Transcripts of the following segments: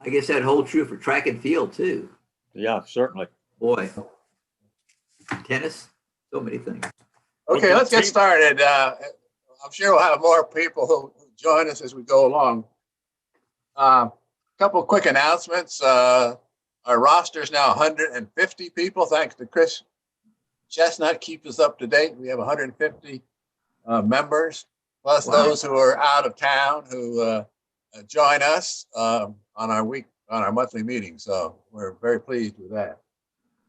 I guess that holds true for track and field too. Yeah, certainly. Boy, tennis, so many things. Okay, let's get started. I'm sure we'll have more people who join us as we go along. A couple of quick announcements. Our roster is now 150 people, thanks to Chris Chestnut. Keep us up to date. We have 150 members, plus those who are out of town who join us on our monthly meeting. So we're very pleased with that.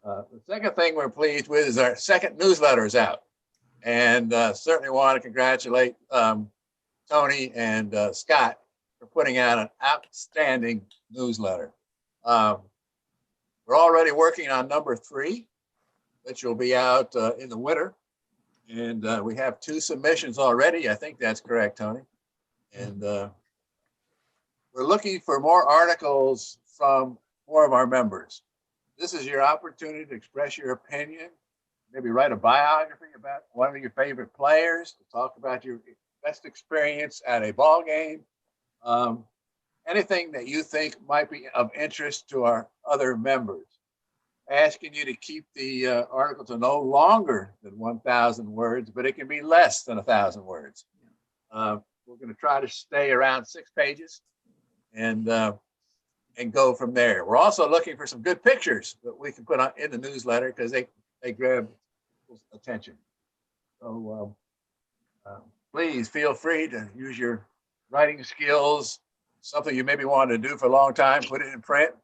The second thing we're pleased with is our second newsletter is out. And certainly want to congratulate Tony and Scott for putting out an outstanding newsletter. We're already working on number 3, which will be out in the winter. And we have 2 submissions already. I think that's correct, Tony. And we're looking for more articles from more of our members. This is your opportunity to express your opinion, maybe write a biography about one of your favorite players, to talk about your best experience at a ball game, anything that you think might be of interest to our other members. Asking you to keep the article to no longer than 1,000 words, but it can be less than 1,000 words. We're going to try to stay around 6 pages and go from there. We're also looking for some good pictures that we can put on in the newsletter because they grab attention. So please feel free to use your writing skills, something you maybe wanted to do for a long time, put it in print.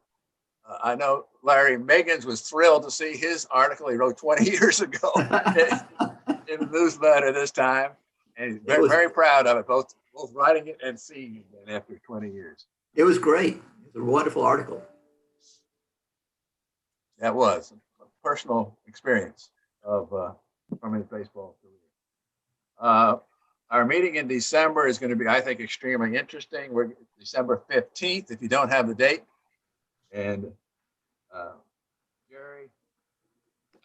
I know Larry Meggins was thrilled to see his article he wrote 20 years ago in the newsletter this time. And he's very, very proud of it, both writing it and seeing it after 20 years. It was great. It was a wonderful article. That was a personal experience from his baseball career. Our meeting in December is going to be, I think, extremely interesting. We're December 15th, if you don't have the date. And Jerry,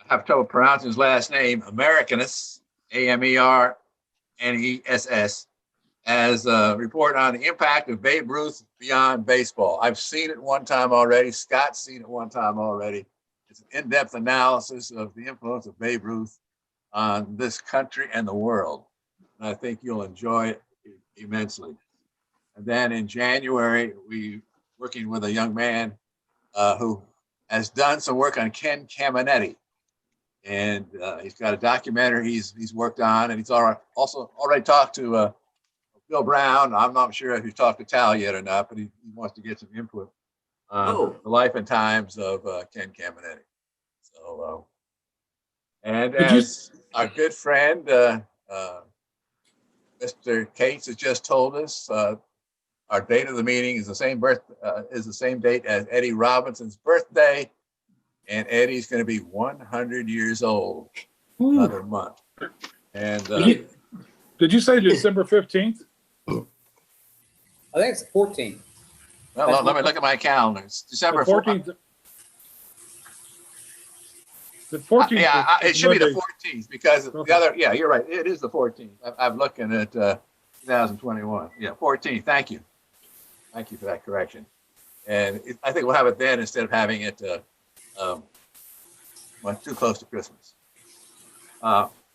I have trouble pronouncing his last name, Americanus, Ameriness, as a report on the impact of Babe Ruth beyond baseball. I've seen it one time already. Scott's seen it one time already. It's an in-depth analysis of the influence of Babe Ruth on this country and the world. And I think you'll enjoy it immensely. And then in January, we're working with a young man who has done some work on Ken Caminiti. And he's got a documentary he's worked on, and he's also already talked to Bill Brown. I'm not sure if he's talked to Tal yet or not, but he wants to get some input on the life and times of Ken Caminiti. So, and as our good friend, Mr. Cates has just told us, our date of the meeting is the same date as Eddie Robinson's birthday, and Eddie's going to be 100 years old another month. And did you say December 15th? I think it's the 14th. Well, let me look at my calendar. It's December 14th. The 14th. Yeah, it should be the 14th because the other. Yeah, you're right. It is the 14th. I'm looking at 2021. Yeah, 14th. Thank you. Thank you for that correction. And I think we'll have it then instead of having it too close to Christmas.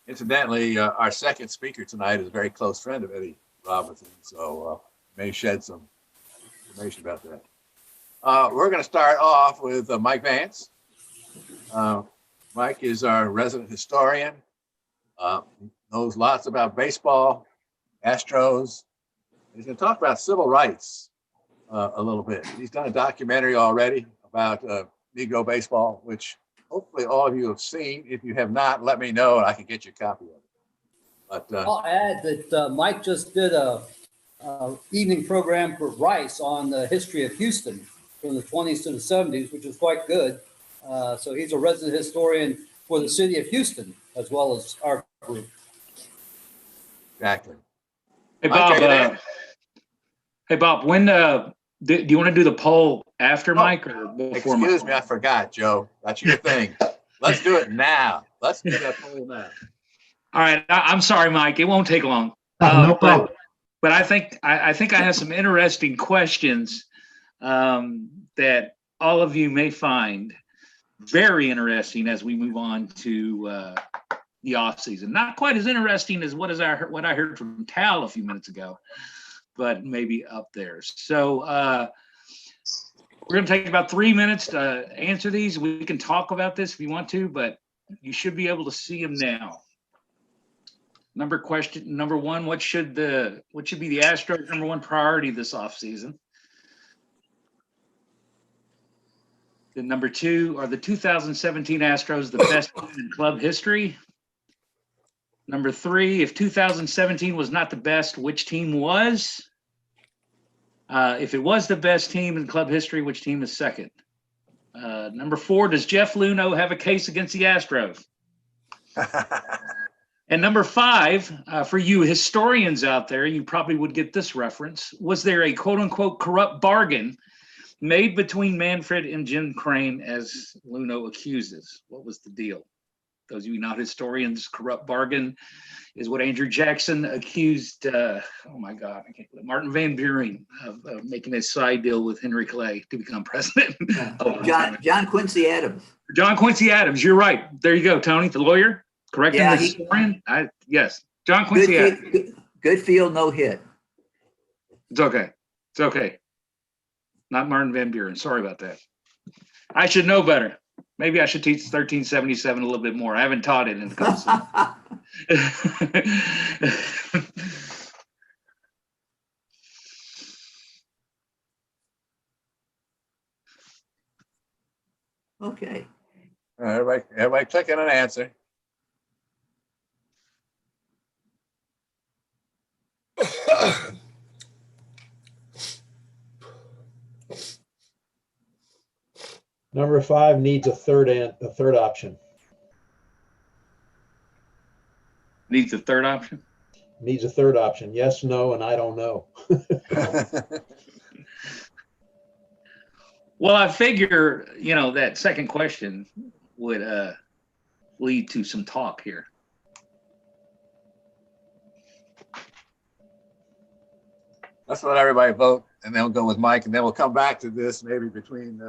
Incidentally, our second speaker tonight is a very close friend of Eddie Robinson, so may shed some information about that. We're going to start off with Mike Vance. Mike is our resident historian, knows lots about baseball, Astros. He's going to talk about civil rights a little bit. He's done a documentary already about Negro baseball, which hopefully all of you have seen. If you have not, let me know and I can get you a copy of it. But I'll add that Mike just did a evening program for Rice on the history of Houston from the 20s to the 70s, which is quite good. So he's a resident historian for the city of Houston, as well as our group. Exactly. Hey, Bob. When do you want to do the poll after Mike or before? Excuse me, I forgot, Joe. That's your thing. Let's do it now. Let's do that poll now. All right. I'm sorry, Mike. It won't take long. No problem. But I think I have some interesting questions that all of you may find very interesting as we move on to the off season. Not quite as interesting as what I heard from Tal a few minutes ago, but maybe up there. So we're going to take about 3 minutes to answer these. We can talk about this if you want to, but you should be able to see them now. Number one, what should be the Astros' number one priority this offseason? Then number two, are the 2017 Astros the best team in club history? Number three, if 2017 was not the best, which team was? If it was the best team in club history, which team is second? Number four, does Jeff Luno have a case against the Astros? And number five, for you historians out there, you probably would get this reference. Was there a quote unquote corrupt bargain made between Manfred and Jim Crane as Luno accuses? What was the deal? Those of you not historians, corrupt bargain is what Andrew Jackson accused, oh my God, Martin Van Buren of making a side deal with Henry Clay to become president. John Quincy Adams. John Quincy Adams, you're right. There you go, Tony, the lawyer, correcting the historian. Yes, John Quincy Adams. Good field, no hit. It's okay. It's okay. Not Martin Van Buren. Sorry about that. I should know better. Maybe I should teach 1377 a little bit more. I haven't taught it in a couple of Okay. Everybody click on an answer. Number 5 needs a third option. Needs a third option? Needs a third option. Yes, no, and I don't know. Well, I figure, that second question would lead to some talk here. Let's let everybody vote, and then we'll go with Mike, and then we'll come back to this maybe between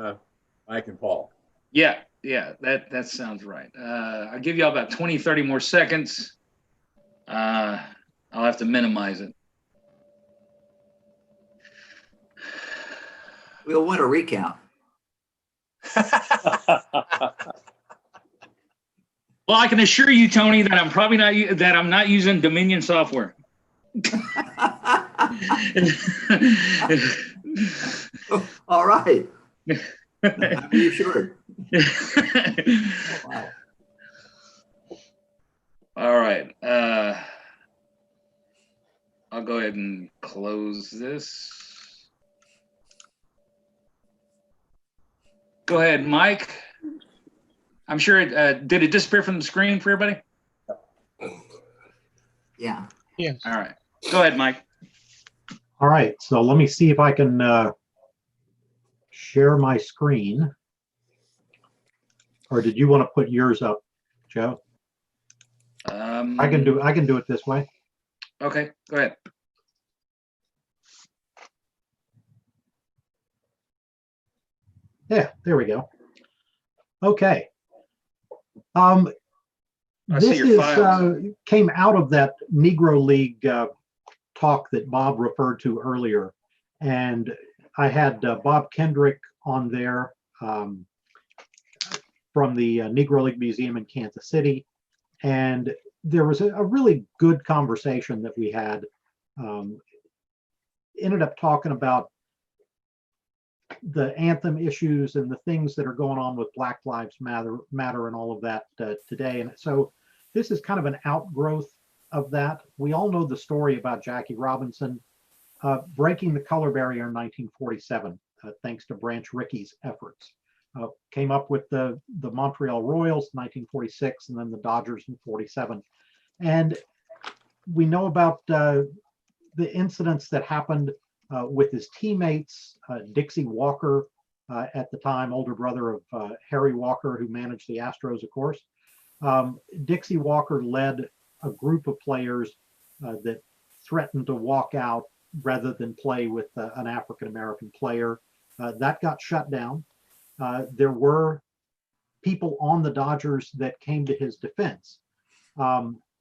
Mike and Paul. Yeah, that sounds right. I'll give you all about 20, 30 more seconds. I'll have to minimize it. We'll want a recount. Well, I can assure you, Tony, that I'm not using Dominion software. All right. I'm reassured. Wow. All right. I'll go ahead and close this. Go ahead, Mike. I'm sure did it disappear from the screen for everybody? Yeah. Yes. All right. Go ahead, Mike. All right. So let me see if I can share my screen. Or did you want to put yours up, Joe? I can do it this way. Okay, go ahead. Yeah, there we go. Okay. I see This your files. came out of that Negro League talk that Bob referred to earlier. And I had Bob Kendrick on there from the Negro League Museum in Kansas City. And there was a really good conversation that we had. Ended up talking about the anthem issues and the things that are going on with Black Lives Matter and all of that today. And so this is kind of an outgrowth of that. We all know the story about Jackie Robinson breaking the color barrier in 1947, thanks to Branch Rickey's efforts. Came up with the Montreal Royals in 1946 and then the Dodgers in 47. And we know about the incidents that happened with his teammates, Dixie Walker, at the time, older brother of Harry Walker, who managed the Astros, of course. Dixie Walker led a group of players that threatened to walk out rather than play with an African-American player. That got shut down. There were people on the Dodgers that came to his defense.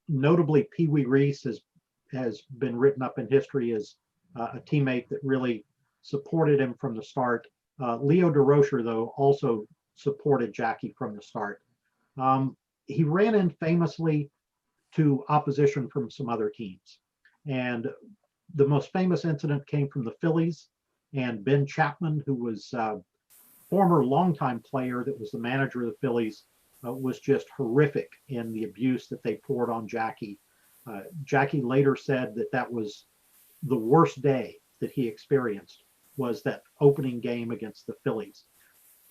Notably, Pee Wee Reese has been written up in history as a teammate that really supported him from the start. Leo DeRocher, though, also supported Jackie from the start. He ran in famously to opposition from some other teams. And the most famous incident came from the Phillies, and Ben Chapman, who was a former longtime player that was the manager of the Phillies, was just horrific in the abuse that they poured on Jackie. Jackie later said that that was the worst day that he experienced, was that opening game against the Phillies.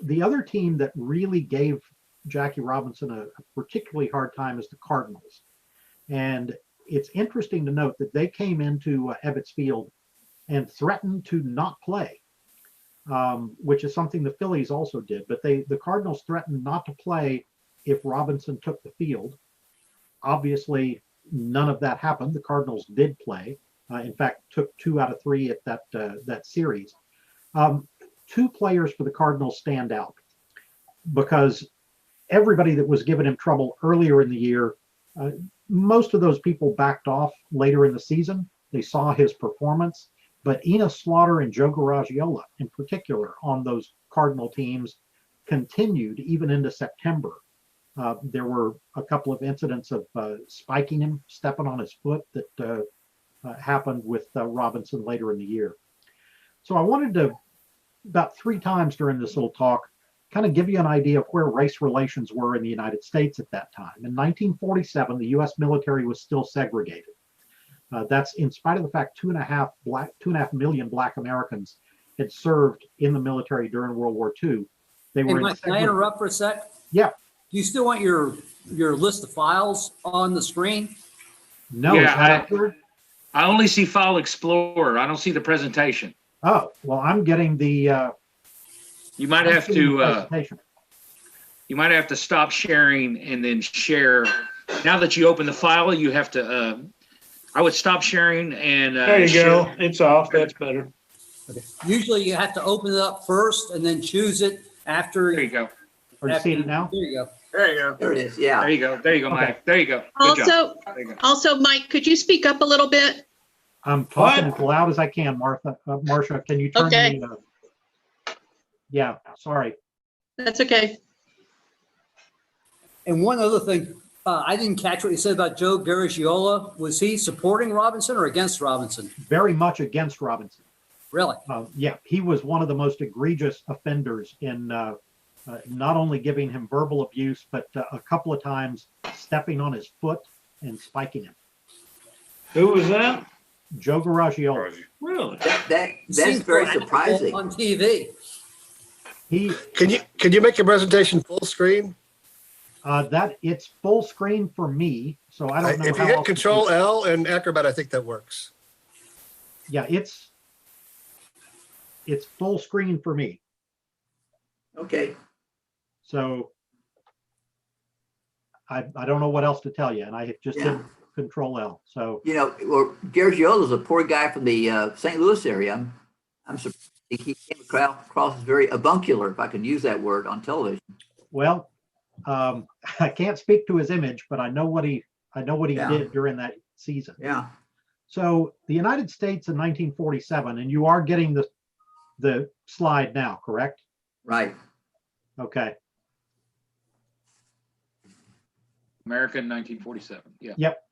The other team that really gave Jackie Robinson a particularly hard time is the Cardinals. And it's interesting to note that they came into Ebbets Field and threatened to not play, which is something the Phillies also did. But the Cardinals threatened not to play if Robinson took the field. Obviously, none of that happened. The Cardinals did play. In fact, took 2 out of 3 at that series. 2 players for the Cardinals stand out because everybody that was giving him trouble earlier in the year, most of those people backed off later in the season. They saw his performance, but Enos Slaughter and Joe Garagiola in particular on those Cardinal teams continued even into September. There were a couple of incidents of spiking him, stepping on his foot that happened with Robinson later in the year. So I wanted to, about 3 times during this little talk, kind of give you an idea of where race relations were in the United States at that time. In 1947, the U.S. military was still segregated. That's in spite of the fact 2.5 million Black Americans had served in the military during World War II. They were. Hey, Mike, can I interrupt for a sec? Yeah. Do you still want your list of files on the screen? No. Yeah, is that I only see File Explorer. I don't see the presentation. Oh, well, I'm getting the. You might I'm have getting the to. presentation. You might have to stop sharing and then share. Now that you open the file, you have to. I would stop sharing and. There you share. go. It's off. That's better. Usually you have to open it up first and then choose it after. There you go. Are you seeing it now? There you go. There you go. There it is, yeah. There you go. There you go, Mike. There you go. Good job. Also, There you go. also, Mike, could you speak up a little bit? I'm talking What? as loud as I can, Marcia, can you turn Okay. the, yeah, sorry. That's okay. And one other thing, I didn't catch what you said about Joe Garagiola. Was he supporting Robinson or against Robinson? Very much against Robinson. Really? Yeah, he was one of the most egregious offenders in not only giving him verbal abuse, but a couple of times stepping on his foot and spiking him. Who was that? Joe Garagiola. Really? That's Seems very so surprising. on TV. He Can you make your presentation full screen? that it's full screen for me, so I don't know If how you hit else to Control do it. L and Acrobat, I think that works. Yeah, it's full screen for me. Okay, So I don't know what else to tell you, and I just Yeah. did Control L. So well, Gargiola's a poor guy from the St. Louis area. I'm surprised he came across as very avuncular, if I can use that word, on television. well, I can't speak to his image, but I know what he Yeah. did during that season. Yeah, So the United States in 1947, and you are getting the slide now, correct? right. Okay. America in 1947. Yeah. Yep.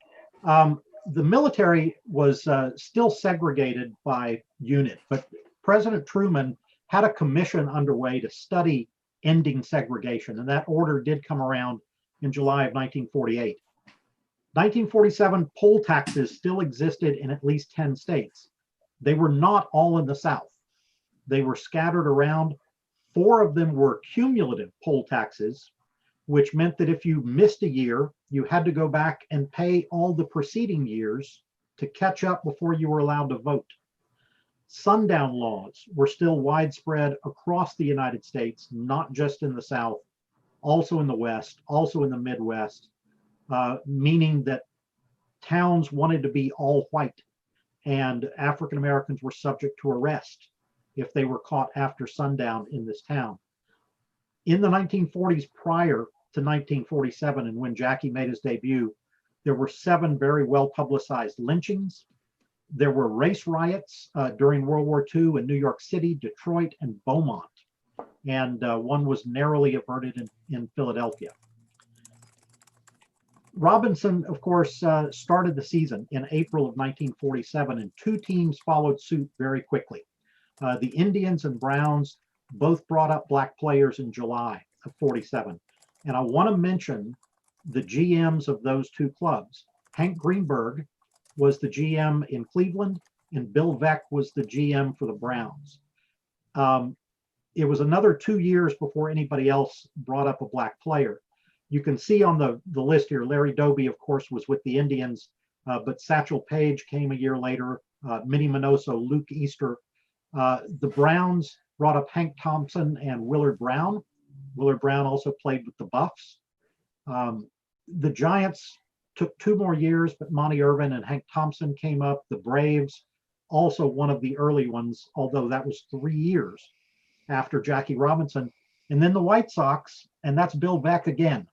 The military was still segregated by unit, but President Truman had a commission underway to study ending segregation, and that order did come around in July of 1948. 1947 poll taxes still existed in at least 10 states. They were not all in the South. They were scattered around. 4 of them were cumulative poll taxes, which meant that if you missed a year, you had to go back and pay all the preceding years to catch up before you were allowed to vote. Sundown laws were still widespread across the United States, not just in the South, also in the West, also in the Midwest, meaning that towns wanted to be all white and African Americans were subject to arrest if they were caught after sundown in this town. In the 1940s, prior to 1947, and when Jackie made his debut, there were 7 very well publicized lynchings. There were race riots during World War II in New York City, Detroit, and Beaumont. And one was narrowly averted in Philadelphia. Robinson, of course, started the season in April of 1947, and 2 teams followed suit very quickly. The Indians and Browns both brought up black players in July of 47. And I want to mention the GMs of those 2 clubs. Hank Greenberg was the GM in Cleveland, and Bill Veeck was the GM for the Browns. It was another 2 years before anybody else brought up a black player. You can see on the list here, Larry Doby, of course, was with the Indians, but Satchel Paige came a year later, Minnie Minoso, Luke Easter. The Browns brought up Hank Thompson and Willard Brown. Willard Brown also played with the Buffs. The Giants took 2 more years, but Monty Irvin and Hank Thompson came up. The Braves, also one of the early ones, although that was 3 years after Jackie Robinson. And then the White Sox, and that's Bill Veeck again.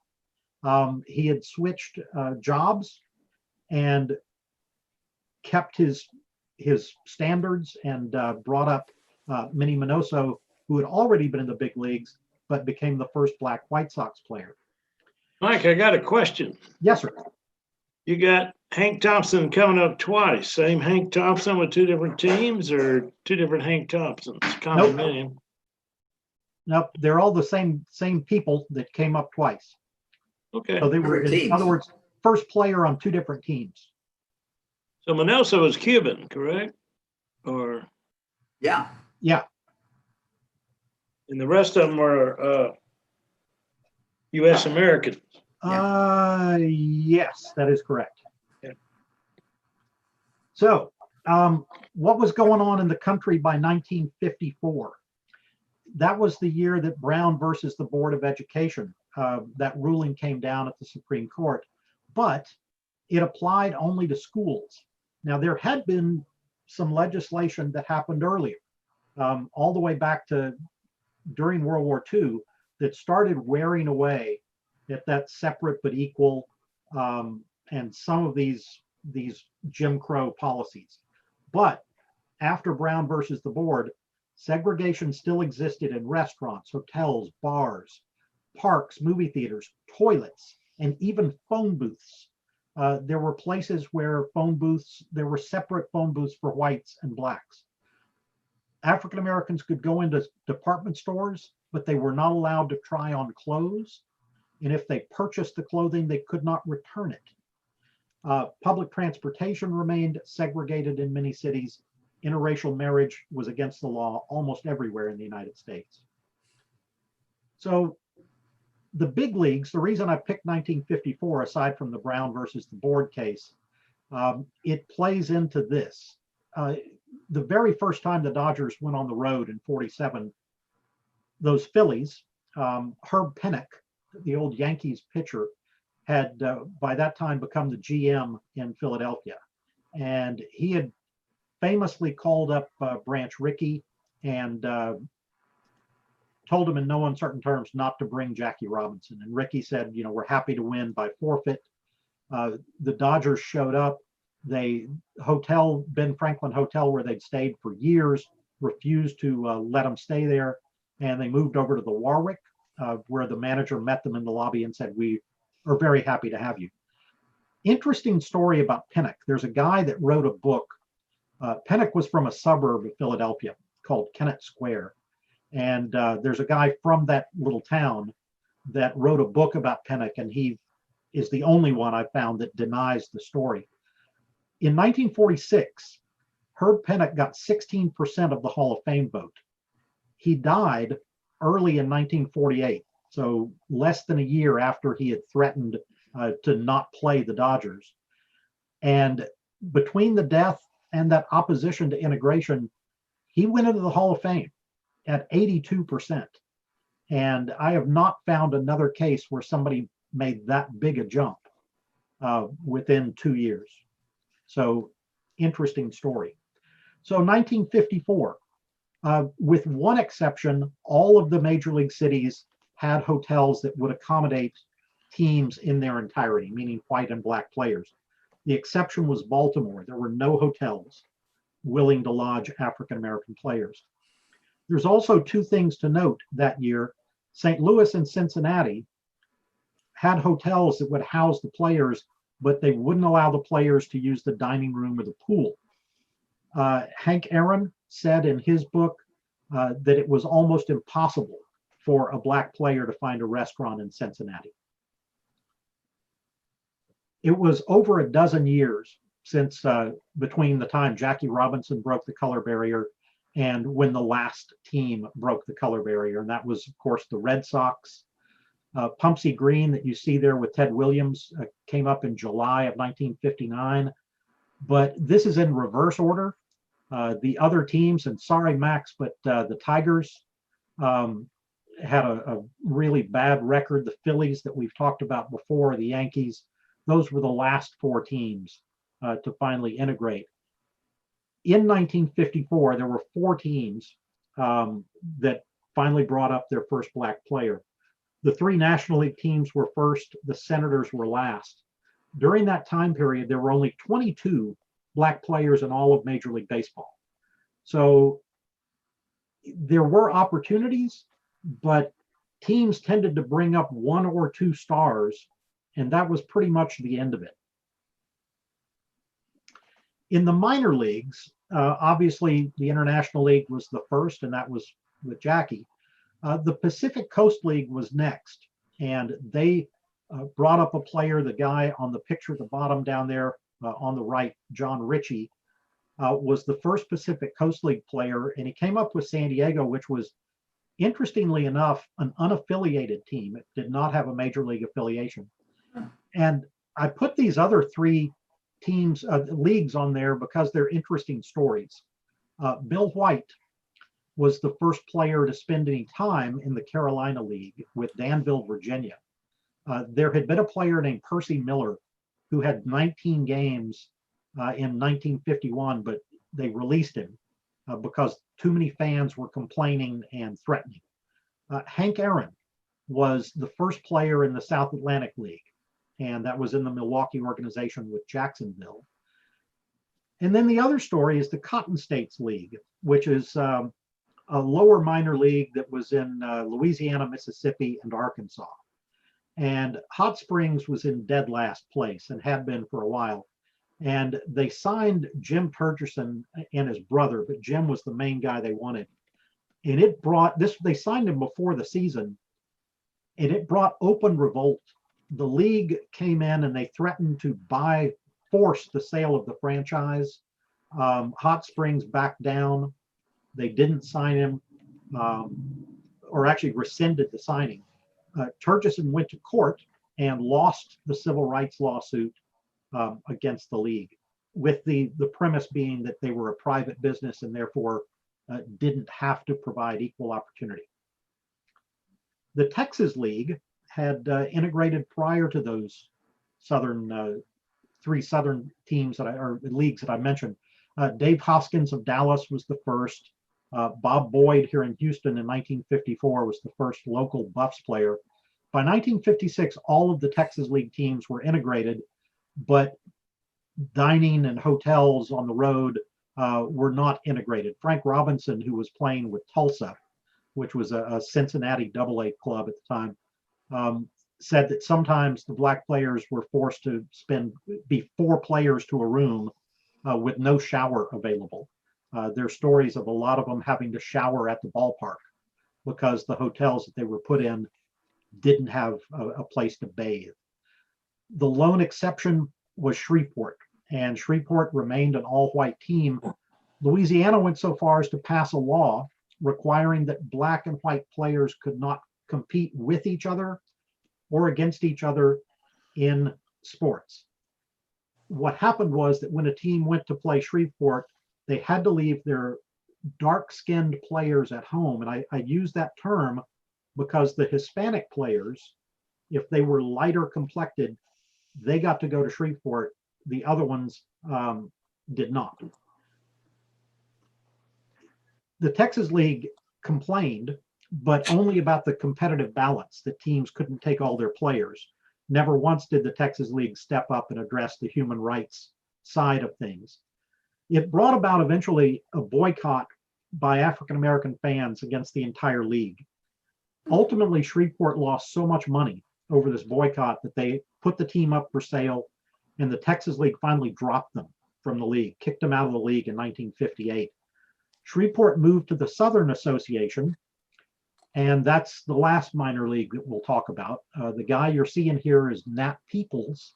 He had switched jobs and kept his standards and brought up Minnie Minoso, who had already been in the big leagues, but became the first black White Sox player. Mike, I got a question. Yes, sir. You got Hank Thompson coming up twice. Same Hank Thompson with 2 different teams, or 2 different Hank Thompsons? Common name. Nope, they're all the same people that came up twice. Okay. So they were, in other words, first player on 2 different teams. So Minoso was Cuban, correct? Or Yeah. Yeah. and the rest of them were U.S. Americans. Yes, that is correct. Yeah. So, what was going on in the country by 1954? That was the year that Brown versus the Board of Education, that ruling came down at the Supreme Court, but it applied only to schools. Now, there had been some legislation that happened earlier, all the way back to during World War II, that started wearing away at that separate but equal, and some of these Jim Crow policies. But after Brown versus the Board, segregation still existed in restaurants, hotels, bars, parks, movie theaters, toilets, and even phone booths. There were places where there were separate phone booths for whites and blacks. African Americans could go into department stores, but they were not allowed to try on clothes. And if they purchased the clothing, they could not return it. Public transportation remained segregated in many cities. Interracial marriage was against the law almost everywhere in the United States. So the big leagues, the reason I picked 1954, aside from the Brown versus the Board case, it plays into this. The very first time the Dodgers went on the road in 47, those Phillies, Herb Pennock, the old Yankees pitcher, had by that time become the GM in Philadelphia. And he had famously called up Branch Rickey and told him in no uncertain terms not to bring Jackie Robinson. And Rickey said, we're happy to win by forfeit. The Dodgers showed up. Ben Franklin Hotel, where they'd stayed for years, refused to let them stay there. And they moved over to the Warwick, where the manager met them in the lobby and said, "We are very happy to have you." Interesting story about Pennock. There's a guy that wrote a book. Pennock was from a suburb of Philadelphia called Kennett Square. And there's a guy from that little town that wrote a book about Pennock, and he is the only one I've found that denies the story. In 1946, Herb Pennock got 16% of the Hall of Fame vote. He died early in 1948, so less than a year after he had threatened to not play the Dodgers. And between the death and that opposition to integration, he went into the Hall of Fame at 82%. And I have not found another case where somebody made that big a jump within 2 years. So interesting story. So 1954, With one exception, all of the major league cities had hotels that would accommodate teams in their entirety, meaning white and black players. The exception was Baltimore. There were no hotels willing to lodge African-American players. There's also two things to note that year. St. Louis and Cincinnati had hotels that would house the players, but they wouldn't allow the players to use the dining room or the pool. Hank Aaron said in his book that it was almost impossible for a black player to find a restaurant in Cincinnati. It was over a dozen years since between the time Jackie Robinson broke the color barrier and when the last team broke the color barrier. And that was, of course, the Red Sox. Pumpsy Green that you see there with Ted Williams came up in July of 1959. But this is in reverse order. The other teams, and sorry, Max, but the Tigers had a really bad record. The Phillies that we've talked about before, the Yankees, those were the last four teams to finally integrate. In 1954, there were four teams that finally brought up their first black player. The three National League teams were first, the Senators were last. During that time period, there were only 22 black players in all of Major League Baseball. So there were opportunities, but teams tended to bring up one or two stars, and that was pretty much the end of it. In the minor leagues, obviously the International League was the first, and that was with Jackie. The Pacific Coast League was next, and they brought up a player, the guy on the picture at the bottom down there on the right, John Ritchie, was the first Pacific Coast League player, and he came up with San Diego, which was, interestingly enough, an unaffiliated team. It did not have a major league affiliation. And I put these other three teams, leagues on there because they're interesting stories. Bill White was the first player to spend any time in the Carolina League with Danville, Virginia. There had been a player named Percy Miller who had 19 games in 1951, but they released him because too many fans were complaining and threatening. Hank Aaron was the first player in the South Atlantic League, and that was in the Milwaukee organization with Jacksonville. And then the other story is the Cotton States League, which is a lower minor league that was in Louisiana, Mississippi, and Arkansas. And Hot Springs was in dead last place and had been for a while. And they signed Jim Turgerson and his brother, but Jim was the main guy they wanted. And it brought this, they signed him before the season, and it brought open revolt. The league came in and they threatened to force the sale of the franchise. Hot Springs backed down. They didn't sign him, or actually rescinded the signing. Turgeson went to court and lost the civil rights lawsuit against the league, with the premise being that they were a private business and therefore didn't have to provide equal opportunity. The Texas League had integrated prior to those three Southern teams or leagues that I mentioned. Dave Hoskins of Dallas was the first. Bob Boyd here in Houston in 1954 was the first local Buffs player. By 1956, all of the Texas League teams were integrated, but dining and hotels on the road were not integrated. Frank Robinson, who was playing with Tulsa, which was a Cincinnati AA club at the time, said that sometimes the black players were forced to be 4 players to a room with no shower available. There are stories of a lot of them having to shower at the ballpark because the hotels that they were put in didn't have a place to bathe. The lone exception was Shreveport, and Shreveport remained an all-white team. Louisiana went so far as to pass a law requiring that black and white players could not compete with each other or against each other in sports. What happened was that when a team went to play Shreveport, they had to leave their dark-skinned players at home. And I use that term because the Hispanic players, if they were lighter complected, they got to go to Shreveport. The other ones did not. The Texas League complained, but only about the competitive balance, that teams couldn't take all their players. Never once did the Texas League step up and address the human rights side of things. It brought about eventually a boycott by African-American fans against the entire league. Ultimately, Shreveport lost so much money over this boycott that they put the team up for sale, and the Texas League finally dropped them from the league, kicked them out of the league in 1958. Shreveport moved to the Southern Association, and that's the last minor league that we'll talk about. The guy you're seeing here is Nat Peoples,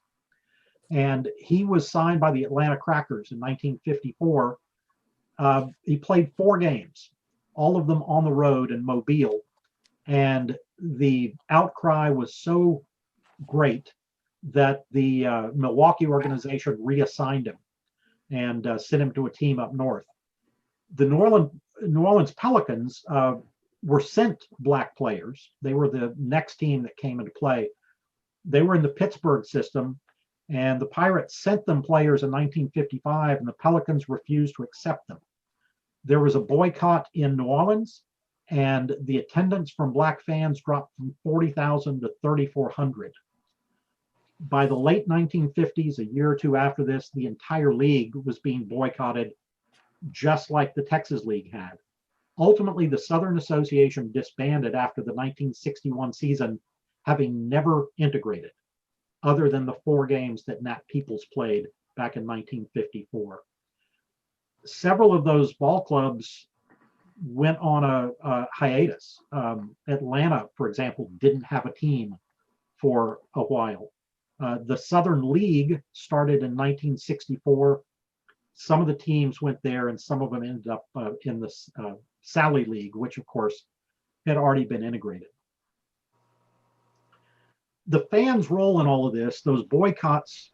and he was signed by the Atlanta Crackers in 1954. He played 4 games, all of them on the road in Mobile, and the outcry was so great that the Milwaukee organization reassigned him and sent him to a team up north. The New Orleans Pelicans were sent black players. They were the next team that came into play. They were in the Pittsburgh system, and the Pirates sent them players in 1955, and the Pelicans refused to accept them. There was a boycott in New Orleans, and the attendance from black fans dropped from 40,000 to 3,400. By the late 1950s, a year or two after this, the entire league was being boycotted, just like the Texas League had. Ultimately, the Southern Association disbanded after the 1961 season, having never integrated, other than the 4 games that Nat Peoples played back in 1954. Several of those ball clubs went on a hiatus. Atlanta, for example, didn't have a team for a while. The Southern League started in 1964. Some of the teams went there, and some of them ended up in the Sally League, which of course had already been integrated. The fans' role in all of this, those boycotts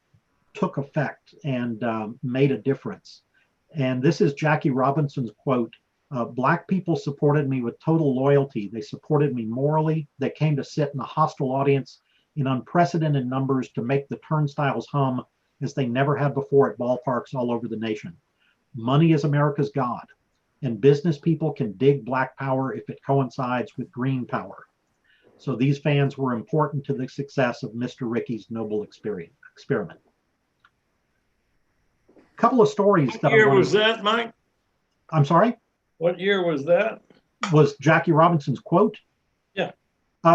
took effect and made a difference. And this is Jackie Robinson's quote: "Black people supported me with total loyalty. They supported me morally. They came to sit in a hostile audience in unprecedented numbers to make the turnstiles hum as they never had before at ballparks all over the nation. Money is America's God, and business people can dig black power if it coincides with green power." So these fans were important to the success of Mr. Ricky's noble experiment. A couple of stories. What year was that, Mike? I'm sorry? What year was that? Was Jackie Robinson's quote? Yeah.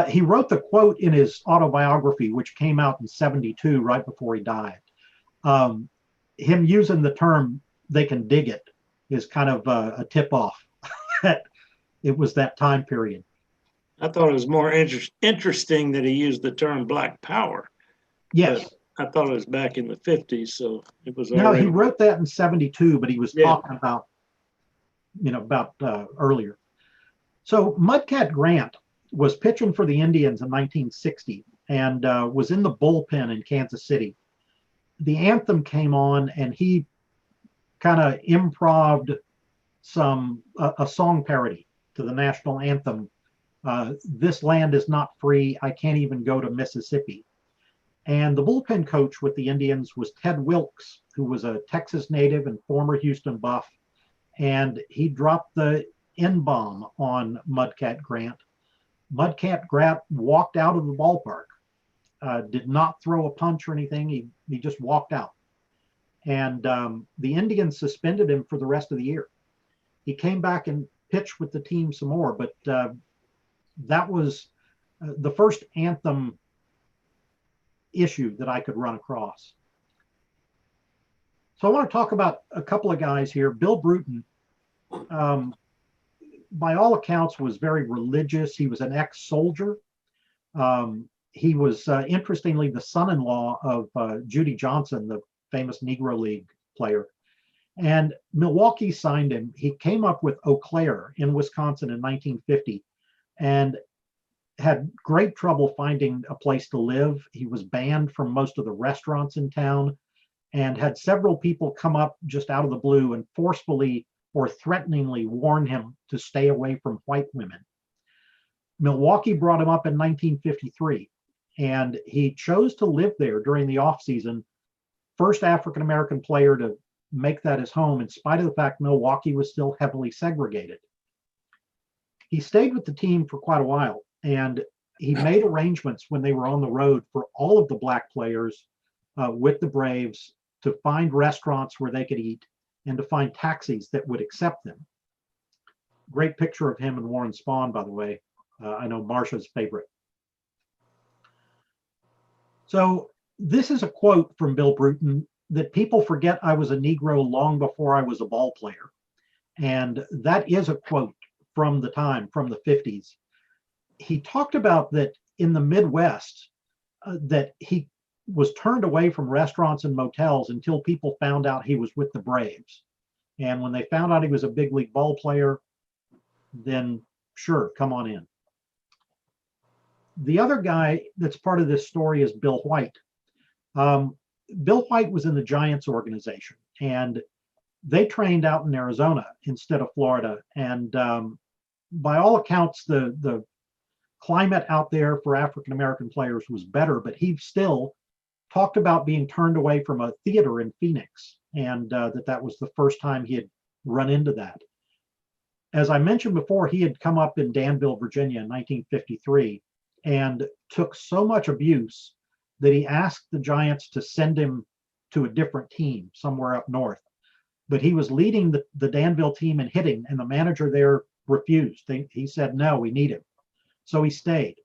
He wrote the quote in his autobiography, which came out in '72, right before he died. Him using the term "they can dig it" is kind of a tip-off that it was that time period. I thought it was more interesting that he used the term black power. Yes. But I thought it was back in the 50s, so it was No, already... he wrote that in '72, but he was talking about, earlier. So Mudcat Grant was pitching for the Indians in 1960 and was in the bullpen in Kansas City. The anthem came on, and he kind of improv'd a song parody to the national anthem. "This land is not free. I can't even go to Mississippi." And the bullpen coach with the Indians was Ted Wilkes, who was a Texas native and former Houston Buff. And he dropped the N-bomb on Mudcat Grant. Mudcat Grant walked out of the ballpark, did not throw a punch or anything. He just walked out. And the Indians suspended him for the rest of the year. He came back and pitched with the team some more, but that was the first anthem issue that I could run across. So I want to talk about a couple of guys here. Bill Bruton, by all accounts, was very religious. He was an ex-soldier. He was, interestingly, the son-in-law of Judy Johnson, the famous Negro League player. And Milwaukee signed him. He came up with Eau Claire in Wisconsin in 1950 and had great trouble finding a place to live. He was banned from most of the restaurants in town and had several people come up just out of the blue and forcefully or threateningly warn him to stay away from white women. Milwaukee brought him up in 1953, and he chose to live there during the off-season. First African-American player to make that his home, in spite of the fact Milwaukee was still heavily segregated. He stayed with the team for quite a while, and he made arrangements when they were on the road for all of the black players with the Braves to find restaurants where they could eat and to find taxis that would accept them. Great picture of him and Warren Spahn, by the way. I know Marcia's favorite. So this is a quote from Bill Bruton that people forget I was a Negro long before I was a ball player. And that is a quote from the time, from the 50s. He talked about that in the Midwest, that he was turned away from restaurants and motels until people found out he was with the Braves. And when they found out he was a big league ball player, then sure, come on in. The other guy that's part of this story is Bill White. Bill White was in the Giants organization, and they trained out in Arizona instead of Florida. And by all accounts, the climate out there for African-American players was better, but he still talked about being turned away from a theater in Phoenix, and that was the first time he had run into that. As I mentioned before, he had come up in Danville, Virginia in 1953 and took so much abuse that he asked the Giants to send him to a different team somewhere up north. But he was leading the Danville team in hitting, and the manager there refused. He said, no, we need him. So he stayed.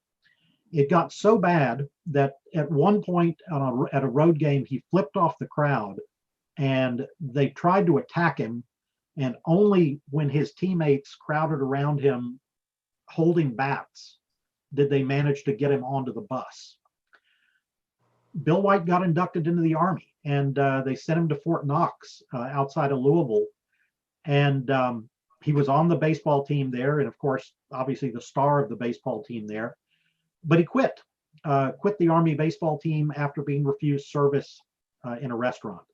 It got so bad that at one point at a road game, he flipped off the crowd, and they tried to attack him. And only when his teammates crowded around him holding bats did they manage to get him onto the bus. Bill White got inducted into the Army, and they sent him to Fort Knox outside of Louisville. And he was on the baseball team there, and of course, obviously the star of the baseball team there. But he quit the Army baseball team after being refused service in a restaurant.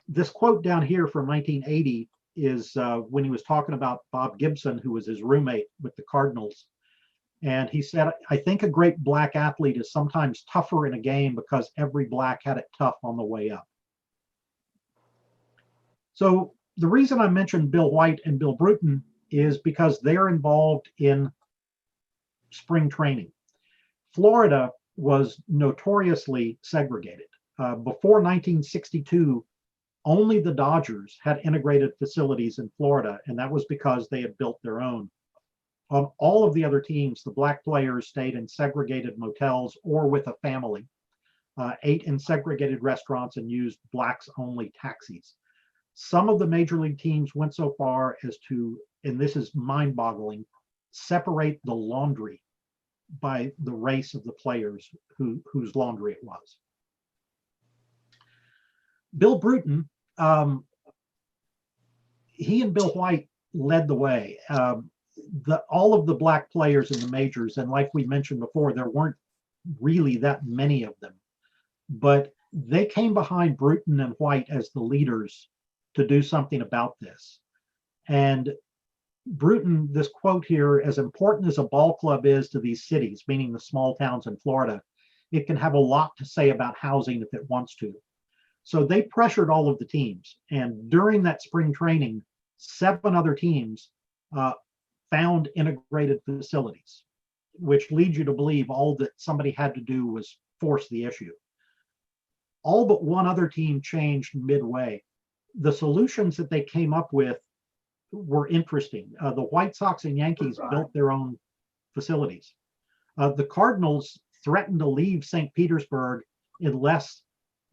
This quote down here from 1980 is when he was talking about Bob Gibson, who was his roommate with the Cardinals. And he said, I think a great black athlete is sometimes tougher in a game because every black had it tough on the way up. So the reason I mentioned Bill White and Bill Bruton is because they're involved in spring training. Florida was notoriously segregated. Before 1962, only the Dodgers had integrated facilities in Florida, and that was because they had built their own. On all of the other teams, the black players stayed in segregated motels or with a family, ate in segregated restaurants, and used blacks-only taxis. Some of the major league teams went so far as to, and this is mind-boggling, separate the laundry by the race of the players whose laundry it was. Bill Bruton, he and Bill White led the way. All of the black players in the majors, and like we mentioned before, there weren't really that many of them, but they came behind Bruton and White as the leaders to do something about this. And Bruton, this quote here, as important as a ball club is to these cities, meaning the small towns in Florida, it can have a lot to say about housing if it wants to. So they pressured all of the teams. And during that spring training, 7 other teams found integrated facilities, which leads you to believe all that somebody had to do was force the issue. All but one other team changed midway. The solutions that they came up with were interesting. The White Sox and Yankees built their own facilities. The Cardinals threatened to leave St. Petersburg unless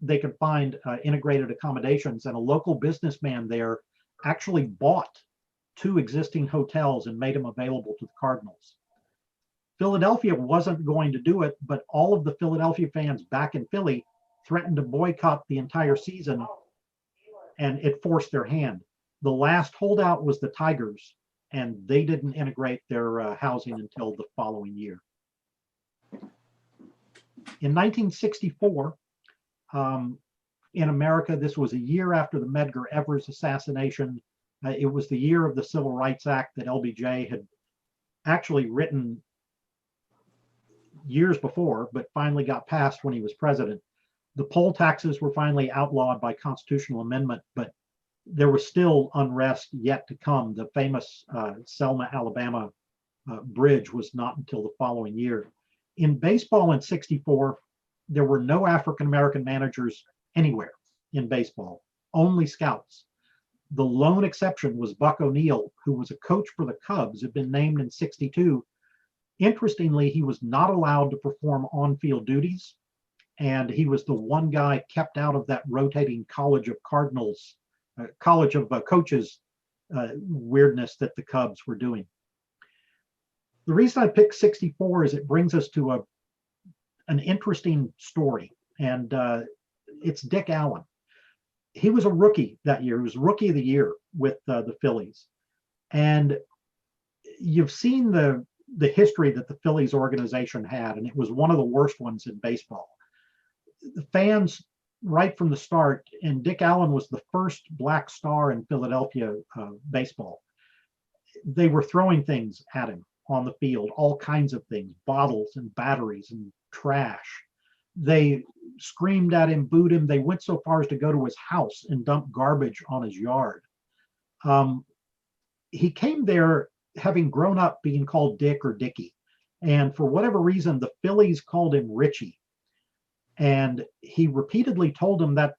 they could find integrated accommodations, and a local businessman there actually bought 2 existing hotels and made them available to the Cardinals. Philadelphia wasn't going to do it, but all of the Philadelphia fans back in Philly threatened to boycott the entire season, and it forced their hand. The last holdout was the Tigers, and they didn't integrate their housing until the following year. In 1964, in America, this was a year after the Medgar Evers assassination. It was the year of the Civil Rights Act that LBJ had actually written years before, but finally got passed when he was president. The poll taxes were finally outlawed by constitutional amendment, but there was still unrest yet to come. The famous Selma, Alabama bridge was not until the following year. In baseball in 64, there were no African-American managers anywhere in baseball, only scouts. The lone exception was Buck O'Neill, who was a coach for the Cubs, had been named in 62. Interestingly, he was not allowed to perform on-field duties, and he was the one guy kept out of that rotating College of Coaches weirdness that the Cubs were doing. The reason I picked 64 is it brings us to an interesting story, and it's Dick Allen. He was a rookie that year. He was Rookie of the Year with the Phillies. And you've seen the history that the Phillies organization had, and it was one of the worst ones in baseball. The fans, right from the start, and Dick Allen was the first black star in Philadelphia baseball. They were throwing things at him on the field, all kinds of things, bottles and batteries and trash. They screamed at him, booed him. They went so far as to go to his house and dump garbage on his yard. He came there having grown up being called Dick or Dickie. And for whatever reason, the Phillies called him Richie. And he repeatedly told them that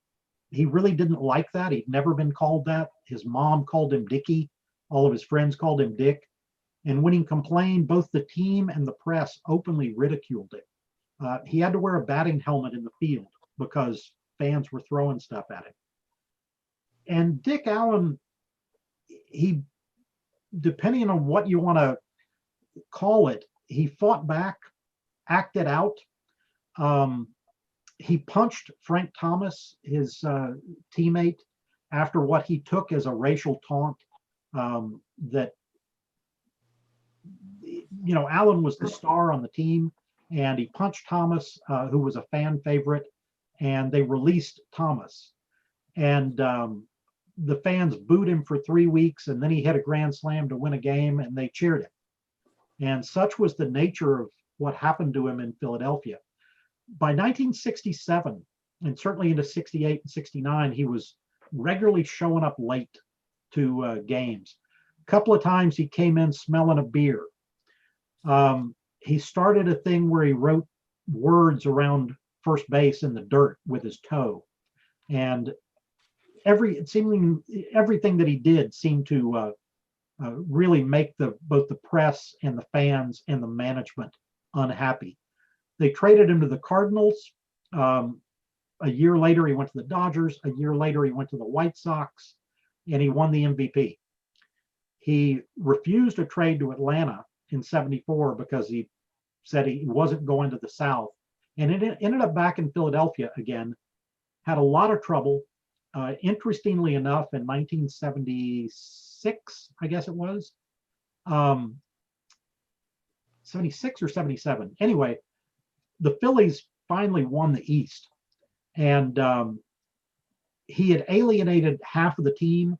he really didn't like that. He'd never been called that. His mom called him Dickie. All of his friends called him Dick. And when he complained, both the team and the press openly ridiculed him. He had to wear a batting helmet in the field because fans were throwing stuff at him. And Dick Allen, he, depending on what you want to call it, he fought back, acted out. He punched Frank Thomas, his teammate, after what he took as a racial taunt. That, you know, Allen was the star on the team, and he punched Thomas, who was a fan favorite, and they released Thomas. And the fans booed him for 3 weeks, and then he hit a grand slam to win a game, and they cheered him. And such was the nature of what happened to him in Philadelphia. By 1967, and certainly into 68 and 69, he was regularly showing up late to games. A couple of times he came in smelling a beer. He started a thing where he wrote words around first base in the dirt with his toe. And everything that he did seemed to really make both the press and the fans and the management unhappy. They traded him to the Cardinals. A year later, he went to the Dodgers. A year later, he went to the White Sox, and he won the MVP. He refused a trade to Atlanta in '74 because he said he wasn't going to the South, and it ended up back in Philadelphia again. Had a lot of trouble. Interestingly enough, in 1976, I guess it was, 76 or 77. Anyway, the Phillies finally won the East, and he had alienated half of the team.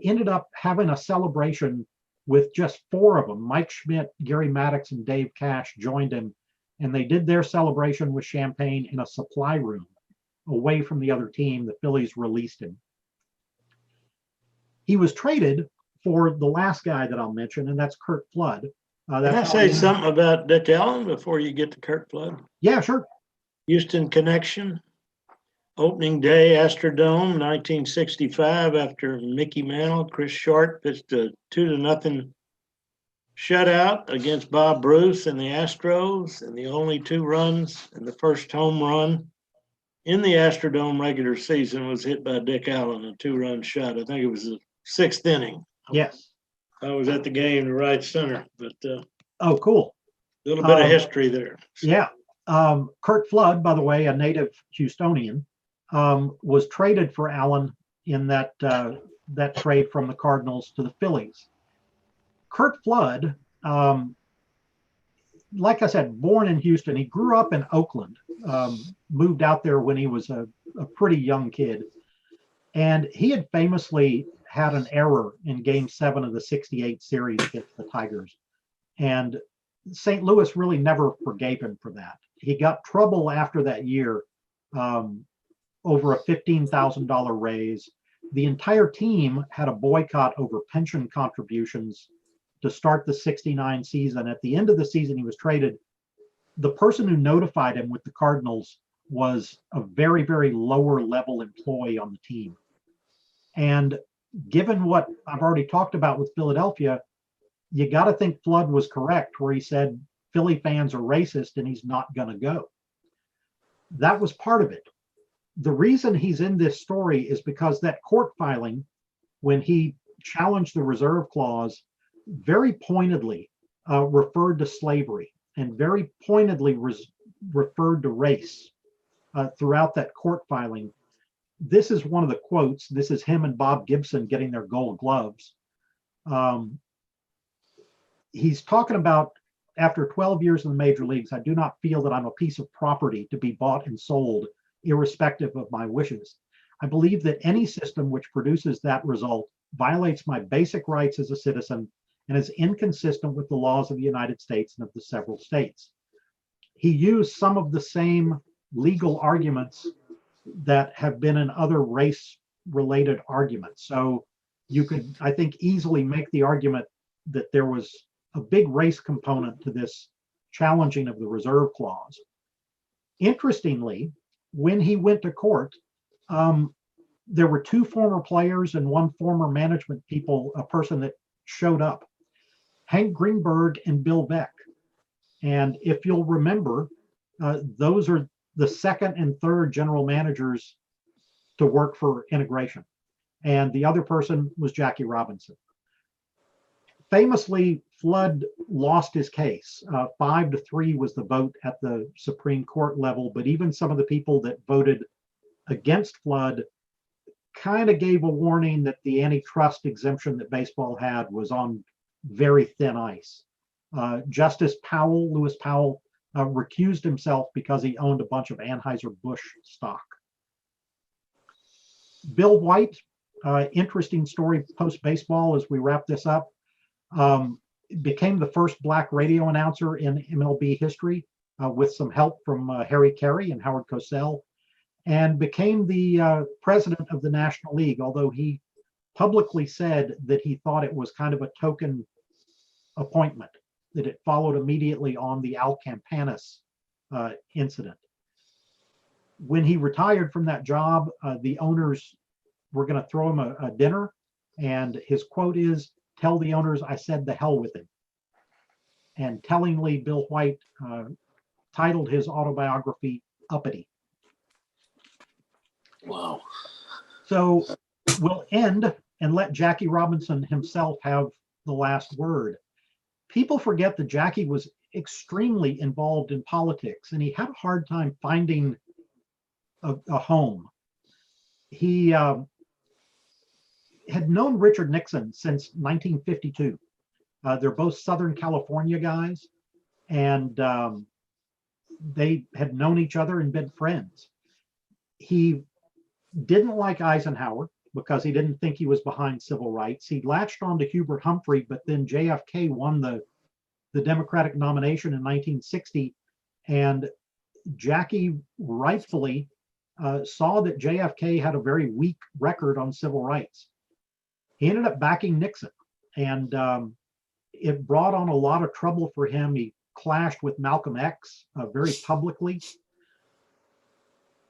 Ended up having a celebration with just 4 of them. Mike Schmidt, Gary Maddox, and Dave Cash joined him, and they did their celebration with champagne in a supply room away from the other team. The Phillies released him. He was traded for the last guy that I'll mention, and that's Curt Flood. Can I say something about Dick Allen before you get to Curt Flood? Yeah, sure. Houston connection. Opening day, Astrodome, 1965, after Mickey Mantle, Chris Short pitched a 2-0 shutout against Bob Bruce and the Astros, and the only 2 runs and the first home run in the Astrodome regular season was hit by Dick Allen, a 2-run shot. I think it was the 6th inning. Yes. I was at the game to right center, but oh, cool. A little bit of history there. So. Yeah. Curt Flood, by the way, a native Houstonian, was traded for Allen in that trade from the Cardinals to the Phillies. Curt Flood, like I said, born in Houston. He grew up in Oakland, moved out there when he was a pretty young kid. And he had famously had an error in Game 7 of the '68 series against the Tigers. And St. Louis really never forgave him for that. He got trouble after that year over a $15,000 raise. The entire team had a boycott over pension contributions to start the 69 season. At the end of the season, he was traded. The person who notified him with the Cardinals was a very, very lower level employee on the team. And given what I've already talked about with Philadelphia, you got to think Flood was correct where he said Philly fans are racist and he's not going to go. That was part of it. The reason he's in this story is because that court filing, when he challenged the reserve clause, very pointedly referred to slavery and very pointedly referred to race throughout that court filing. This is one of the quotes. This is him and Bob Gibson getting their gold gloves. He's talking about, after 12 years in the major leagues, I do not feel that I'm a piece of property to be bought and sold, irrespective of my wishes. I believe that any system which produces that result violates my basic rights as a citizen and is inconsistent with the laws of the United States and of the several states. He used some of the same legal arguments that have been in other race-related arguments. So you could, I think, easily make the argument that there was a big race component to this challenging of the reserve clause. Interestingly, when he went to court, there were two former players and one former management person that showed up, Hank Greenberg and Bill Beck. And if you'll remember, those are the second and third general managers to work for Integration. And the other person was Jackie Robinson. Famously, Flood lost his case. 5-3 was the vote at the Supreme Court level, but even some of the people that voted against Flood kind of gave a warning that the antitrust exemption that baseball had was on very thin ice. Justice Powell, Lewis Powell, recused himself because he owned a bunch of Anheuser-Busch stock. Bill White, interesting story post-baseball as we wrap this up, became the first black radio announcer in MLB history with some help from Harry Carey and Howard Cosell, and became the president of the National League, although he publicly said that he thought it was kind of a token appointment, that it followed immediately on the Al Campanis incident. When he retired from that job, the owners were going to throw him a dinner, and his quote is, "Tell the owners I said the hell with him." And tellingly, Bill White titled his autobiography Uppity. Wow. So we'll end and let Jackie Robinson himself have the last word. People forget that Jackie was extremely involved in politics and he had a hard time finding a home. He had known Richard Nixon since 1952. They're both Southern California guys, and they had known each other and been friends. He didn't like Eisenhower because he didn't think he was behind civil rights. He latched on to Hubert Humphrey, but then JFK won the Democratic nomination in 1960, and Jackie rightfully saw that JFK had a very weak record on civil rights. He ended up backing Nixon, and it brought on a lot of trouble for him. He clashed with Malcolm X very publicly.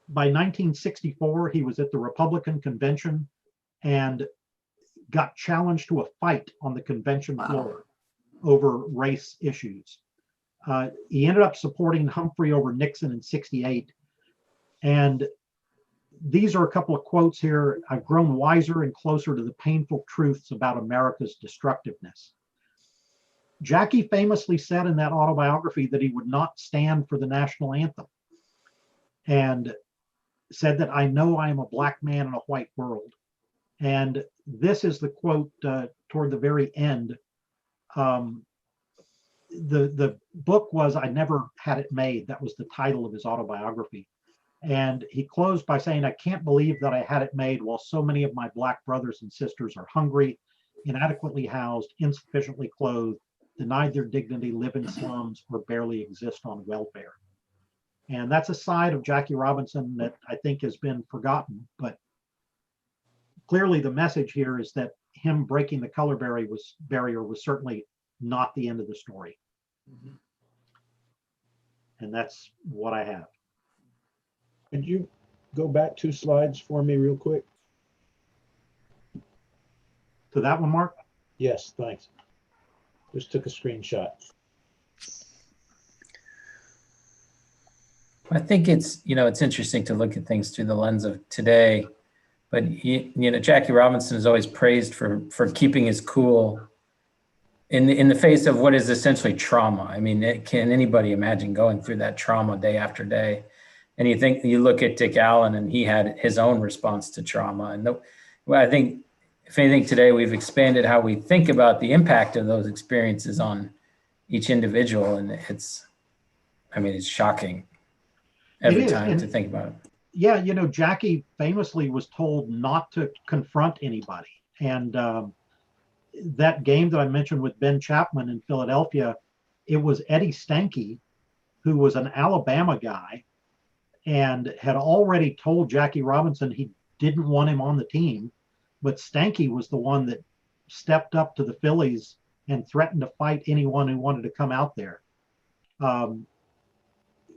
By 1964, he was at the Republican convention and got challenged to a fight on the convention floor over race issues. He ended up supporting Humphrey over Nixon in '68. And these are a couple of quotes here. "I've grown wiser and closer to the painful truths about America's destructiveness." Jackie famously said in that autobiography that he would not stand for the national anthem, and said that, "I know I am a black man in a white world." And this is the quote toward the very end. The book was "I Never Had It Made." That was the title of his autobiography. And he closed by saying, "I can't believe that I had it made while so many of my black brothers and sisters are hungry, inadequately housed, insufficiently clothed, denied their dignity, live in slums, or barely exist on welfare." And that's a side of Jackie Robinson that I think has been forgotten. But clearly the message here is that him breaking the color barrier was certainly not the end of the story. Mhm. And that's what I have. Could you go back 2 slides for me real quick? To that one, Mark? Yes, thanks. Just took a screenshot. I think it's, it's interesting to look at things through the lens of today, but Jackie Robinson is always praised for keeping his cool in the face of what is essentially trauma. I mean, can anybody imagine going through that trauma day after day? And you look at Dick Allen, and he had his own response to trauma. And I think, if anything, today we've expanded how we think about the impact of those experiences on each individual, and it's shocking every time to think about it. Yeah, Jackie famously was told not to confront anybody. And that game that I mentioned with Ben Chapman in Philadelphia, it was Eddie Stanky, who was an Alabama guy and had already told Jackie Robinson he didn't want him on the team. But Stanky was the one that stepped up to the Phillies and threatened to fight anyone who wanted to come out there.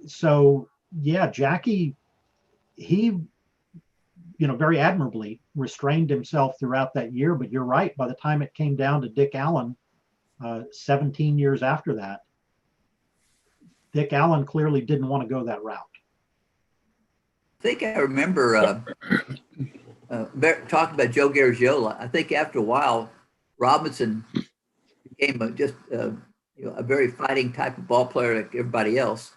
So yeah, Jackie, he, very admirably restrained himself throughout that year. But you're right, by the time it came down to Dick Allen, 17 years after that, Dick Allen clearly didn't want to go that route. I think I remember talking about Joe Garagiola. I think after a while, Robinson became a very fighting type of ball player like everybody else.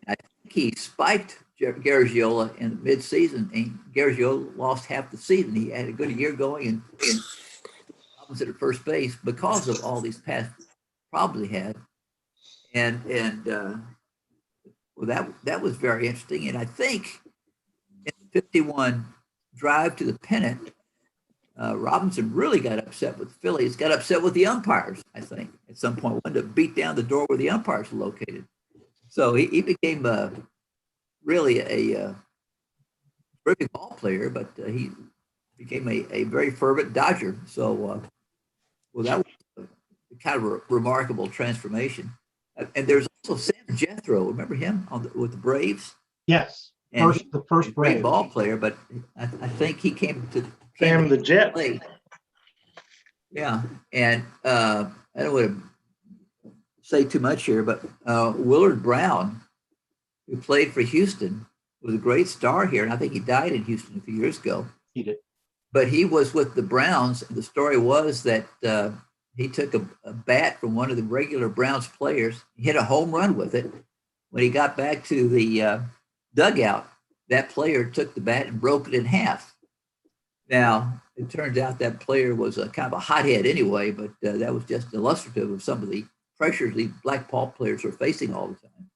I think he spiked Garagiola in mid-season, and Garagiola lost half the season. He had a good year going, and Robinson at first base because of all these past problems he had. Well, that was very interesting. And I think in the 51 drive to the pennant, Robinson really got upset with the Phillies, got upset with the umpires, I think, at some point, wanted to beat down the door where the umpires were located. So he became really a terrific ball player, but he became a very fervent Dodger. So, that was kind of a remarkable transformation. And there's also Sam Jethro. Remember him with the Braves? Yes, the first great Braves. ball player, but I think he came Sam the Jet. Play. Yeah, and I don't want to say too much here, but Willard Brown, who played for Houston, was a great star here, and I think he died in Houston a few years ago. He did. But he was with the Browns, and the story was that he took a bat from one of the regular Browns players, hit a home run with it. When he got back to the dugout, that player took the bat and broke it in half. Now, it turns out that player was a kind of a hothead anyway, but that was just illustrative of some of the pressures these black ball players are facing all the time.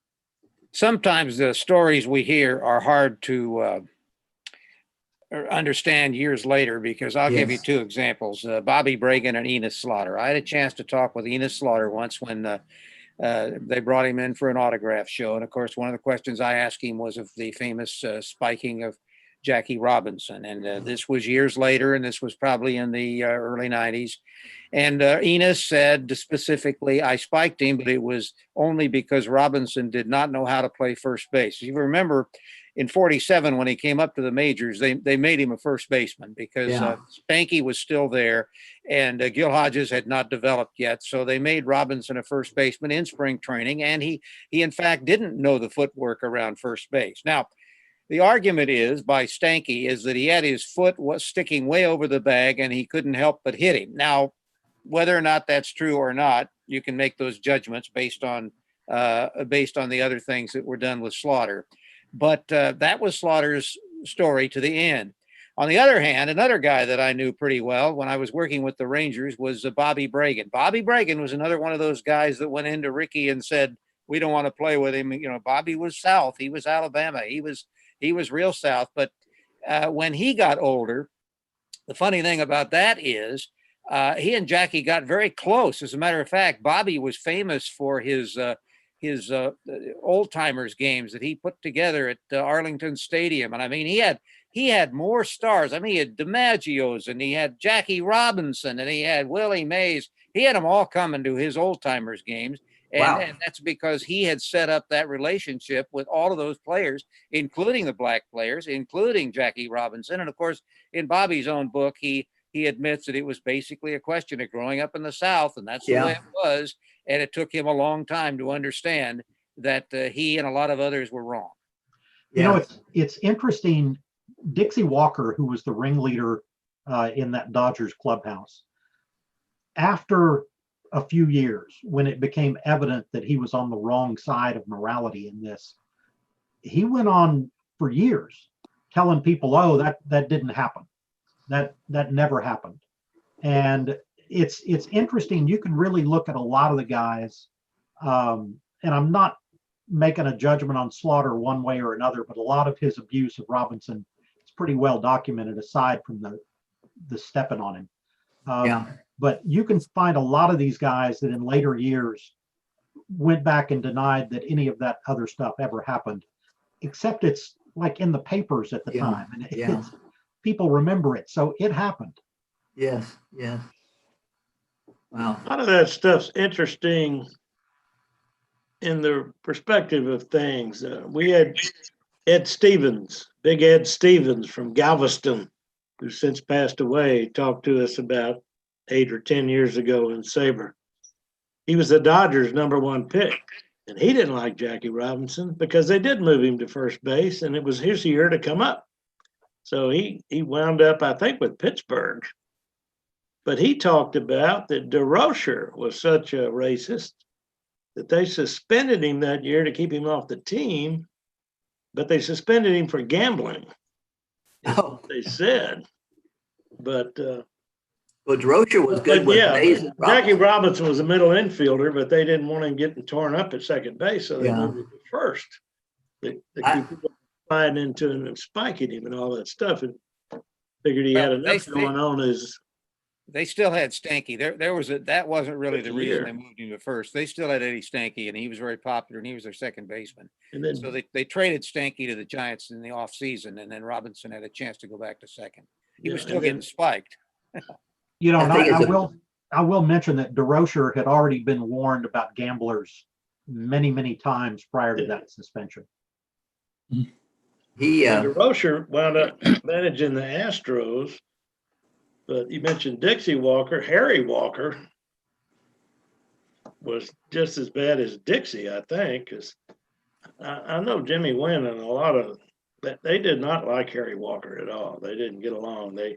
Sometimes the stories we hear are hard to understand years later, because I'll give you two examples, Bobby Bragan and Enos Slaughter. I had a chance to talk with Enos Slaughter once when they brought him in for an autograph show. And of course, one of the questions I asked him was of the famous spiking of Jackie Robinson. And this was years later, and this was probably in the early 90s. And Enos said specifically, I spiked him, but it was only because Robinson did not know how to play first base. You remember in 47, when he came up to the majors, they made him a first baseman because Spanky was still there and Gil Hodges had not developed yet. So they made Robinson a first baseman in spring training. And he in fact didn't know the footwork around first base. Now, the argument is by Stanky is that he had his foot was sticking way over the bag and he couldn't help but hit him. Now, whether or not that's true or not, you can make those judgments based on the other things that were done with Slaughter. But that was Slaughter's story to the end. On the other hand, another guy that I knew pretty well when I was working with the Rangers was Bobby Bragan. Bobby Bragan was another one of those guys that went into Ricky and said, we don't want to play with him. You know, Bobby was South. He was Alabama. He was real South. But when he got older, the funny thing about that is he and Jackie got very close. As a matter of fact, Bobby was famous for his old timers games that he put together at Arlington Stadium. And I mean, he had more stars. I mean, he had DiMaggio's and he had Jackie Robinson and he had Willie Mays. He had them all coming to his old timers games. Wow. And that's because he had set up that relationship with all of those players, including the black players, including Jackie Robinson. And of course, in Bobby's own book, he admits that it was basically a question of growing up in the South, and that's the way it was. And it took him a long time to understand that he and a lot of others were wrong. You know, it's interesting. Dixie Walker, who was the ringleader in that Dodgers clubhouse, after a few years, when it became evident that he was on the wrong side of morality in this, he went on for years telling people, "Oh, that didn't happen. That never happened." And it's interesting. You can really look at a lot of the guys, and I'm not making a judgment on Slaughter one way or another, but a lot of his abuse of Robinson is pretty well documented, aside from the stepping on him. But you can find a lot of these guys that in later years went back and denied that any of that other stuff ever happened, except it's like in the papers at the time, and people remember it, so it happened. Yes. Wow. A lot of that stuff's interesting in the perspective of things. We had Ed Stevens, Big Ed Stevens from Galveston, who's since passed away, talked to us about 8 or 10 years ago in SABR. He was the Dodgers' #1 pick, and he didn't like Jackie Robinson because they did move him to first base, and it was his year to come up. So he wound up, I think, with Pittsburgh. But he talked about that DeRocher was such a racist that they suspended him that year to keep him off the team, but they suspended him for gambling. They said. But well, DeRocher was good with Mays. Jackie Robinson was a middle infielder, but they didn't want him getting torn up at second base, so they moved him to first. They keep people flying into him and spiking him and all that stuff, and figured he had enough going on as. They still had Stanky. That wasn't really the reason they moved him to first. They still had Eddie Stanky, and he was very popular, and he was their second baseman. And then, so they traded Stanky to the Giants in the offseason, and then Robinson had a chance to go back to second. He was still getting spiked. You know, I will mention that DeRocher had already been warned about gamblers many, many times prior to that suspension. DeRocher wound up managing the Astros. But you mentioned Dixie Walker. Harry Walker was just as bad as Dixie, I think, because I know Jimmy Wynn and a lot of that, they did not like Harry Walker at all. They didn't get along. They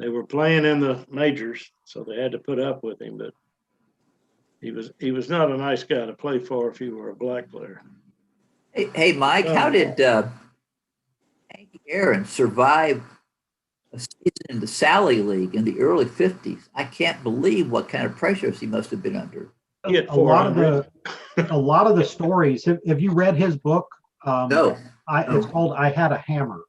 were playing in the majors, so they had to put up with him. But he was not a nice guy to play for if you were a black player. Hey Mike, how did Hank Aaron survive a season in the Sally League in the early 50s? I can't believe what kind of pressures he must have been under. A lot of the stories. Have you read his book? No. It's called "I Had a Hammer."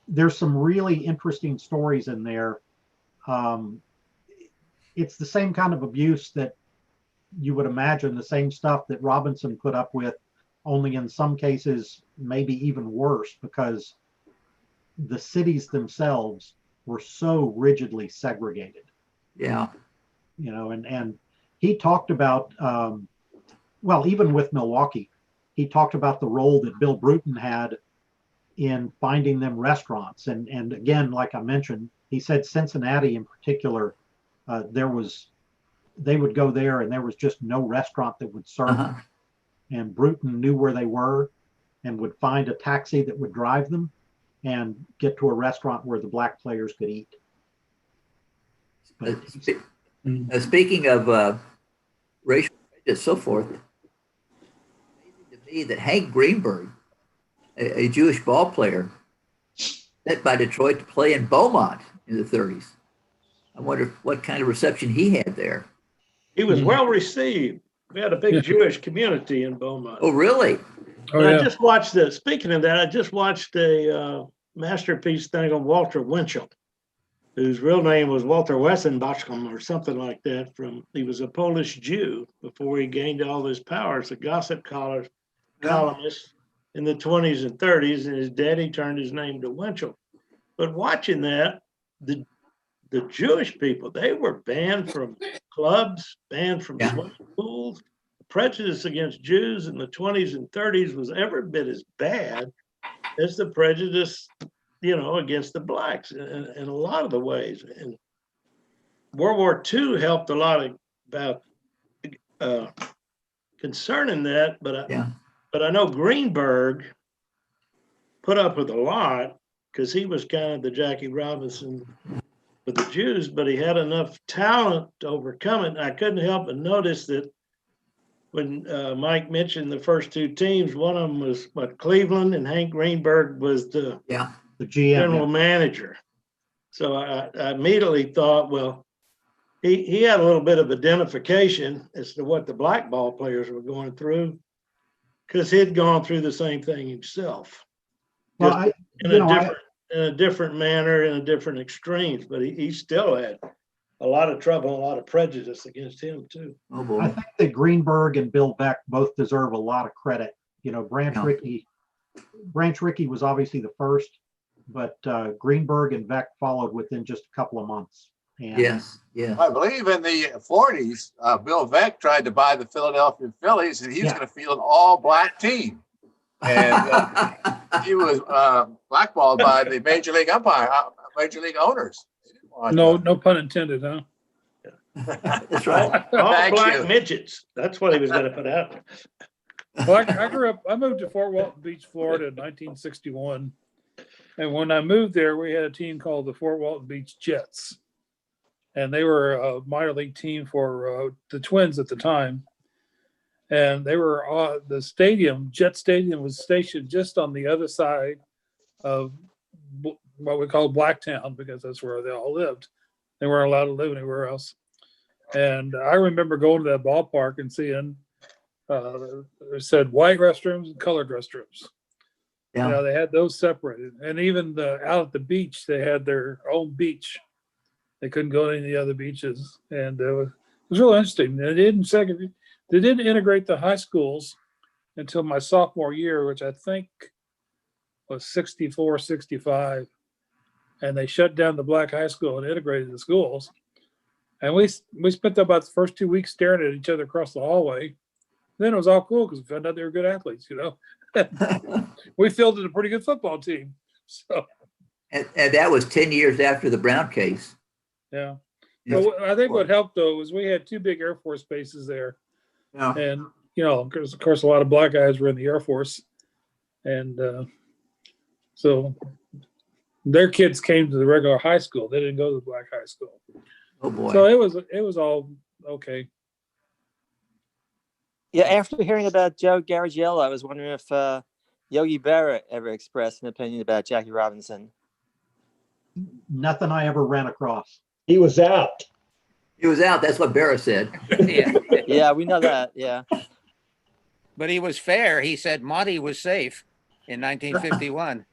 There's some really interesting stories in there. It's the same kind of abuse that you would imagine, the same stuff that Robinson put up with, only in some cases maybe even worse, because the cities themselves were so rigidly segregated. Yeah. You know, and he talked about, well, even with Milwaukee, he talked about the role that Bill Bruton had in finding them restaurants. And again, like I mentioned, he said Cincinnati in particular, they would go there and there was just no restaurant that would serve them. And Bruton knew where they were and would find a taxi that would drive them and get to a restaurant where the black players could eat. Speaking of racial prejudice, so forth, it's amazing to me that Hank Greenberg, a Jewish ball player, sent by Detroit to play in Beaumont in the 30s. I wonder what kind of reception he had there. He was well received. We had a big Jewish community in Beaumont. Oh, really? I just watched speaking of that, I just watched a masterpiece thing on Walter Winchell, whose real name was Walter Wessenbachum or something like that. He was a Polish Jew before he gained all his power as a gossip columnist in the 20s and 30s, and his daddy turned his name to Winchell. But watching that, the the Jewish people, they were banned from clubs, banned from swimming pools. Prejudice against Jews in the 20s and 30s was every bit as bad as the prejudice, against the blacks in a lot of the ways. And World War II helped a lot about concerning that, but I know Greenberg put up with a lot because he was kind of the Jackie Robinson for the Jews, but he had enough talent to overcome it. And I couldn't help but notice that when Mike mentioned the first two teams, one of them was Cleveland, and Hank Greenberg was the GM, general manager. So I immediately thought, well, he had a little bit of identification as to what the black ball players were going through because he'd gone through the same thing himself. Well, In a different manner, in a different extremes, but he still had a lot of trouble, a lot of prejudice against him too. Oh boy. I think that Greenberg and Bill Beck both deserve a lot of credit. Branch Rickey was obviously the first, but Greenberg and Beck followed within just a couple of months. And Yes. I believe in the 40s, Bill Veeck tried to buy the Philadelphia Phillies, and he was going to field an all-black team. And he was blackballed by the major league owners. No pun intended, huh? That's right. All Thank black you. midgets. That's what he was going to put out there. Well, I moved to Fort Walton Beach, Florida in 1961. And when I moved there, we had a team called the Fort Walton Beach Jets. And they were a minor league team for the Twins at the time. And they were the stadium, Jet Stadium, was stationed just on the other side of what we call Blacktown, because that's where they all lived. They weren't allowed to live anywhere else. And I remember going to that ballpark and seeing it said white restrooms and colored restrooms. Yeah. They had those separated. And even out at the beach, they had their own beach. They couldn't go to any of the other beaches. And it was really interesting. They didn't integrate the high schools until my sophomore year, which I think was 64, 65. And they shut down the black high school and integrated the schools. And we spent about the first 2 weeks staring at each other across the hallway. Then it was all cool because we found out they were good athletes, We fielded a pretty good football team. So, and that was 10 years after the Brown case. yeah. Well, I think what helped, though, was we had two big Air Force bases there. Yeah. And, of course, a lot of black guys were in the Air Force. And so their kids came to the regular high school. They didn't go to the black high school. Oh boy. So it was all okay. Yeah, after hearing about Joe Garagiola, I was wondering if Yogi Berra ever expressed an opinion about Jackie Robinson. nothing I ever ran across. He was out. He was out. That's what Barra said. Yeah. Yeah, we know that. Yeah. But he was fair. He said Monty was safe in 1951.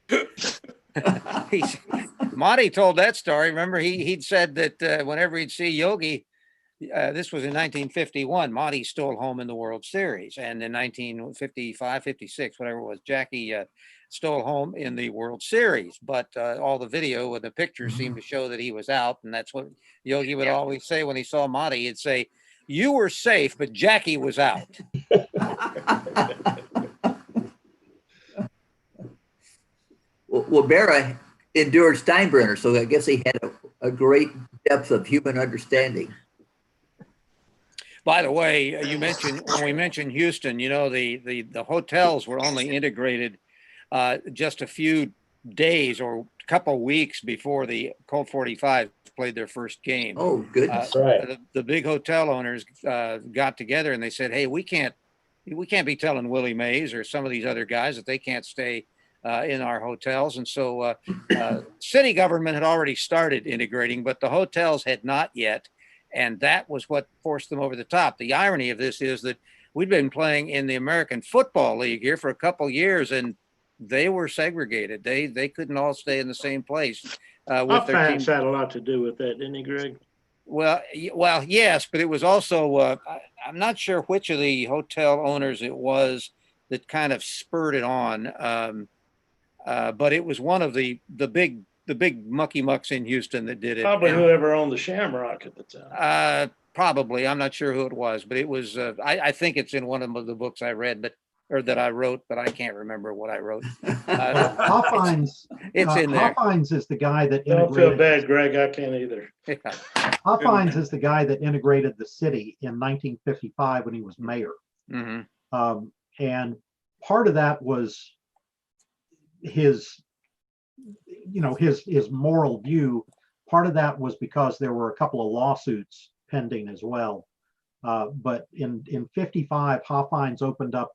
Monty told that story. Remember, he'd said that whenever he'd see Yogi, this was in 1951, Monty stole home in the World Series. And in 1955, 56, whatever it was, Jackie stole home in the World Series. But all the video and the pictures seemed to show that he was out. And that's what Yogi would always say when he saw Monty. He'd say, "You were safe, but Jackie was out." Well, Barra endured Steinbrenner, so I guess he had a great depth of human understanding. By the way, when we mentioned Houston, you know, the hotels were only integrated just a few days or a couple of weeks before the Colt 45 played their first game. Oh, goodness. Right. The big hotel owners got together and they said, "Hey, we can't be telling Willie Mays or some of these other guys that they can't stay in our hotels." And so city government had already started integrating, but the hotels had not yet. And that was what forced them over the top. The irony of this is that we'd been playing in the American Football League here for a couple years, and they were segregated. They couldn't all stay in the same place. With their team. Had a lot to do with that, didn't he, Greg? Well, yes, but it was also, I'm not sure which of the hotel owners it was that kind of spurred it on. But it was one of the big the big mucky mucks in Houston that did it. Probably whoever owned the Shamrock at the time. Probably. I'm not sure who it was, but it was, I think it's in one of the books I read, or that I wrote, but I can't remember what I wrote. Hoffines, it's in there. Hoffines is the guy that Don't feel integrated. bad, Greg. I can't either. Yeah. Hoffines is the guy that integrated the city in 1955 when he was mayor. Mm-hmm. And part of that was his moral view. Part of that was because there were a couple of lawsuits pending as well. But in 55, Hoffines opened up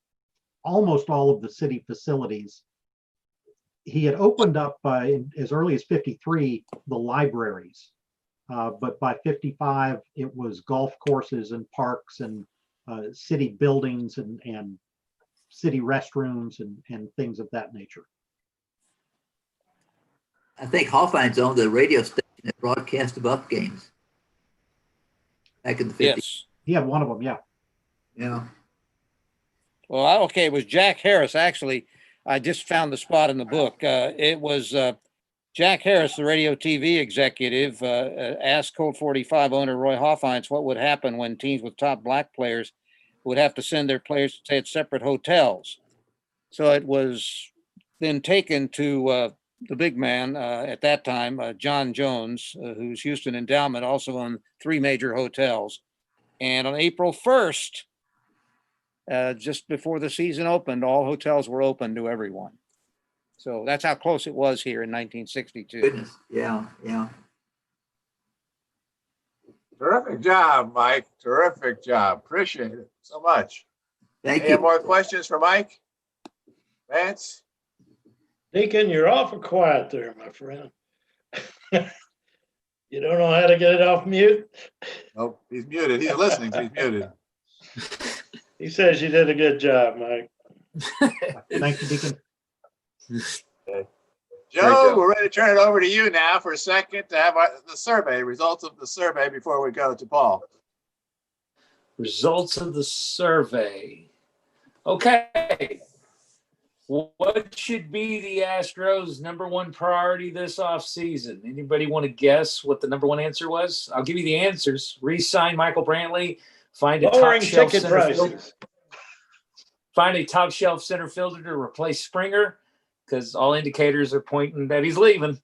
almost all of the city facilities. He had opened up as early as 53, the libraries. But by 55, it was golf courses and parks and city buildings and city restrooms and things of that nature. I think Hoffines owned the radio station that broadcast the Buff games back in the 50s. Yes. He had one of them, yeah. Yeah. Well, okay, it was Jack Harris. Actually, I just found the spot in the book. It was Jack Harris, the radio TV executive, asked Colt 45 owner Roy Hoffines what would happen when teams with top black players would have to send their players to stay at separate hotels. So it was then taken to the big man at that time, John Jones, whose Houston endowment also owned 3 major hotels. And on April 1st, just before the season opened, all hotels were open to everyone. So that's how close it was here in 1962. Goodness. Yeah. Terrific job, Mike. Terrific job. Appreciate it so much. Thank Any you. more questions for Mike? Vance? Deacon, you're awful quiet there, my friend. You don't know how to get it off mute? Nope, he's muted. He's listening, so he's muted. He says you did a good job, Mike. Thank you, Deacon. Okay. Joe, we're ready to turn it over to you now for a second to have the survey, results of the survey before we go to Paul. Results of the survey. Okay. What should be the Astros' #1 priority this offseason? Anybody want to guess what the #1 answer was? I'll give you the answers. Re-sign Michael Brantley. Find a top shelf center fielder. Find a top shelf center fielder to replace Springer, because all indicators are pointing that he's leaving.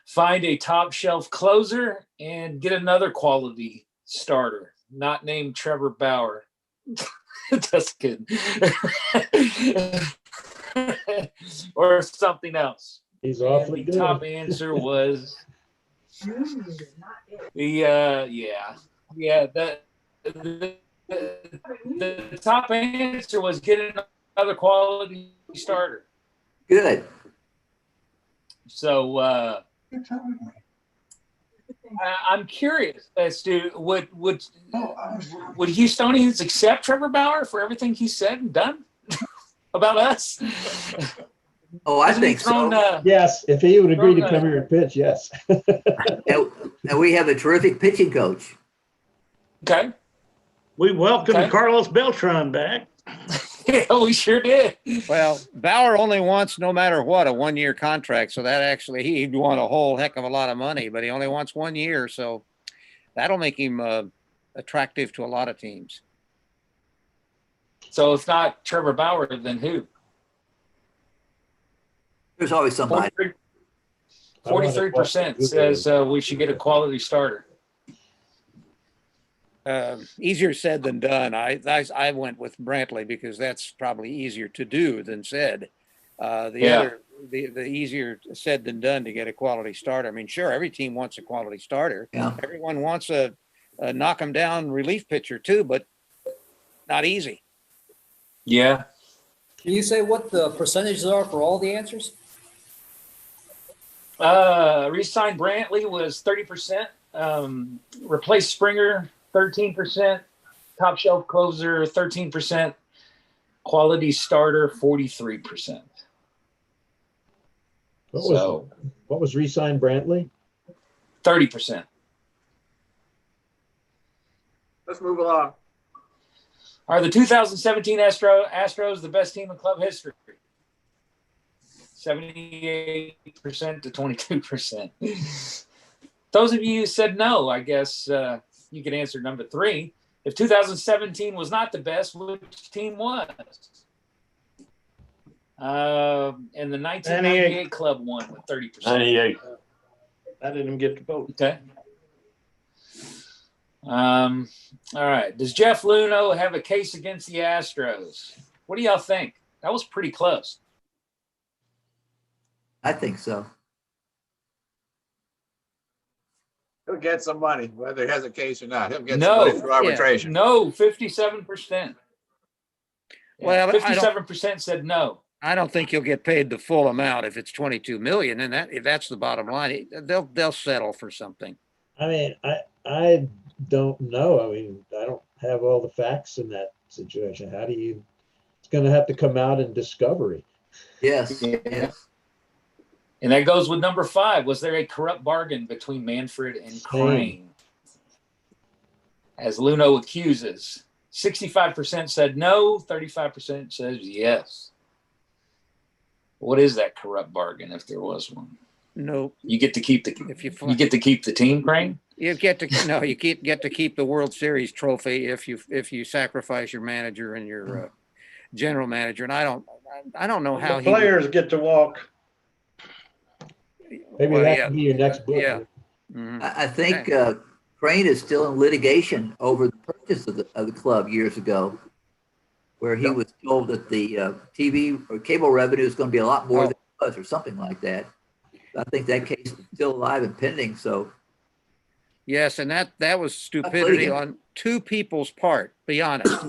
Find a top shelf closer and get another quality starter, not named Trevor Bauer. Just kidding. Or something else. He's awfully the good. top answer was the top answer was get another quality starter. Good. So I'm curious as to would Houstonians accept Trevor Bauer for everything he said and done about us? Oh, I think so. Yes, if he would agree to come here and pitch, yes. And we have a terrific pitching coach. Okay. We welcomed Carlos Beltran back. Yeah, we sure did. Well, Bauer only wants, no matter what, a 1-year contract. So that actually, he'd want a whole heck of a lot of money, but he only wants 1 year. So that'll make him attractive to a lot of teams. So if not Trevor Bauer, then who? There's always somebody. 43% says we should get a quality starter. Easier said than done. I went with Brantley because that's probably easier to do than said. The easier said than done to get a quality starter. I mean, sure, every team wants a quality starter. Yeah. Everyone wants a knock 'em down relief pitcher too, but not easy. Yeah. Can you say what the percentages are for all the answers? Re-sign Brantley was 30%. Replace Springer, 13%. Top shelf closer, 13%. Quality starter, 43%. What was re-signed Brantley? 30%. Let's move along. Are the 2017 Astros the best team in club history? 78% to 22%. Those of you who said no, I guess you could answer number 3. If 2017 was not the best, which team was? And the 1998 club won with 30%. 98. I didn't even get to vote. Okay. All right. Does Jeff Luno have a case against the Astros? What do y'all think? That was pretty close. I think so. He'll get some money, whether he has a case or not. He'll get No. some money through arbitration. No, 57%. Well, 57% said no. I don't think you'll get paid the full amount if it's 22 million, and if that's the bottom line, they'll settle for something. I mean, I don't know. I mean, I don't have all the facts in that situation. How do you? It's going to have to come out in discovery. Yes. Yes. And that goes with number 5. Was there a corrupt bargain between Manfred and Crane? As Luno accuses. 65% said no, 35% says yes. What is that corrupt bargain if there was one? No. You get to keep the you get to keep the team, Crane? You get to get to keep the World Series trophy if you sacrifice your manager and your general manager. And I don't know how the players get to walk. Maybe that can be your next book. Yeah. I think Crane is still in litigation over the purchase of the club years ago, where he was told that the TV or cable revenue is going to be a lot more than it was, or something like that. I think that case is still alive and pending. So, yes, and that was stupidity on 2 people's part. Be honest.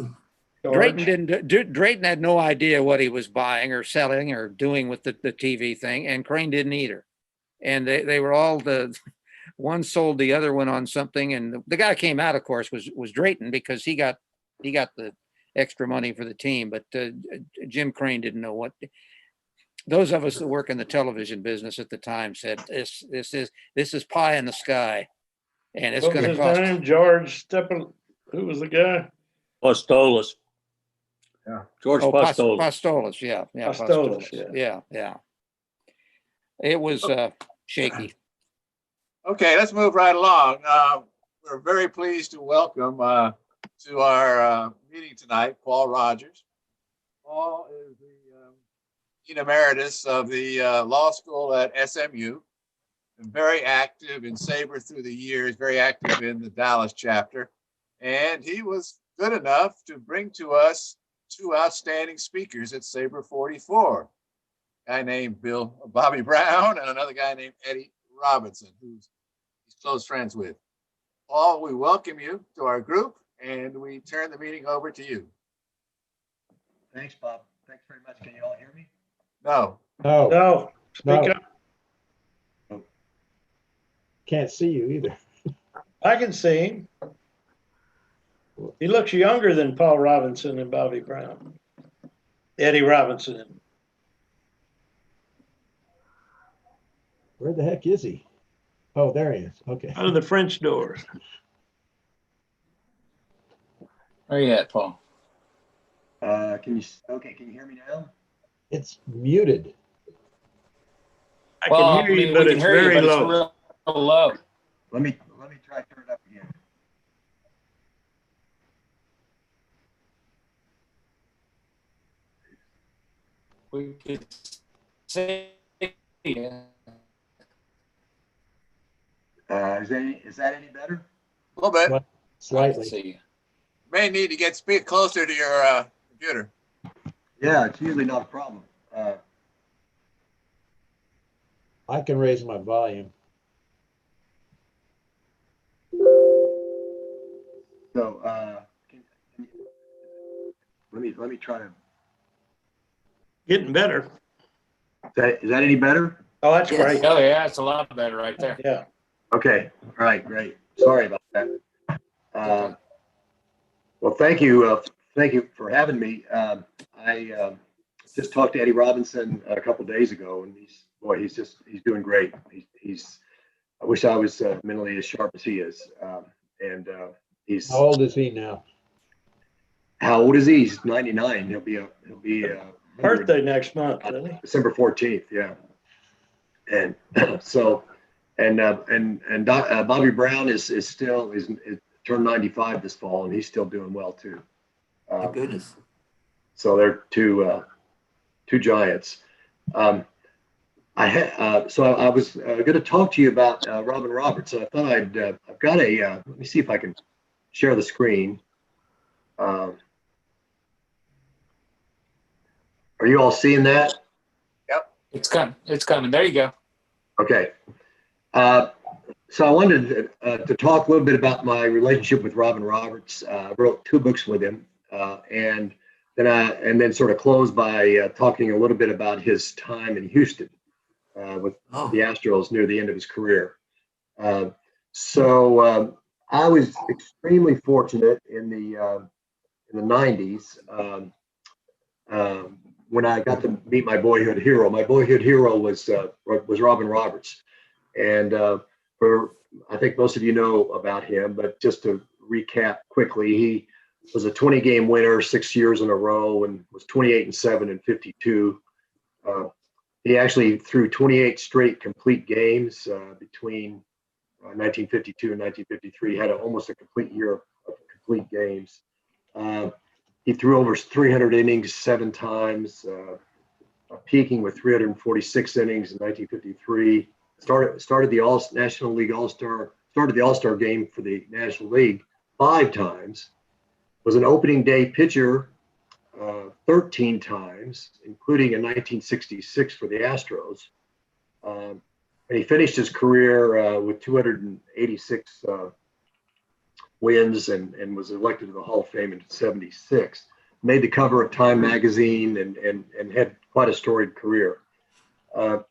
Drayton had no idea what he was buying or selling or doing with the TV thing, and Crane didn't either. And they were all one sold the other one on something, and the guy who came out, of course, was Drayton, because he got the extra money for the team. But Jim Crane didn't know what. Those of us that work in the television business at the time said this is pie in the sky, and it's going to cost. His name? George Steppen. Who was the guy? Postolas. Yeah, George Postolas. Postolas. Yeah. Postolas. Yeah. It was shaky. Okay, let's move right along. We're very pleased to welcome to our meeting tonight Paul Rogers. Paul is the Dean Emeritus of the law school at SMU, and very active in SABR through the years, very active in the Dallas chapter. And he was good enough to bring to us 2 outstanding speakers at SABR 44. A guy named Bobby Brown and another guy named Eddie Robinson, who's he's close friends with. Paul, we welcome you to our group, and we turn the meeting over to you. Thanks, Bob. Thanks very much. Can you all hear me? No. No. Speak up. Can't see you either. I can see him. He looks younger than Paul Robinson and Bobby Brown. Eddie Robinson. Where the heck is he? Oh, there he is. Okay. Out of the French doors. Where you at, Paul? Can you hear me now? It's muted. I can hear you, but it's very low. It's real low. Let me try to turn it up again. We could say Is that any better? A little bit. Slightly. May need to speak closer to your computer. Yeah, it's usually not a problem. I can raise my volume. So let me try to. Getting better. Is that any better? Oh, that's great. Oh yeah, it's a lot better right there. Yeah. Okay. All right. Great. Sorry about that. Well, thank you. Thank you for having me. I just talked to Eddie Robinson a couple days ago, and he's doing great. I wish I was mentally as sharp as he is. And he's. How old is he now? How old is he? He's 99. He'll be Birthday next month, doesn't he? December 14th, yeah. And so, Bobby Brown is still turned 95 this fall, and he's still doing well too. My goodness. So they're two giants. So I was going to talk to you about Robin Roberts. So I thought I've got let me see if I can share the screen. Are you all seeing that? Yep. It's coming. It's coming. There you go. Okay. So I wanted to talk a little bit about my relationship with Robin Roberts. I wrote 2 books with him, and then sort of close by talking a little bit about his time in Houston with the Astros near the end of his career. So I was extremely fortunate in the 90s when I got to meet my boyhood hero. My boyhood hero was Robin Roberts, and I think most of you know about him, but just to recap quickly, he was a 20-game winner 6 years in a row and was 28-7 in 52. He actually threw 28 straight complete games between 1952 and 1953. He had almost a complete year of complete games. He threw over 300 innings 7 times, peaking with 346 innings in 1953. Started the National League started the All-Star game for the National League 5 times. Was an opening day pitcher 13 times, including in 1966 for the Astros. And he finished his career with 286 wins and was elected to the Hall of Fame in 76. Made the cover of Time magazine and had quite a storied career. Of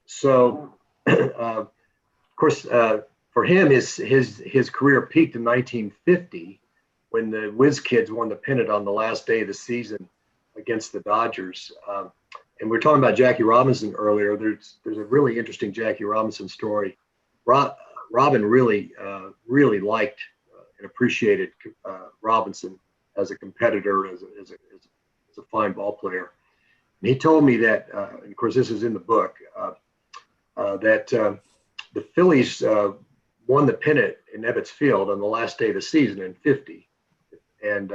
course, for him, his career peaked in 1950 when the Whiz Kids won the pennant on the last day of the season against the Dodgers. And we were talking about Jackie Robinson earlier. There's a really interesting Jackie Robinson story. Robin really liked and appreciated Robinson as a competitor, as a fine ball player. And he told me that, and of course this is in the book, that the Phillies won the pennant in Ebbets Field on the last day of the season in 50. And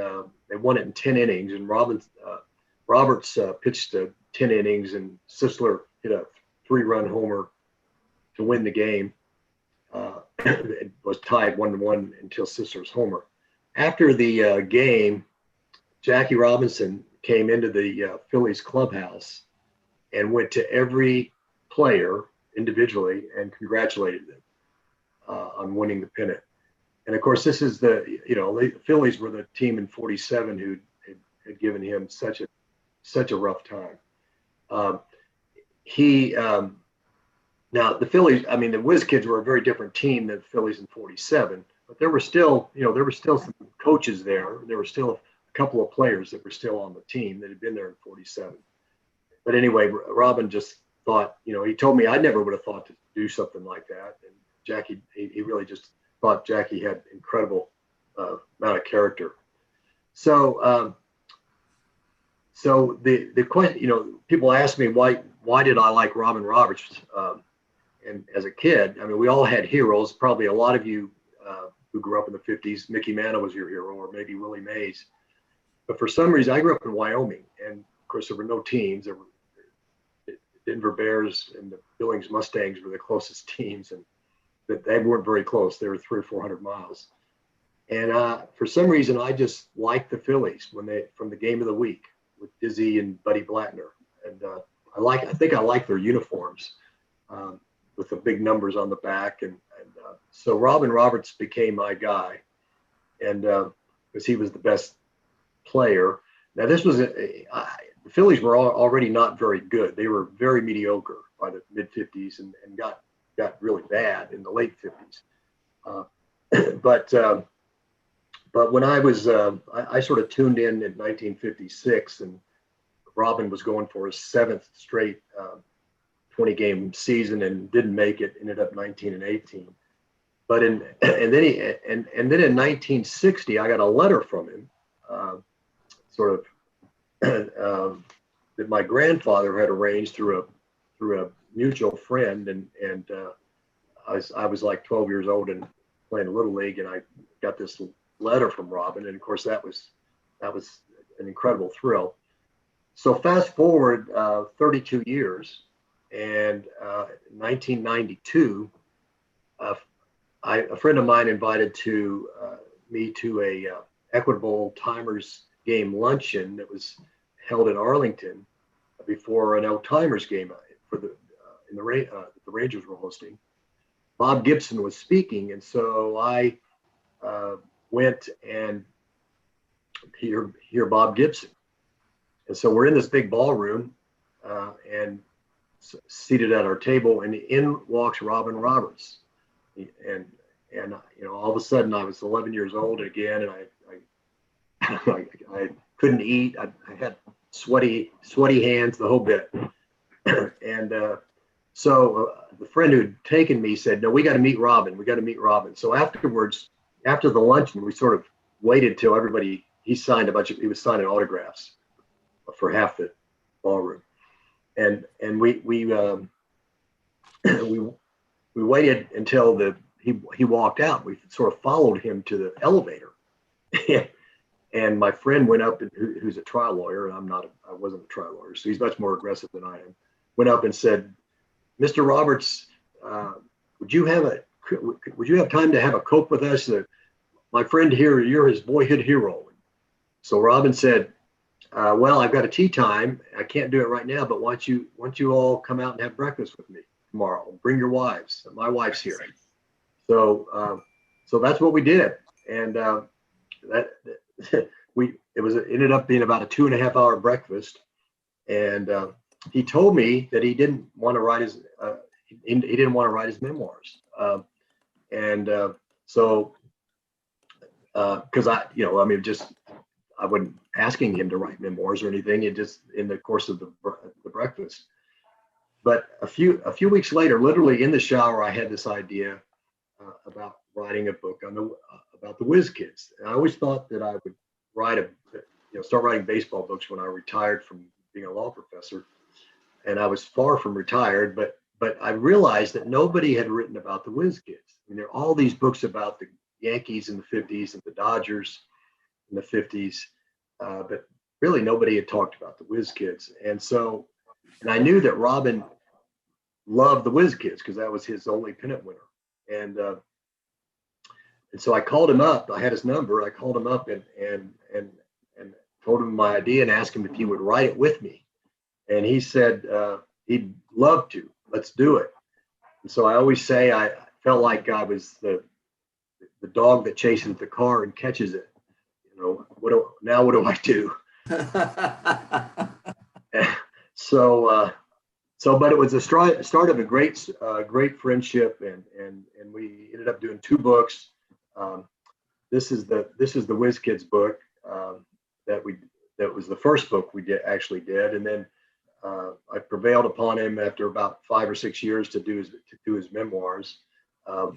they won it in 10 innings. And Roberts pitched 10 innings, and Sisler hit a 3-run homer to win the game. It was tied 1-1 until Sisler's homer. After the game, Jackie Robinson came into the Phillies clubhouse and went to every player individually and congratulated them on winning the pennant. And of course, this is the Phillies were the team in 47 who had given him such a rough time. Now the Phillies, I mean, the Whiz Kids were a very different team than the Phillies in 47, but there were still some coaches there. There were still a couple of players that were still on the team that had been there in 47. But anyway, Robin just thought, he told me I never would have thought to do something like that. And Jackie, he really just thought Jackie had incredible amount of character. So the question, people ask me why did I like Robin Roberts? And as a kid, I mean, we all had heroes. Probably a lot of you who grew up in the 50s, Mickey Mantle was your hero, or maybe Willie Mays. But for some reason, I grew up in Wyoming, and of course there were no teams. There were the Denver Bears and the Billings Mustangs were the closest teams, and they weren't very close. They were 300 or 400 miles. And for some reason, I just liked the Phillies from the game of the week with Dizzy and Buddy Blattner. And I think I like their uniforms with the big numbers on the back. And so Robin Roberts became my guy, and because he was the best player. Now this was the Phillies were already not very good. They were very mediocre by the mid 50s and got really bad in the late 50s. But when I was, I sort of tuned in 1956, and Robin was going for his 7th straight 20-game season and didn't make it. Ended up 19-18. But and then in 1960, I got a letter from him, that my grandfather had arranged through a mutual friend, and I was like 12 years old and playing Little League, and I got this letter from Robin, and of course that was an incredible thrill. So fast forward 32 years, and 1992, a friend of mine invited me to a Equitable Timers game luncheon that was held in Arlington before an old Timers game the Rangers were hosting. Bob Gibson was speaking, and so I went and hear Bob Gibson. And so we're in this big ballroom and seated at our table, and in walks Robin Roberts. And all of a sudden I was 11 years old again, and I couldn't eat. I had sweaty hands, the whole bit. And so the friend who'd taken me said, "No, we got to meet Robin. We got to meet Robin." So afterwards, after the luncheon, we sort of waited till everybody. He was signing autographs for half the ballroom, and we waited until he walked out. We sort of followed him to the elevator, and my friend went up, who's a trial lawyer, and I wasn't a trial lawyer, so he's much more aggressive than I am. Went up and said, "Mr. Roberts, would you have time to have a Coke with us? My friend here, you're his boyhood hero." So Robin said, "Well, I've got a tea time. I can't do it right now, but why don't you all come out and have breakfast with me tomorrow? Bring your wives. My wife's here." So that's what we did, and it ended up being about a 2.5-hour breakfast, and he told me that he didn't want to write his memoirs, so because I wasn't asking him to write memoirs or anything. It just in the course of the breakfast. But a few weeks later, literally in the shower, I had this idea about writing a book about the Whiz Kids. And I always thought that I would start writing baseball books when I retired from being a law professor. And I was far from retired, but I realized that nobody had written about the Whiz Kids. I mean, there are all these books about the Yankees in the 50s and the Dodgers in the 50s, but really nobody had talked about the Whiz Kids. And I knew that Robin loved the Whiz Kids because that was his only pennant winner. And so I called him up. I had his number. I called him up and told him my idea and asked him if he would write it with me. And he said he'd love to. Let's do it. And so I always say I felt like I was the dog that chases the car and catches it. What do I do? But it was the start of a great friendship, and we ended up doing 2 books. This is the Whiz Kids book that was the first book we actually did, and then I prevailed upon him after about 5 or 6 years to do his memoirs.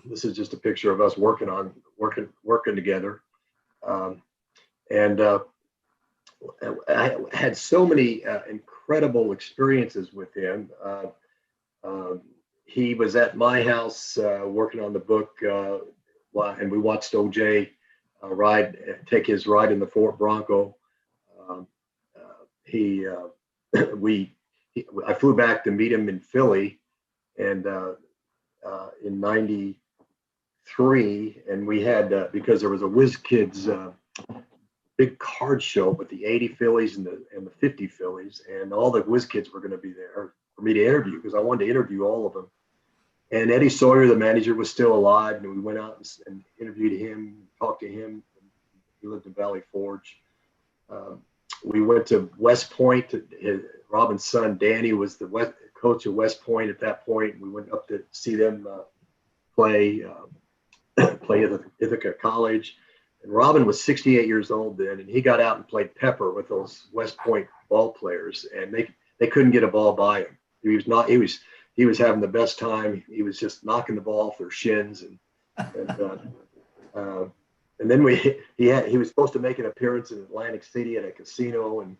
This is just a picture of us working together. And I had so many incredible experiences with him. He was at my house working on the book, and we watched OJ take his ride in the Ford Bronco. I flew back to meet him in Philly, and in '93, and we had because there was a Whiz Kids big card show with the 80 Phillies and the 50 Phillies, and all the Whiz Kids were going to be there for me to interview because I wanted to interview all of them. And Eddie Sawyer, the manager, was still alive, and we went out and interviewed him, talked to him. He lived in Valley Forge. We went to West Point. Robin's son Danny was the coach of West Point at that point. We went up to see them play at Ithaca College. And Robin was 68 years old then, and he got out and played pepper with those West Point ball players, and they couldn't get a ball by him. He was having the best time. He was just knocking the ball off their shins, and then he was supposed to make an appearance in Atlantic City at a casino, and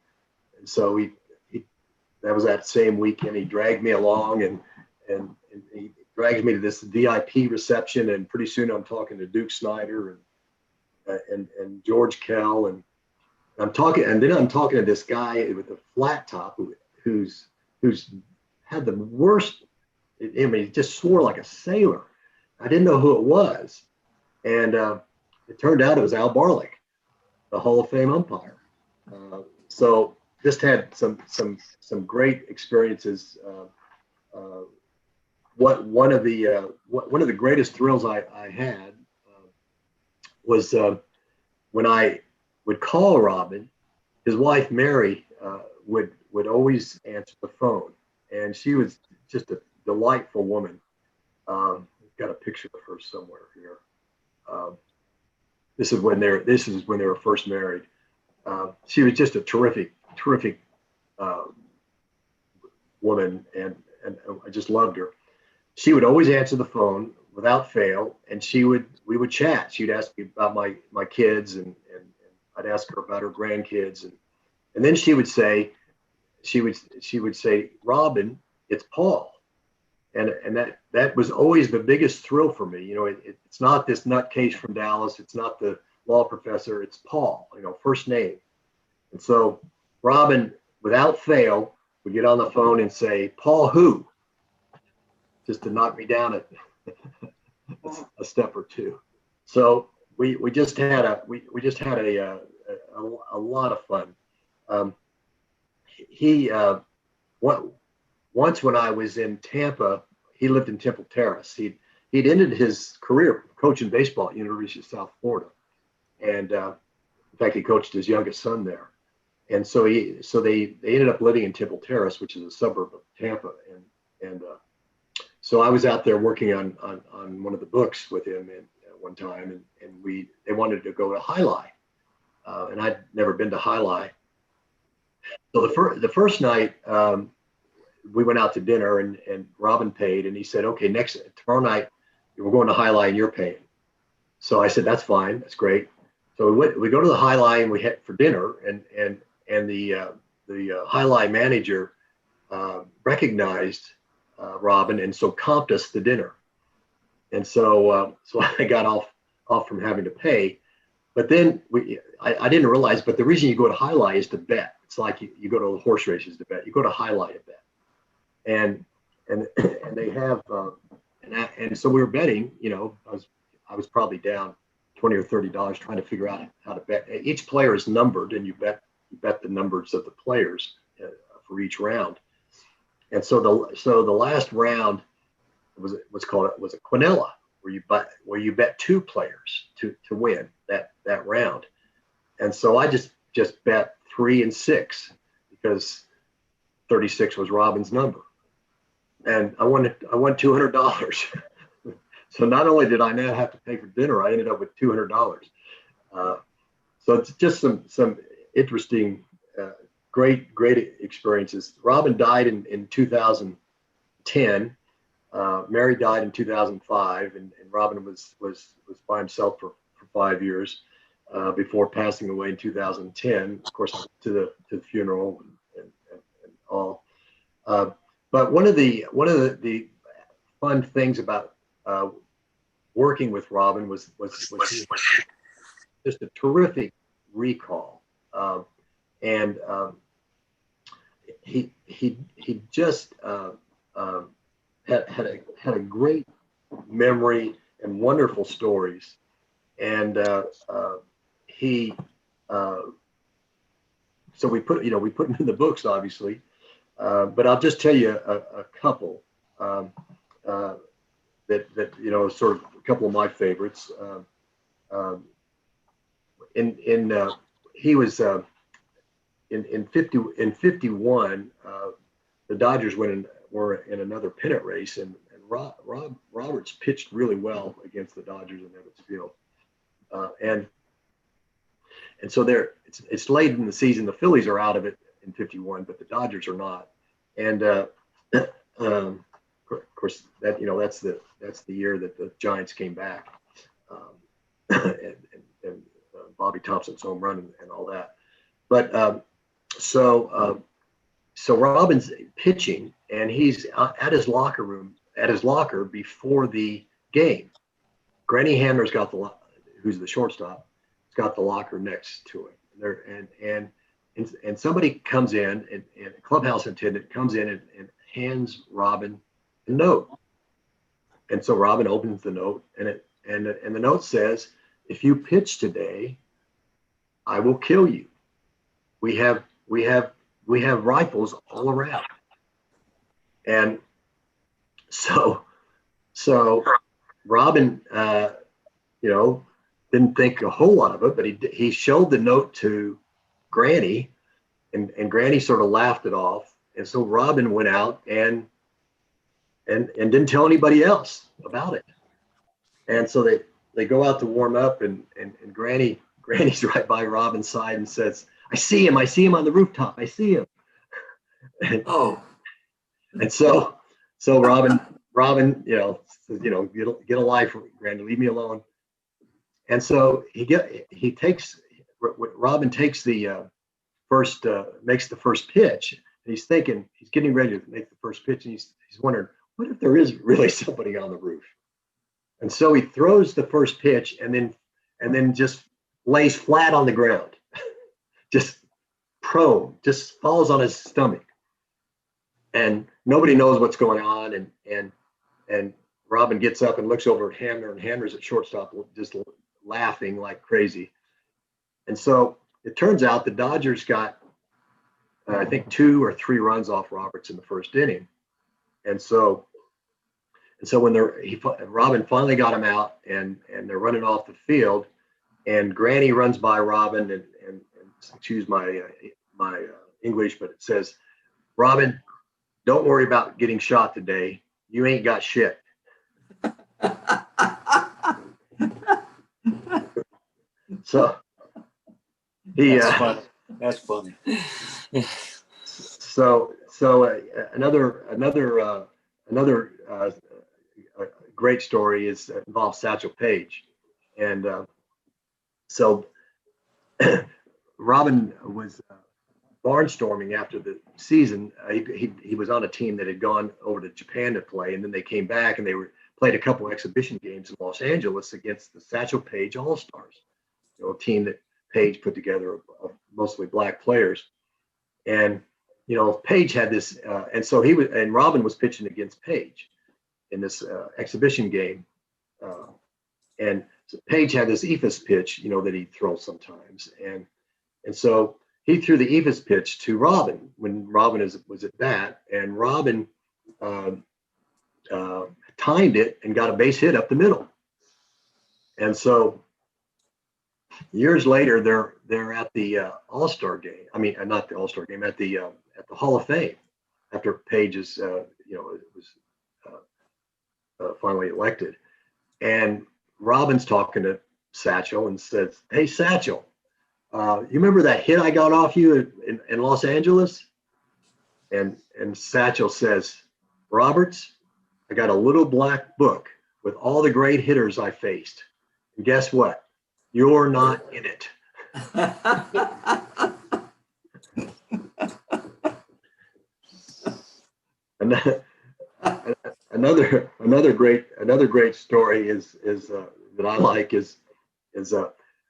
so that was that same weekend. He dragged me along and he drags me to this VIP reception, and pretty soon I'm talking to Duke Snyder and George Kell, and then I'm talking to this guy with a flat top who's had the worst. I mean, he just swore like a sailor. I didn't know who it was, and it turned out it was Al Barlick, the Hall of Fame umpire. So just had some great experiences. One of the greatest thrills I had was when I would call Robin. His wife Mary would always answer the phone, and she was just a delightful woman. Got a picture of her somewhere here. This is when they were first married. She was just a terrific woman, and I just loved her. She would always answer the phone without fail, and we would chat. She'd ask me about my kids, and I'd ask her about her grandkids, and then she would say, Robin, it's Paul. And that was always the biggest thrill for me. You know, it's not this nutcase from Dallas. It's not the law professor. It's Paul, first name. And so Robin, without fail, would get on the phone and say, Paul who? Just to knock me down a step or two. So we just had a lot of fun. Once when I was in Tampa, he lived in Temple Terrace. He'd ended his career coaching baseball at University of South Florida, and in fact, he coached his youngest son there. And so they ended up living in Temple Terrace, which is a suburb of Tampa, and so I was out there working on one of the books with him at one time, and they wanted to go to High Lie, and I'd never been to High Lie. So the first night. We went out to dinner, and Robin paid, and he said, okay, tomorrow night we're going to High Lie and you're paying. So I said, that's fine, that's great. So we go to the High Lie and we head for dinner, and the High Lie manager recognized Robin, and so comped us the dinner. And so I got off from having to pay, but then I didn't realize, but the reason you go to High Lie is to bet. It's like you go to horse races to bet. You go to High Lie to bet. And they have and so we were betting. I was probably down $20 or $30 trying to figure out how to bet. Each player is numbered, and you bet the numbers of the players for each round. And so the last round was a quinella, where you bet two players to win that round. And so I just bet 3 and 6 because 36 was Robin's number. And I won $200. So not only did I now have to pay for dinner, I ended up with $200. So it's just some interesting, great experiences. Robin died in 2010. Mary died in 2005, and Robin was by himself for 5 years before passing away in 2010. Of course, I went to the funeral and all. But one of the fun things about working with Robin was just a terrific recall, and he just had a great memory and wonderful stories, and so we put him in the books, obviously. But I'll just tell you a couple that sort of a couple of my favorites. He was in 51. The Dodgers were in another pennant race, and Roberts pitched really well against the Dodgers in Ebbets Field, and so it's late in the season. The Phillies are out of it in 51, but the Dodgers are not. And of course, that's the year that the Giants came back, and Bobby Thompson's home run and all that. But so so Robin's pitching, and he's at his locker before the game. Granny Hamner's got who's the shortstop, has got the locker next to it. And somebody comes in, and a clubhouse attendant comes in and hands Robin a note. And so Robin opens the note, and the note says, "If you pitch today, I will kill you. We have rifles all around." And so Robin, didn't think a whole lot of it, but he showed the note to Granny, and Granny sort of laughed it off. And so Robin went out and didn't tell anybody else about it. And so they go out to warm up, and Granny's right by Robin's side and says, I see him on the rooftop. I see him." And so Robin, get a life, Granny, leave me alone. And so Robin takes the makes the first pitch, and he's getting ready to make the first pitch, and he's wondering, what if there is really somebody on the roof? And so he throws the first pitch, and then just lays flat on the ground, just prone, just falls on his stomach, and nobody knows what's going on. And Robin gets up and looks over at Hamner, and Hamner's at shortstop, just laughing like crazy. And so it turns out the Dodgers got, I think, 2 or 3 runs off Roberts in the first inning. And so when Robin finally got him out, and they're running off the field, and Granny runs by Robin, and excuse my English, but it says, "Robin, don't worry about getting shot today. You ain't got shit." So That's funny. So another great story involves Satchel Paige, and so Robin was barnstorming after the season. He was on a team that had gone over to Japan to play, and then they came back and they played a couple exhibition games in Los Angeles against the Satchel Paige All-Stars, a team that Paige put together of mostly black players. And Paige had this, and Robin was pitching against Paige in this exhibition game, and so Paige had this ephus pitch, that he'd throw sometimes, and so he threw the ephus pitch to Robin when Robin was at bat, and Robin timed it and got a base hit up the middle. And so years later, they're at the All-Star game. I mean, not the All-Star game, at the Hall of Fame after Paige was finally elected. And Robin's talking to Satchel and says, "Hey, Satchel, you remember that hit I got off you in Los Angeles?" And Satchel says, "Roberts, I got a little black book with all the great hitters I faced. And guess what? You're not in it." Another great story is that I like is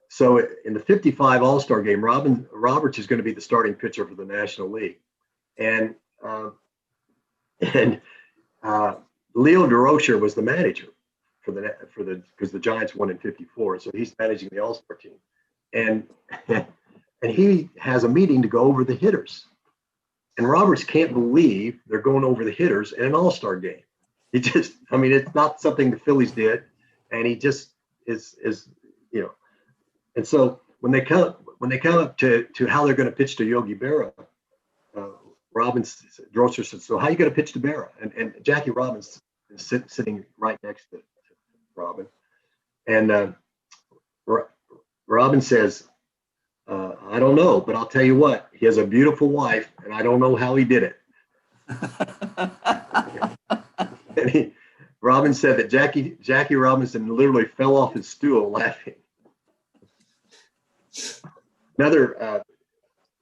so in the 55 All-Star game, Roberts is going to be the starting pitcher for the National League, and Leo DeRocher was the manager because the Giants won in 54, so he's managing the All-Star team, and he has a meeting to go over the hitters, and Roberts can't believe they're going over the hitters in an All-Star game. It's not something the Phillies did, and he just is. And so when they come up to how they're going to pitch to Yogi Berra, DeRocher says, "So how are you going to pitch to Berra?" And Jackie Robinson is sitting right next to Robin, and Robin says, "I don't know, but I'll tell you what, he has a beautiful wife, and I don't know how he did it." And Robin said that Jackie Robinson literally fell off his stool laughing.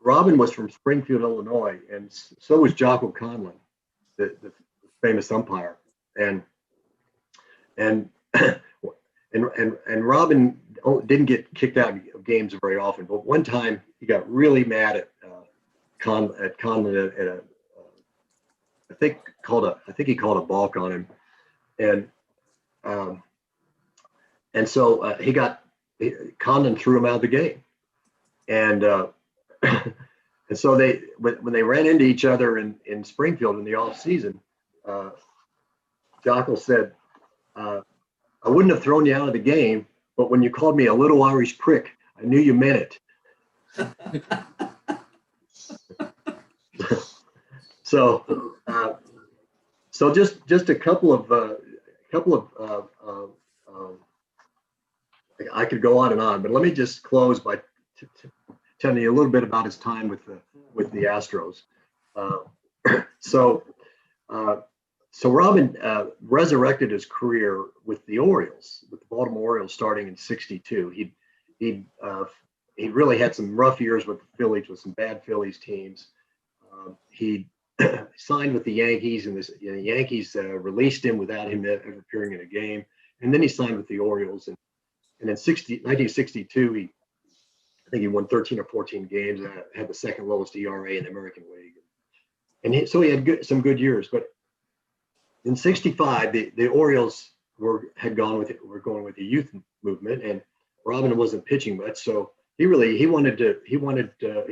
Robin was from Springfield, Illinois, and so was Jocko Conlon, the famous umpire, and Robin didn't get kicked out of games very often, but one time he got really mad at Conlon at a I think he called a balk on him, and so Conlon threw him out of the game, and and so when they ran into each other in Springfield in the off season, Jocko said, "I wouldn't have thrown you out of the game, but when you called me a little Irish prick, I knew you meant it." So just a couple of I could go on and on, but let me just close by telling you a little bit about his time with the Astros. So Robin resurrected his career with the Orioles, with the Baltimore Orioles, starting in '62. He really had some rough years with the Phillies, with some bad Phillies teams. He signed with the Yankees, and the Yankees released him without him ever appearing in a game. And then he signed with the Orioles, and in 1962, I think he won 13 or 14 games, and had the second lowest ERA in the American League. And so he had some good years. But in '65, the Orioles were going with the youth movement, and Robin wasn't pitching much, so he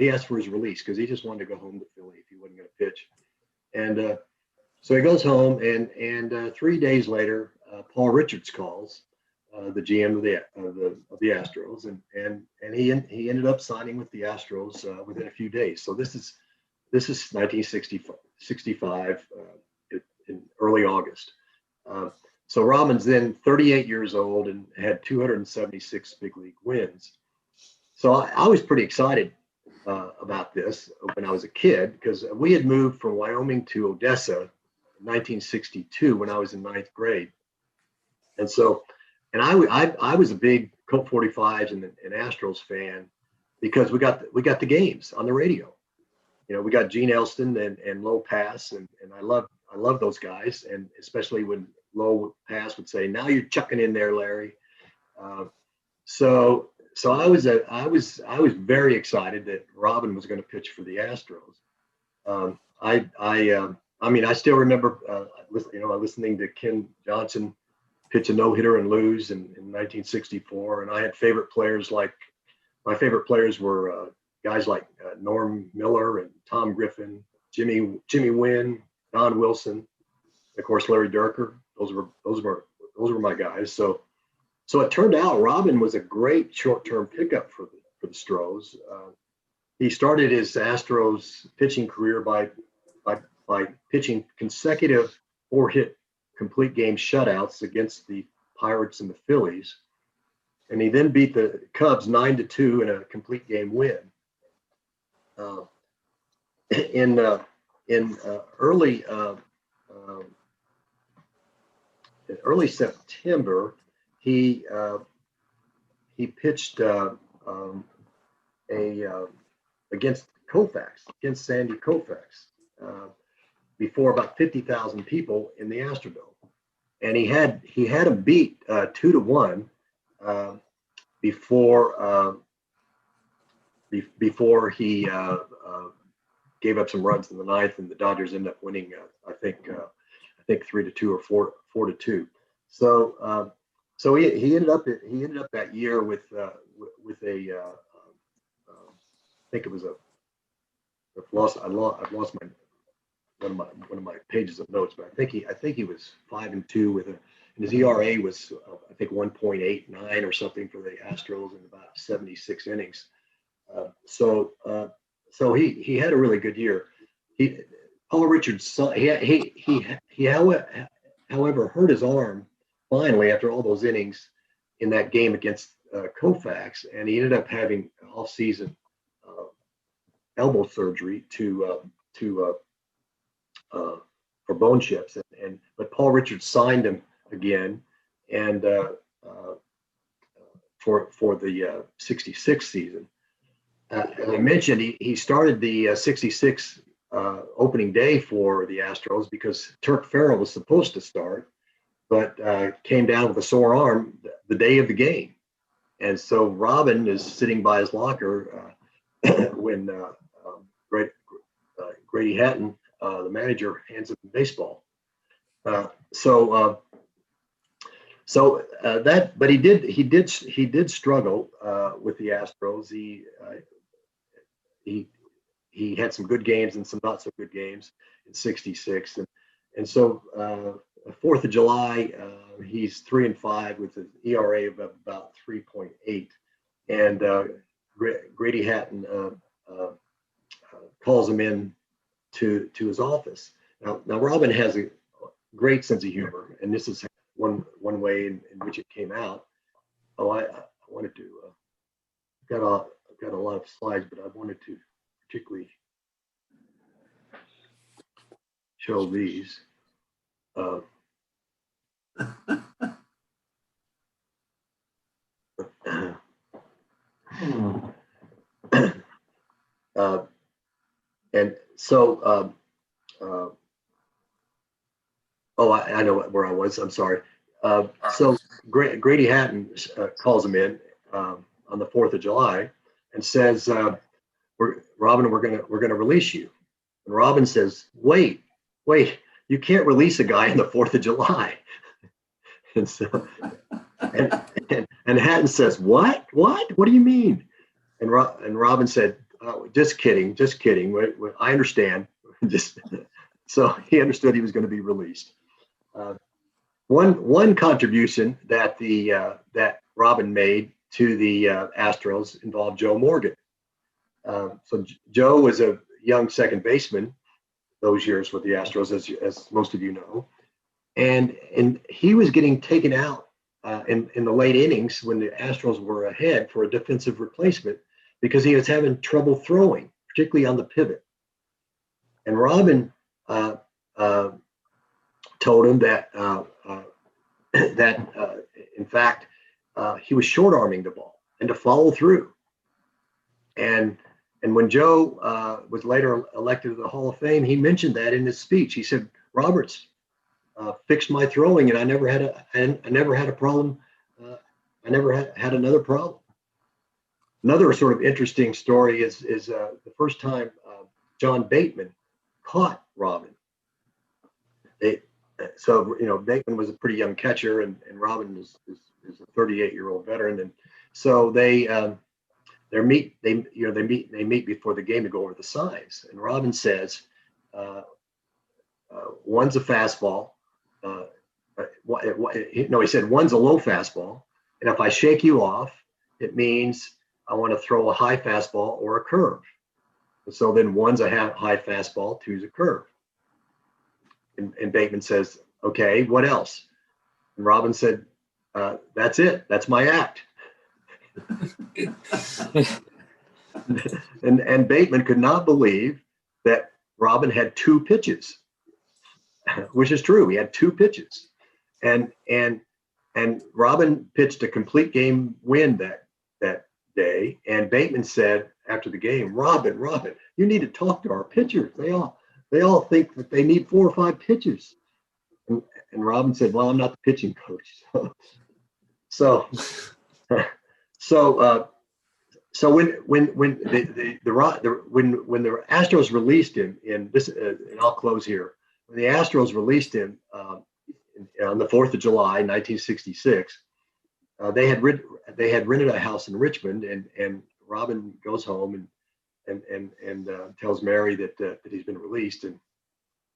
asked for his release because he just wanted to go home to Philly if he wasn't going to pitch. And so he goes home, and 3 days later, Paul Richards calls, the GM of the Astros, and he ended up signing with the Astros within a few days. So this is 1965 in early August. So Robin's then 38 years old and had 276 big league wins. So I was pretty excited about this when I was a kid, because we had moved from Wyoming to Odessa in 1962 when I was in 9th grade. And so, and I was a big Colt 45s and Astros fan because we got the games on the radio. We got Gene Elston and Low Pass, and I love those guys, and especially when Low Pass would say, "Now you're chucking in there, Larry." So I was very excited that Robin was going to pitch for the Astros. I still remember listening to Ken Johnson pitch a no-hitter and lose in 1964, and I had my favorite players were guys like Norm Miller and Tom Griffin, Jimmy Wynn, Don Wilson, of course Larry Dierker. Those were my guys. So it turned out Robin was a great short-term pickup for the Stros. He started his Astros pitching career by pitching consecutive 4-hit complete game shutouts against the Pirates and the Phillies, and he then beat the Cubs 9-2 in a complete game win. In early September, he pitched against Sandy Koufax, before about 50,000 people in the Astrodome, and he had him beat 2-1 before he gave up some runs in the ninth, and the Dodgers ended up winning. I think 3-2 or 4-2. So he ended up that year with a I think it was I've lost one of my pages of notes, but I think he was 5-2 with and his ERA was I think 1.89 or something for the Astros in about 76 innings. So he had a really good year. Paul Richards, he however hurt his arm finally after all those innings in that game against Koufax, and he ended up having off-season elbow surgery for bone chips, but Paul Richards signed him again, and for the '66 season. as I mentioned, he started the 66 opening day for the Astros because Turk Farrell was supposed to start, but came down with a sore arm the day of the game. And so Robin is sitting by his locker when Grady Hatton, the manager, hands him the baseball. But he did struggle with the Astros. He had some good games and some not so good games in '66, and so 4th of July, he's 3-5 with an ERA of about 3.8, and Grady Hatton calls him in to his office. Now Robin has a great sense of humor, and this is one way in which it came out. Oh, I wanted to got a lot of slides, but I wanted to particularly show these. And so, I know where I was. I'm sorry. So Grady Hatton calls him in on the 4th of July and says, Robin, we're gonna release you. And Robin says, wait, you can't release a guy on the 4th of July. And so, and Hatton says, what do you mean? And Robin said, oh, just kidding. I understand. So he understood he was going to be released. One contribution that that Robin made to the Astros involved Joe Morgan. So Joe was a young second baseman those years with the Astros, as most of you know, and he was getting taken out in the late innings when the Astros were ahead for a defensive replacement because he was having trouble throwing, particularly on the pivot. And Robin told him that in fact he was short arming the ball and to follow through. And when Joe was later elected to the Hall of Fame, he mentioned that in his speech. He said, Roberts fixed my throwing, and I never had a problem. I never had another problem. Another sort of interesting story is the first time John Bateman caught Robin. Bateman was a pretty young catcher, and Robin is a 38-year-old veteran, and so they meet before the game to go over the signs. And Robin says, one's a fastball. He said one's a low fastball, and if I shake you off, it means I want to throw a high fastball or a curve. And so then one's a high fastball, two's a curve. And Bateman says, okay, what else? And Robin said, that's it. That's my act. and Bateman could not believe that Robin had two pitches, which is true. He had two pitches, and Robin pitched a complete game win that day. And Bateman said after the game, Robin, you need to talk to our pitchers. They all think that they need 4 or 5 pitches. And Robin said, well, I'm not the pitching coach. So when the Astros released him in this, and I'll close here. When the Astros released him on the 4th of July, 1966, they had rented a house in Richmond, and Robin goes home and tells Mary that he's been released, and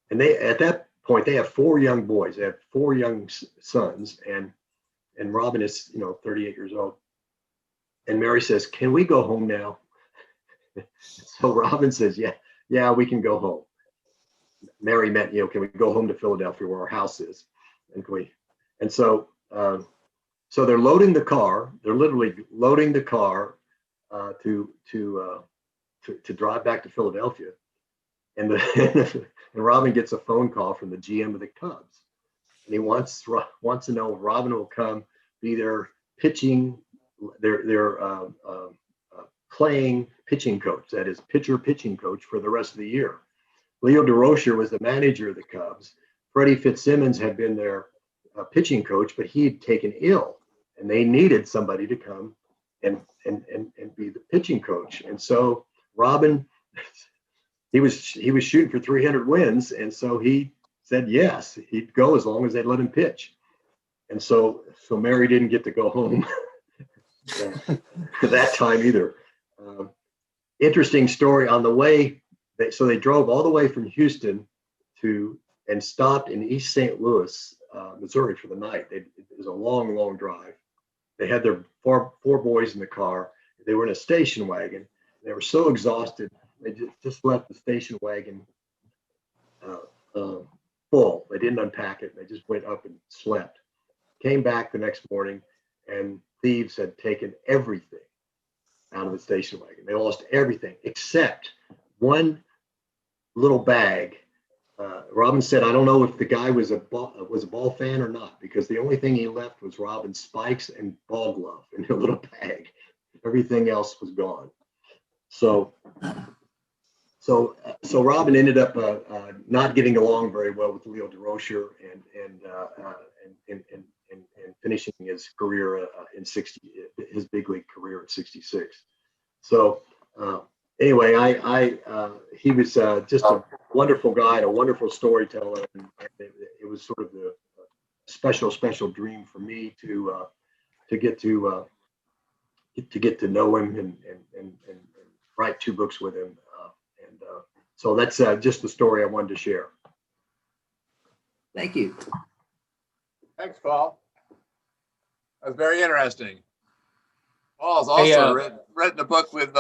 they at that point they have 4 young boys. They have 4 young sons, and Robin is 38 years old. And Mary says, can we go home now? So Robin says, yeah, we can go home. Mary meant, can we go home to Philadelphia where our house is? And so they're loading the car. They're literally loading the car to drive back to Philadelphia. And Robin gets a phone call from the GM of the Cubs. And he wants to know if Robin will come be their pitching, their playing pitching coach, that is pitcher pitching coach for the rest of the year. Leo DeRocher was the manager of the Cubs. Freddie Fitzsimmons had been their pitching coach, but he had taken ill, and they needed somebody to come and be the pitching coach. And so Robin, he was shooting for 300 wins, and so he said yes, he'd go as long as they'd let him pitch. And so Mary didn't get to go home that time either. Interesting story on the way. So they drove all the way from Houston and stopped in East St. Louis, Missouri for the night. It was a long, long drive. They had their four boys in the car. They were in a station wagon. They were so exhausted, they just left the station wagon full. They didn't unpack it. They just went up and slept. Came back the next morning, and thieves had taken everything out of the station wagon. They lost everything except one little bag. Robin said, I don't know if the guy was a ball fan or not, because the only thing he left was Robin's spikes and ball glove in a little bag. Everything else was gone. So Robin ended up not getting along very well with Leo DeRocher and finishing his career his big league career at 66. So anyway, he was just a wonderful guy and a wonderful storyteller, and it was sort of the special dream for me to get to know him and write 2 books with him. So that's just the story I wanted to share. Thank you. Thanks, Paul. That's very interesting. Paul's also written a book with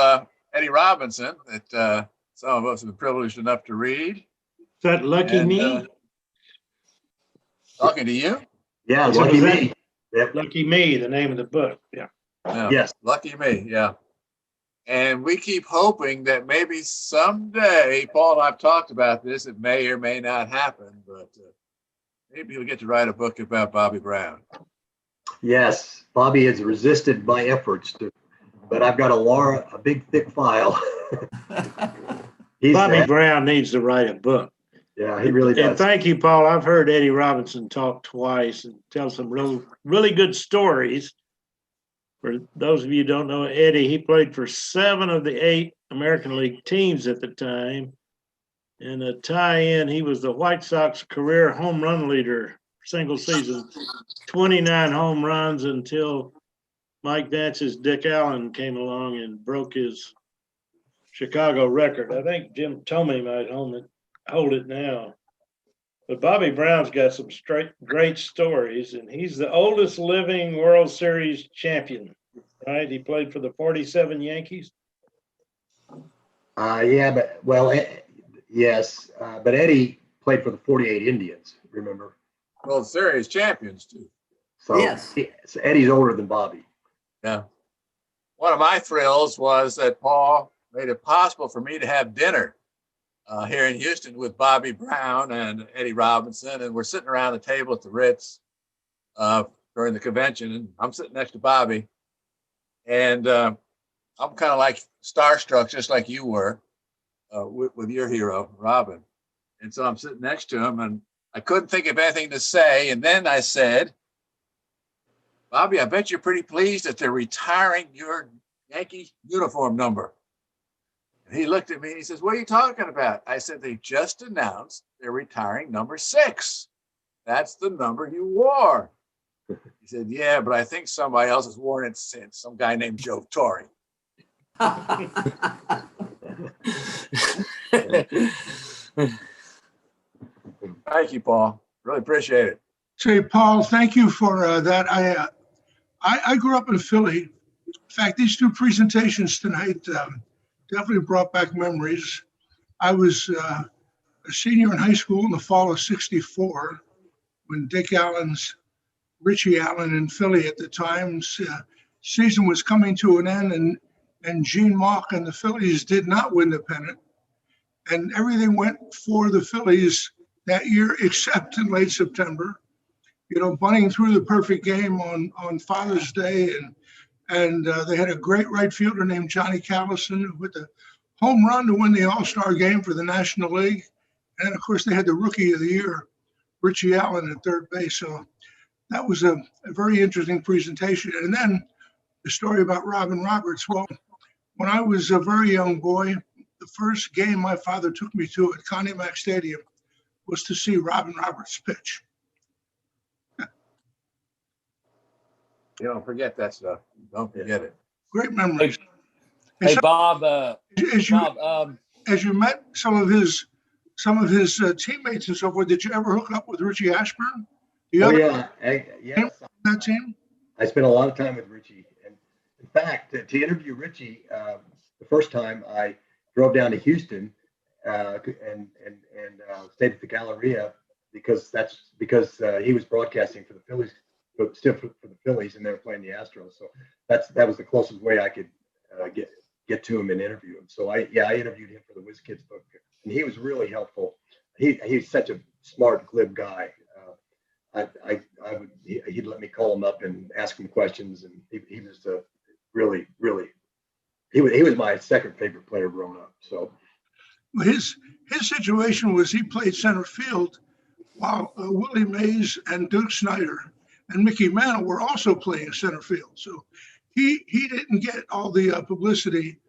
Eddie Robinson that some of us have been privileged enough to read. Is that Lucky Me? Talking to you? Yeah, Lucky Me. Yep. Lucky Me, the name of the book. Yeah. Yes. Lucky Me. Yeah. And we keep hoping that maybe someday, Paul and I've talked about this, it may or may not happen, but maybe we'll get to write a book about Bobby Brown. Yes, Bobby has resisted my efforts but I've got a big thick file. Bobby Brown needs to write a book. Yeah, he really does. And thank you, Paul. I've heard Eddie Robinson talk twice and tell some really good stories. For those of you who don't know Eddie, he played for 7 of the 8 American League teams at the time. And a tie-in, he was the White Sox career home run leader, single season, 29 home runs until Mike Vance's Dick Allen came along and broke his Chicago record. I think Jim Tomey might hold it now. But Bobby Brown's got some great stories, and he's the oldest living World Series champion, right? He played for the 47 Yankees. Yes, but Eddie played for the 48 Indians, remember? World Series champions, too. So, yes. So Eddie's older than Bobby. Yeah. One of my thrills was that Paul made it possible for me to have dinner here in Houston with Bobby Brown and Eddie Robinson, and we're sitting around the table at the Ritz during the convention, and I'm sitting next to Bobby, and I'm kind of like starstruck, just like you were with your hero, Robin. And so I'm sitting next to him, and I couldn't think of anything to say, and then I said, Bobby, I bet you're pretty pleased that they're retiring your Yankee uniform number. And he looked at me and he says, what are you talking about? I said, they just announced they're retiring number 6. That's the number you wore. He said, yeah, but I think somebody else has worn it since, some guy named Joe Torre. Thank you, Paul. Really appreciate it. Say, Paul, thank you for that. I grew up in Philly. In fact, these 2 presentations tonight definitely brought back memories. I was a senior in high school in the fall of '64 when Richie Allen in Philly at the time, season was coming to an end, and Gene Mauch and the Phillies did not win the pennant. And everything went for the Phillies that year, except in late September. You know, bunting through the perfect game on Father's Day And they had a great right fielder named Johnny Callison who hit the home run to win the All-Star game for the National League. And of course, they had the Rookie of the Year, Richie Allen, at third base. So that was a very interesting presentation. And then the story about Robin Roberts. Well, when I was a very young boy, the first game my father took me to at Connie Mack Stadium was to see Robin Roberts pitch. You don't forget that stuff. Don't forget it. Great memories. Hey, Bob, As you met some of his teammates and so forth, did you ever hook up with Richie Ashburn? Yes. That team? I spent a lot of time with Richie. And in fact, to interview Richie, the first time I drove down to Houston and stayed at the Galleria because he was broadcasting for the Phillies, but still for the Phillies, and they were playing the Astros. So that was the closest way I could get to him and interview him. So I interviewed him for the Whiz Kids book, and he was really helpful. He's such a smart, glib guy. He'd let me call him up and ask him questions, and he was really he was my second favorite player growing up. So his situation was he played center field while Willie Mays and Duke Snyder and Mickey Mantle were also playing center field. So he didn't get all the publicity,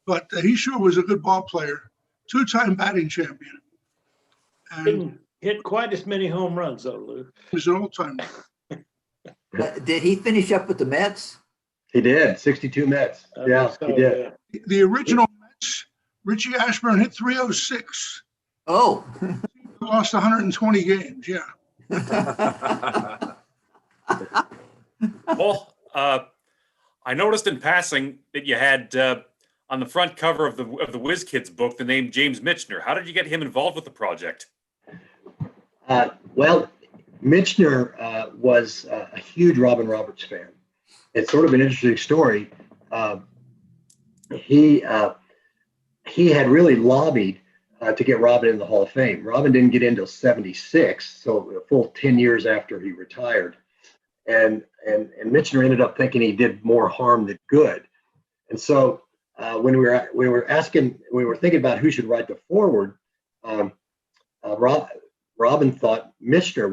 but he sure was a good ball player, two-time batting champion. And Didn't hit quite as many home runs though, Lou. He was an old-timer. Did he finish up with the Mets? He did, 62 Mets. Yeah, he did. Yeah. The original Mets, Richie Ashburn hit 306. Oh. Lost 120 games, yeah. Well, I noticed in passing that you had on the front cover of the Whiz Kids book the name James Michener. How did you get him involved with the project? Well, Michener was a huge Robin Roberts fan. It's sort of an interesting story. He had really lobbied to get Robin in the Hall of Fame. Robin didn't get in until 76, so a full 10 years after he retired. And Michener ended up thinking he did more harm than good. And so when we were thinking about who should write the foreword, Robin thought Michener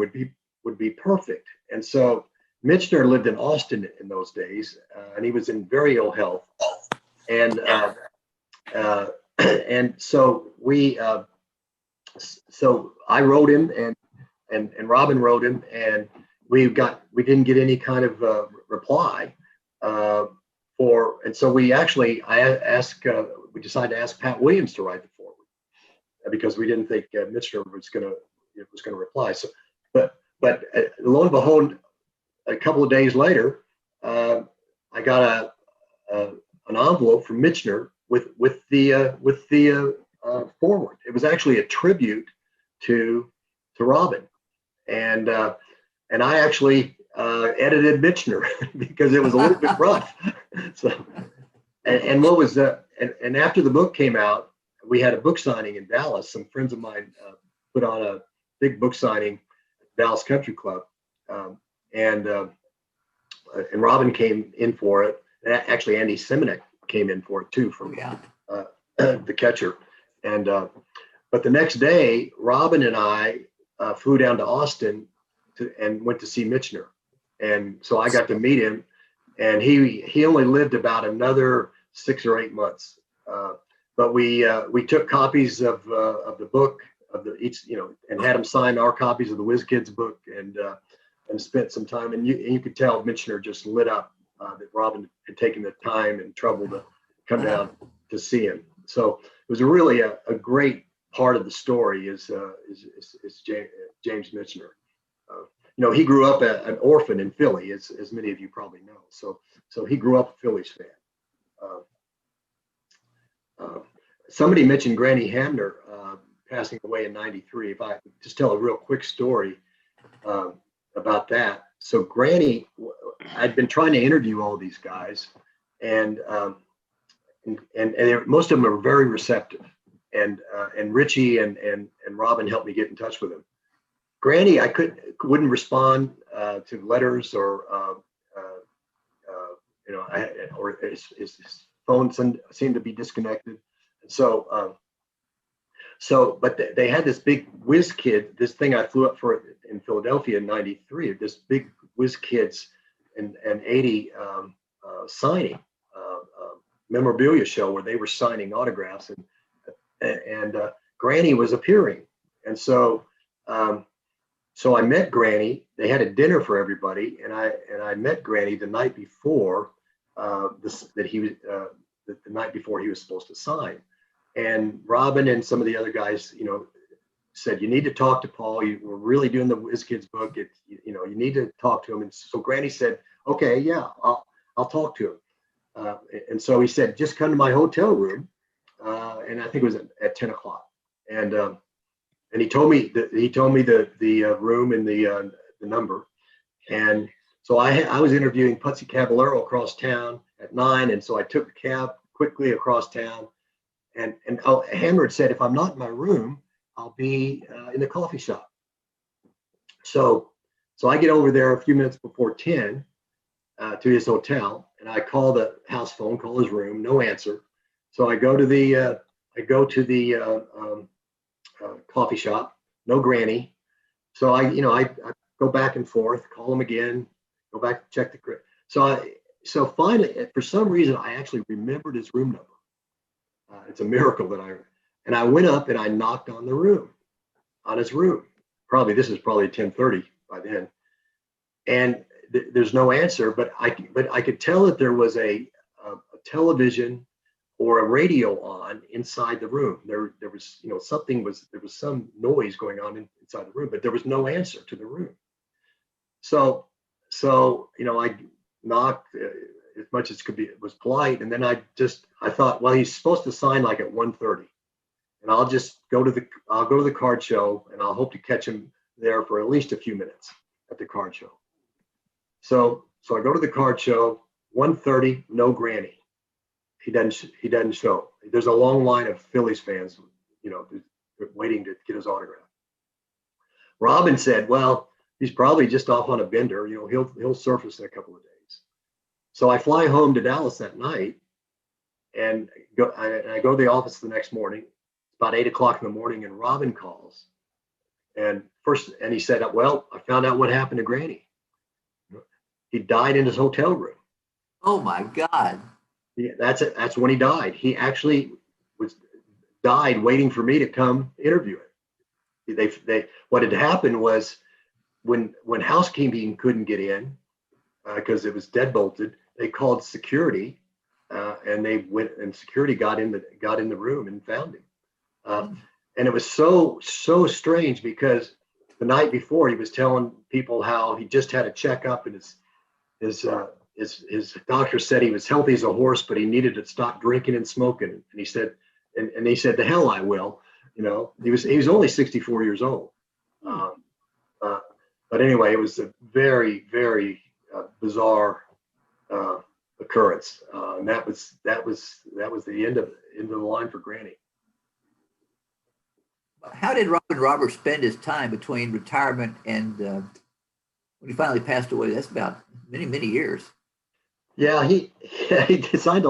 would be perfect. And so Michener lived in Austin in those days, and he was in very ill health. And so so I wrote him, and Robin wrote him, and we didn't get any kind of reply. And so we decided to ask Pat Williams to write the foreword because we didn't think Michener was going to reply. So, but lo and behold, a couple of days later, I got an envelope from Michener with the foreword. It was actually a tribute to Robin, and I actually edited Michener because it was a little bit rough. So, and what was and after the book came out, we had a book signing in Dallas. Some friends of mine put on a big book signing at Dallas Country Club, and Robin came in for it. And actually, Andy Simonek came in for it too from the catcher. And but the next day, Robin and I flew down to Austin and went to see Michener. And so I got to meet him, and he only lived about another 6 or 8 months. But we took copies of the book and had him sign our copies of the Whiz Kids book, and spent some time. And you could tell Michener just lit up that Robin had taken the time and trouble to come down to see him. So it was really a great part of the story is James Michener. He grew up an orphan in Philly, as many of you probably know. So he grew up a Phillies fan. Somebody mentioned Granny Hamner passing away in '93. If I just tell a real quick story about that. So Granny, I'd been trying to interview all these guys, and most of them are very receptive. And Richie and Robin helped me get in touch with him. Granny, I wouldn't respond to letters or or his phone seemed to be disconnected. And so, but they had this big whiz kid, this thing I flew up for in Philadelphia in '93, this big whiz kids and 80 signing memorabilia show where they were signing autographs, and Granny was appearing. And so, so I met Granny. They had a dinner for everybody, and I met Granny the night before the night before he was supposed to sign. And Robin and some of the other guys, said, you need to talk to Paul. We're really doing the Whiz Kids book. You need to talk to him. And so Granny said, okay, yeah, I'll talk to him. And so he said, just come to my hotel room. And I think it was at 10 o'clock. And he told me the room and the number. And so I was interviewing Putsy Caballero across town at 9. And so I took the cab quickly across town. And Hammer had said, if I'm not in my room, I'll be in the coffee shop. So I get over there a few minutes before 10 to his hotel, and I call the house phone, call his room, no answer. So I go to the coffee shop, no Granny. So I go back and forth, call him again, go back, check the. So finally, for some reason, I actually remembered his room number. It's a miracle that I went up and I knocked on his room. This is probably 10:30 by then. And there's no answer, but I could tell that there was a television or a radio on inside the room. There was, there was some noise going on inside the room, but there was no answer to the room. So I knocked as much as could be. It was polite. And then I thought, well, he's supposed to sign like at 1:30. And I'll just go to the card show, and I'll hope to catch him there for at least a few minutes at the card show. So I go to the card show, 1:30, no Granny. He doesn't show. There's a long line of Phillies fans, waiting to get his autograph. Robin said, well, he's probably just off on a bender. He'll surface in a couple of days. So I fly home to Dallas that night, and I go to the office the next morning. It's about 8 o'clock in the morning, and Robin calls. And he said, well, I found out what happened to Granny. He died in his hotel room. Oh my God. Yeah, that's it. That's when he died. He actually died waiting for me to come interview it. What had happened was when housekeeping couldn't get in because it was deadbolted, they called security, and they went, and security got in the room and found him. And it was so strange because the night before he was telling people how he just had a checkup, and his doctor said he was healthy as a horse, but he needed to stop drinking and smoking. And he said, and he said, the hell I will. He was only 64 years old. But anyway, it was a very, very bizarre occurrence, and that was the end of the line for Granny. How did Robin Roberts spend his time between retirement and when he finally passed away? That's about many years. Yeah, he designed did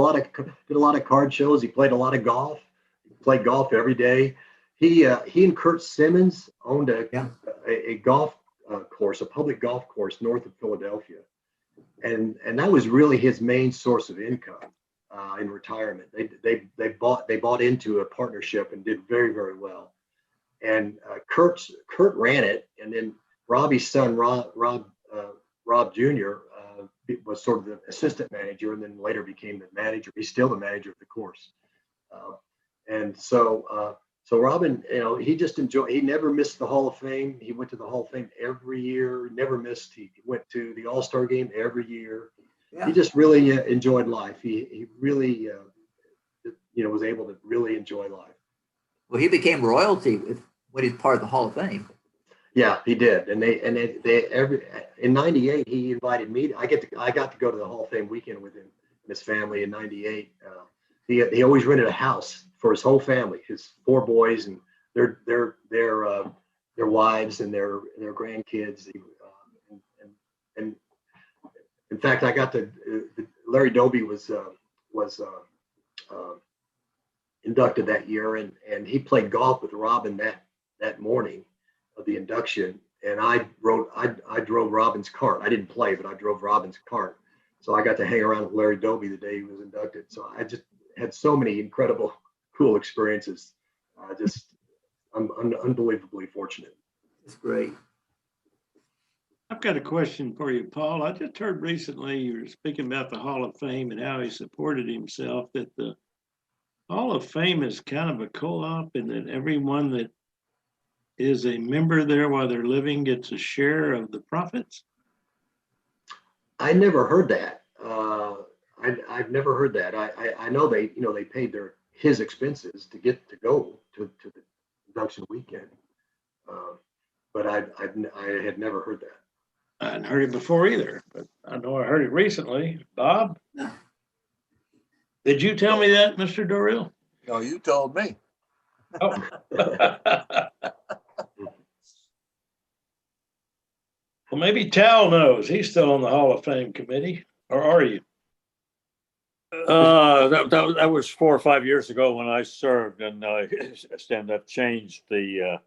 a lot of card shows. He played a lot of golf. He played golf every day. He and Kurt Simmons owned a golf course, a public golf course north of Philadelphia, and that was really his main source of income in retirement. They bought into a partnership and did very, very well. And Kurt ran it, and then Robbie's son Rob Jr. Was sort of the assistant manager, and then later became the manager. He's still the manager of the course. And so Robin, he just enjoyed. He never missed the Hall of Fame. He went to the Hall of Fame every year. Never missed. He went to the All-Star game every year. Yeah. He just really enjoyed life. He really, was able to really enjoy life. Well, he became royalty when he's part of the Hall of Fame. Yeah, he did. And they in '98 he invited me. I got to go to the Hall of Fame weekend with him and his family in '98. He always rented a house for his whole family, his 4 boys and their wives and their grandkids. And in fact, I got to Larry Doby was inducted that year, and he played golf with Robin that morning of the induction. And I drove Robin's cart. I didn't play, but I drove Robin's cart. So I got to hang around with Larry Doby the day he was inducted. So I just had so many incredible, cool experiences. I'm unbelievably fortunate. It's great. I've got a question for you, Paul. I just heard recently you were speaking about the Hall of Fame and how he supported himself, that the Hall of Fame is kind of a co-op and that everyone that is a member there while they're living gets a share of the profits. I never heard that. I've never heard that. I know they paid his expenses to get to go to the induction weekend, but I had never heard that. I hadn't heard it before either, but I know I heard it recently. Bob, did you tell me that, Mr. Dorrill? No, you told me. Oh. Well, maybe Tal knows. He's still on the Hall of Fame committee, or are you? That was 4 or 5 years ago when I served, and I've changed the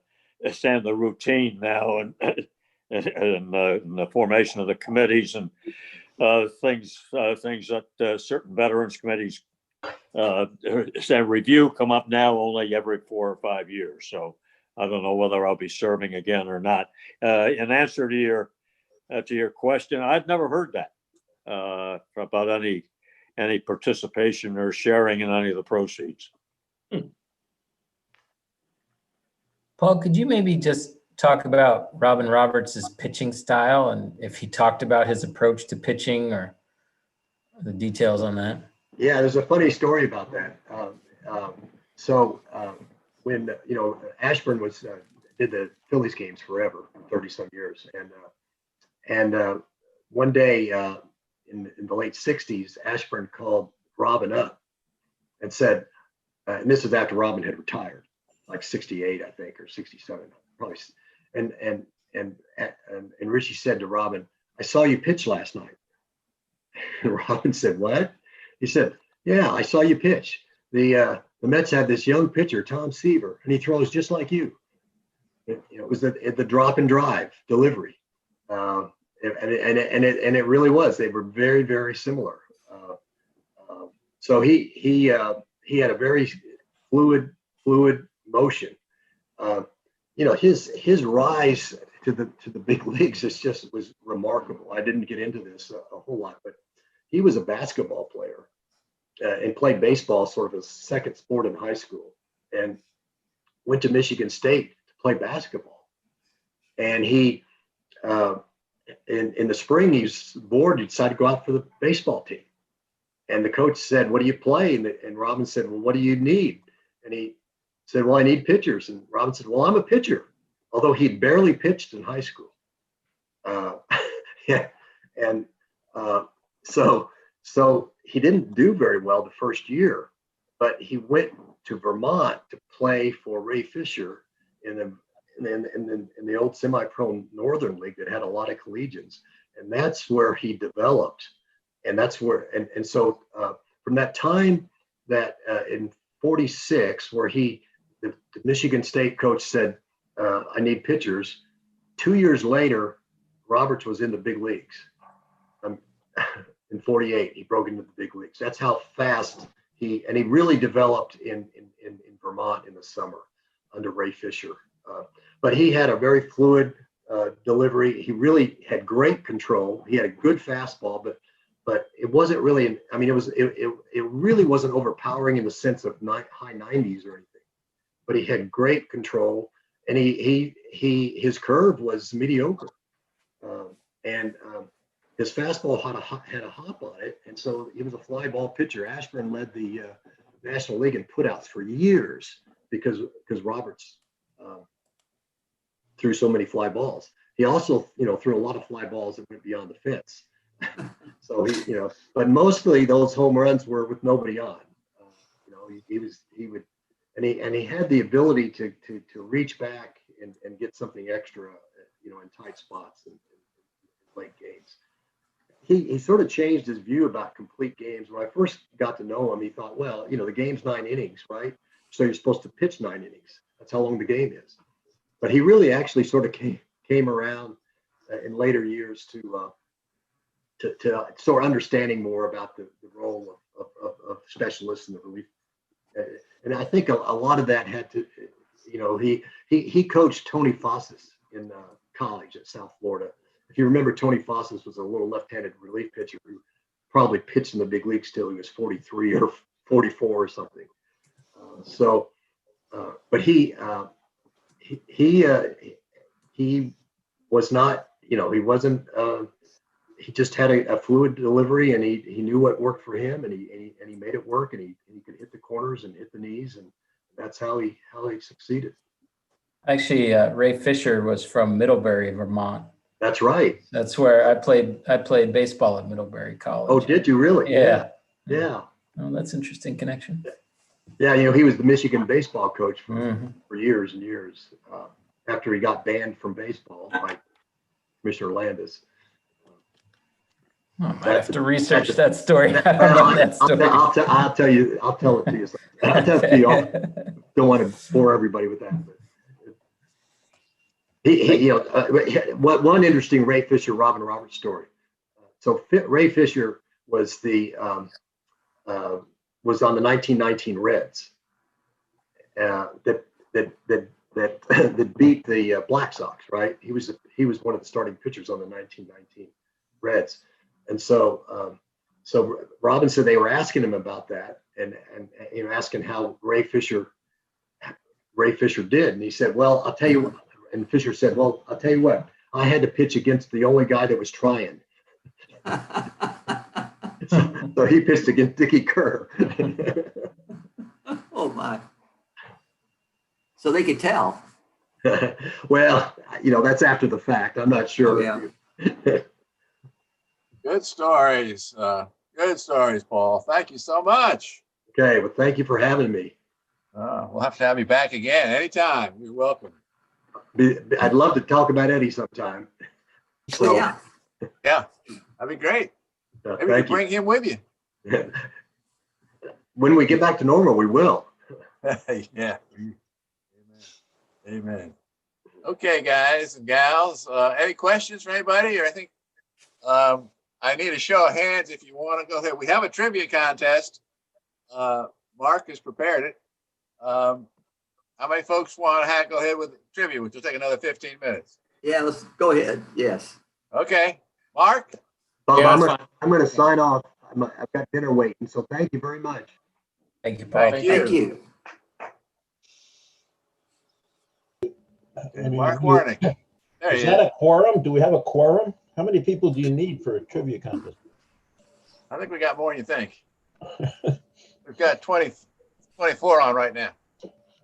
routine now, and the formation of the committees and things that certain veterans committees review come up now only every 4 or 5 years. So I don't know whether I'll be serving again or not. In answer to your question, I've never heard that about any participation or sharing in any of the proceeds. Paul, could you maybe just talk about Robin Roberts' pitching style and if he talked about his approach to pitching or the details on that? Yeah, there's a funny story about that. When Ashburn did the Phillies games forever, 30 some years, and one day in the late 60s, Ashburn called Robin up and said, and this is after Robin had retired, like 68, I think, or 67, probably. And Richie said to Robin, "I saw you pitch last night." And Robin said, "What?" He said, "Yeah, I saw you pitch. The Mets have this young pitcher, Tom Seaver, and he throws just like you." It was the drop and drive delivery, and it really was. They were very, very similar. So he had a very fluid motion. His rise to the big leagues was remarkable. I didn't get into this a whole lot, but he was a basketball player and played baseball sort of as a second sport in high school, and went to Michigan State to play basketball. And he in the spring, he was bored. He decided to go out for the baseball team. And the coach said, "What do you play?" And Robin said, "Well, what do you need?" And he said, "Well, I need pitchers." And Robin said, "Well, I'm a pitcher," although he'd barely pitched in high school. Yeah. And so he didn't do very well the first year, but he went to Vermont to play for Ray Fisher in the old semi-pro Northern League that had a lot of collegians. And that's where he developed. And that's where, and so from that time that in 46, where the Michigan State coach said, "I need pitchers," 2 years later, Roberts was in the big leagues. In 48, he broke into the big leagues. That's how fast he really developed in Vermont in the summer under Ray Fisher. But he had a very fluid delivery. He really had great control. He had a good fastball, but it wasn't really. I mean, it really wasn't overpowering in the sense of high 90s or anything. But he had great control, and his curve was mediocre, and his fastball had a hop on it, and so he was a fly ball pitcher. Ashburn led the National League in putouts for years because Roberts threw so many fly balls. He also, threw a lot of fly balls that went beyond the fence. So but mostly those home runs were with nobody on. He had the ability to reach back and get something extra, in tight spots in late games. he sort of changed his view about complete games. When I first got to know him, he thought, well, the game's 9 innings, right? So you're supposed to pitch 9 innings. That's how long the game is. But he really actually sort of came around in later years to sort of understanding more about the role of specialists in the relief. And I think a lot of that had to, he coached Tony Fossis in college at South Florida. If you remember, Tony Fossis was a little left-handed relief pitcher who probably pitched in the big leagues till he was 43 or 44 or something. But he was not, he wasn't. He just had a fluid delivery, and he knew what worked for him, and he made it work, and he could hit the corners and hit the knees, and that's how he succeeded. Actually, Ray Fisher was from Middlebury, Vermont. That's right. That's where I played baseball at Middlebury College. Oh, did you really? Yeah. Yeah. Oh, that's interesting connection. Yeah, he was the Michigan baseball coach for years and years. After he got banned from baseball by Commissioner Landis. I might have to research that story. I don't know that story. I'll tell you. I'll tell it to you. I'll tell it to you. I don't want to bore everybody with that. But one interesting Ray Fisher, Robin Roberts story. So Ray Fisher was was on the 1919 Reds that beat the Black Sox. Right? He was one of the starting pitchers on the 1919 Reds. And so Robin said they were asking him about that and asking how Ray Fisher did. And he said, well, I'll tell you. And Fisher said, well, I'll tell you what, I had to pitch against the only guy that was trying. So he pitched against Dickie Kerr. Oh my. So they could tell. Well, that's after the fact. I'm not sure. Oh, yeah. Good stories. Good stories, Paul. Thank you so much. Okay, well, thank you for having me. We'll have to have you back again anytime. You're welcome. I'd love to talk about Eddie sometime. So, yeah, that'd be great. Maybe you thank bring him with you. When we get back to normal, we will. Yeah. Amen. Okay, guys and gals. Any questions for anybody? Or I think I need a show of hands if you want to go ahead. We have a trivia contest. Mark has prepared it. How many folks want to go ahead with trivia, which will take another 15 minutes? Yeah, let's go ahead. Yes. Okay. Mark? Bob, Yeah, I'm going to sign off. I've got dinner waiting, so thank you very much. Thank you, Paul. Thank you. Mark Warnick. There Is he that is. a quorum? Do we have a quorum? How many people do you need for a trivia contest? I think we got more than you think. We've got 24 on right now.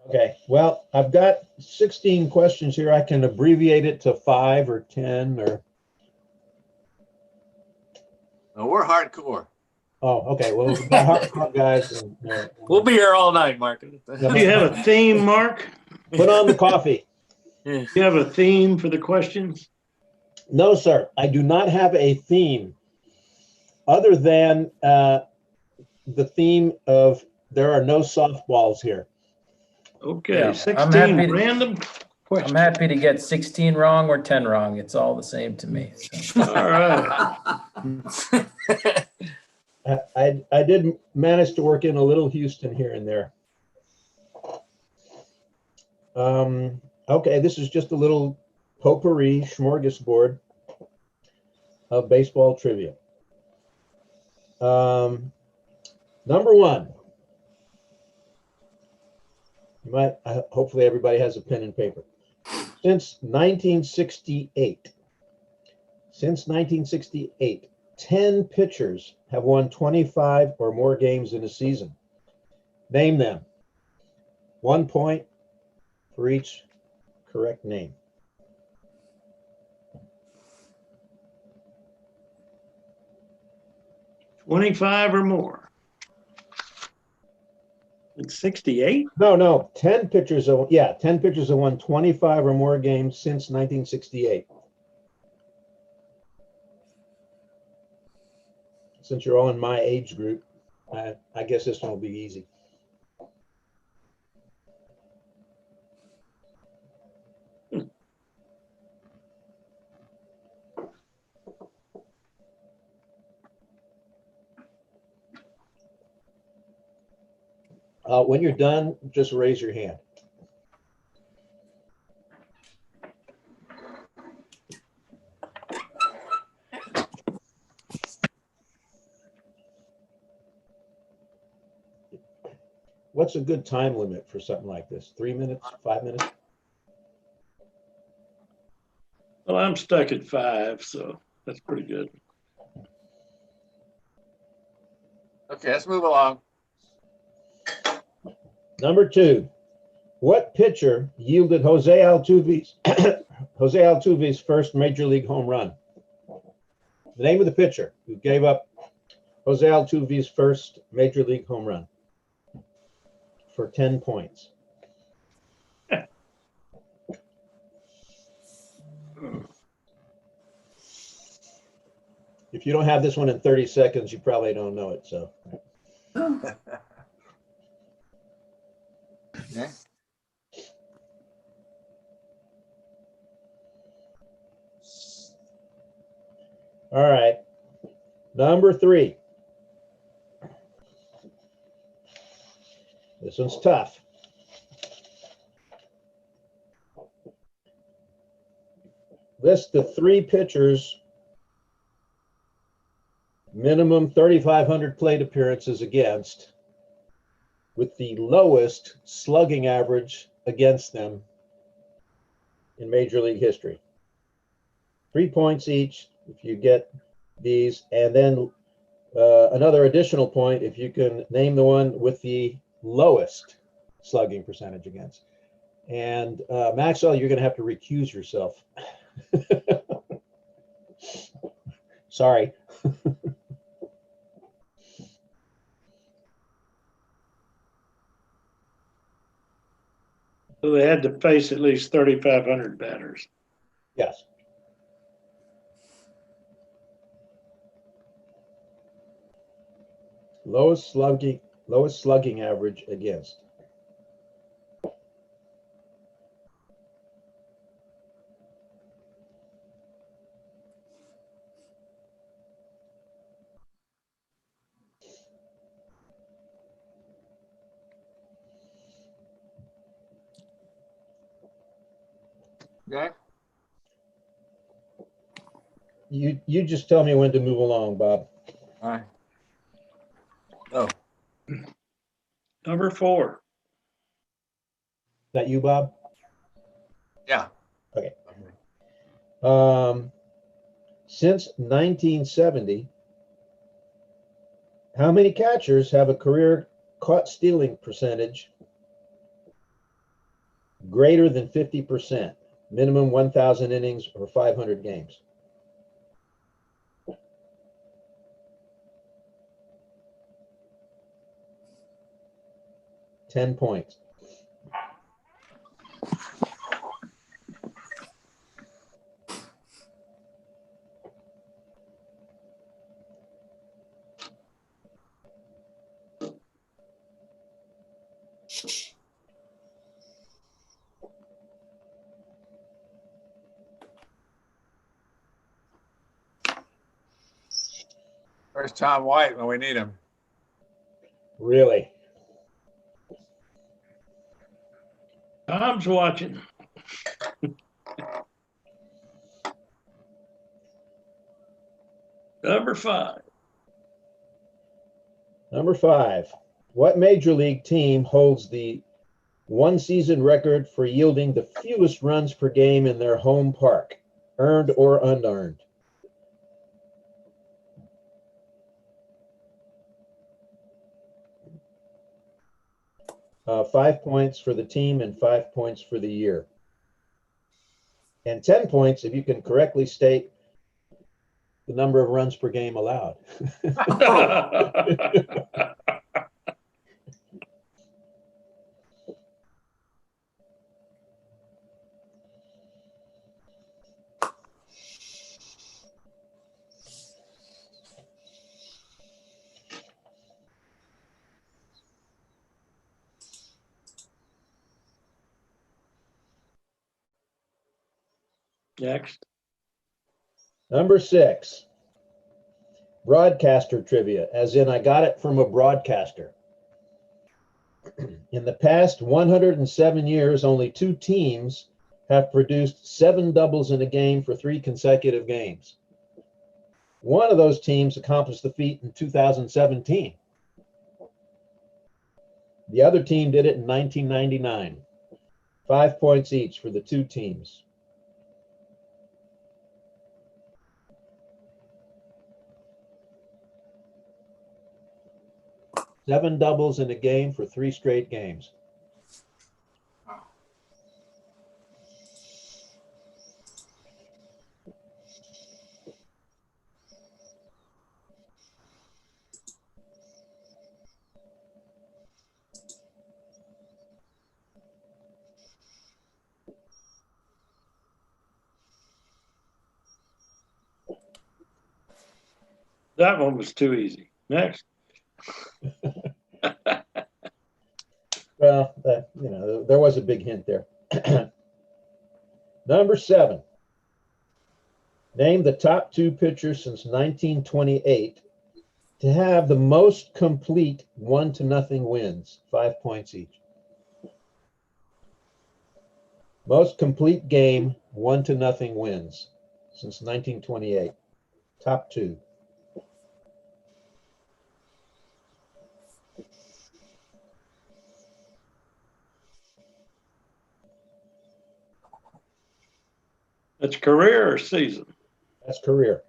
Okay, well, I've got 16 questions here. I can abbreviate it to 5 or 10 or. No, we're hardcore. Oh, okay. Well, we've got hardcore guys. And, We'll be here all night, Mark. Do you have a theme, Mark? Put on the coffee. Do you have a theme for the questions? No, sir. I do not have a theme other than the theme of there are no softballs here. Okay, Yeah, 16 random questions. I'm happy to get 16 wrong or 10 wrong. It's all the same to me. So. All right. I did manage to work in a little Houston here and there. Okay, this is just a little potpourri smorgasbord of baseball trivia. Number one. Hopefully everybody has a pen and paper. Since 1968, 10 pitchers have won 25 or more games in a season. Name them. 1 point for each correct name. $25 or more. It's 68? No. 10 pitchers have won 25 or more games since 1968. since you're all in my age group, I guess this one will be easy. When you're done, just raise your hand. What's a good time limit for something like this? 3 minutes, 5 minutes? Well, I'm stuck at 5, so that's pretty good. Okay, let's move along. Number 2, what pitcher yielded Jose Altuve's first major league home run? The name of the pitcher who gave up Jose Altuve's first major league home run for 10 points. If you don't have this one in 30 seconds, you probably don't know it. So. Okay. All right. Number 3. This one's tough. List the 3 pitchers minimum 3,500 plate appearances against with the lowest slugging average against them in Major League history. 3 points each if you get these, and then another additional point if you can name the one with the lowest slugging percentage against. And Maxwell, you're going to have to recuse yourself. Sorry. So they had to face at least 3,500 batters. Yes. Lowest slugging average against. Okay. You just tell me when to move along, Bob. All right. Oh. Number 4. Is that you, Bob? Yeah. Okay. Since 1970, how many catchers have a career caught stealing percentage greater than 50%? Minimum 1,000 innings or 500 games. $10 points. Where's Tom White when we need him? Really? Tom's watching. Number 5. Number 5. What major league team holds the one-season record for yielding the fewest runs per game in their home park, earned or unearned? $5 points for the team and 5 points for the year. And 10 points if you can correctly state the number of runs per game allowed. Next. Number 6, broadcaster trivia, as in I got it from a broadcaster. In the past 107 years, only 2 teams have produced 7 doubles in a game for 3 consecutive games. One of those teams accomplished the feat in 2017. The other team did it in 1999. 5 points each for the 2 teams. Seven doubles in a game for 3 straight games. That one was too easy. Next. Well, there was a big hint there. Number 7. Name the top 2 pitchers since 1928 to have the most complete 1-0 wins. 5 points each. Most complete game 1-0 wins since 1928. Top 2. That's career or season? That's career.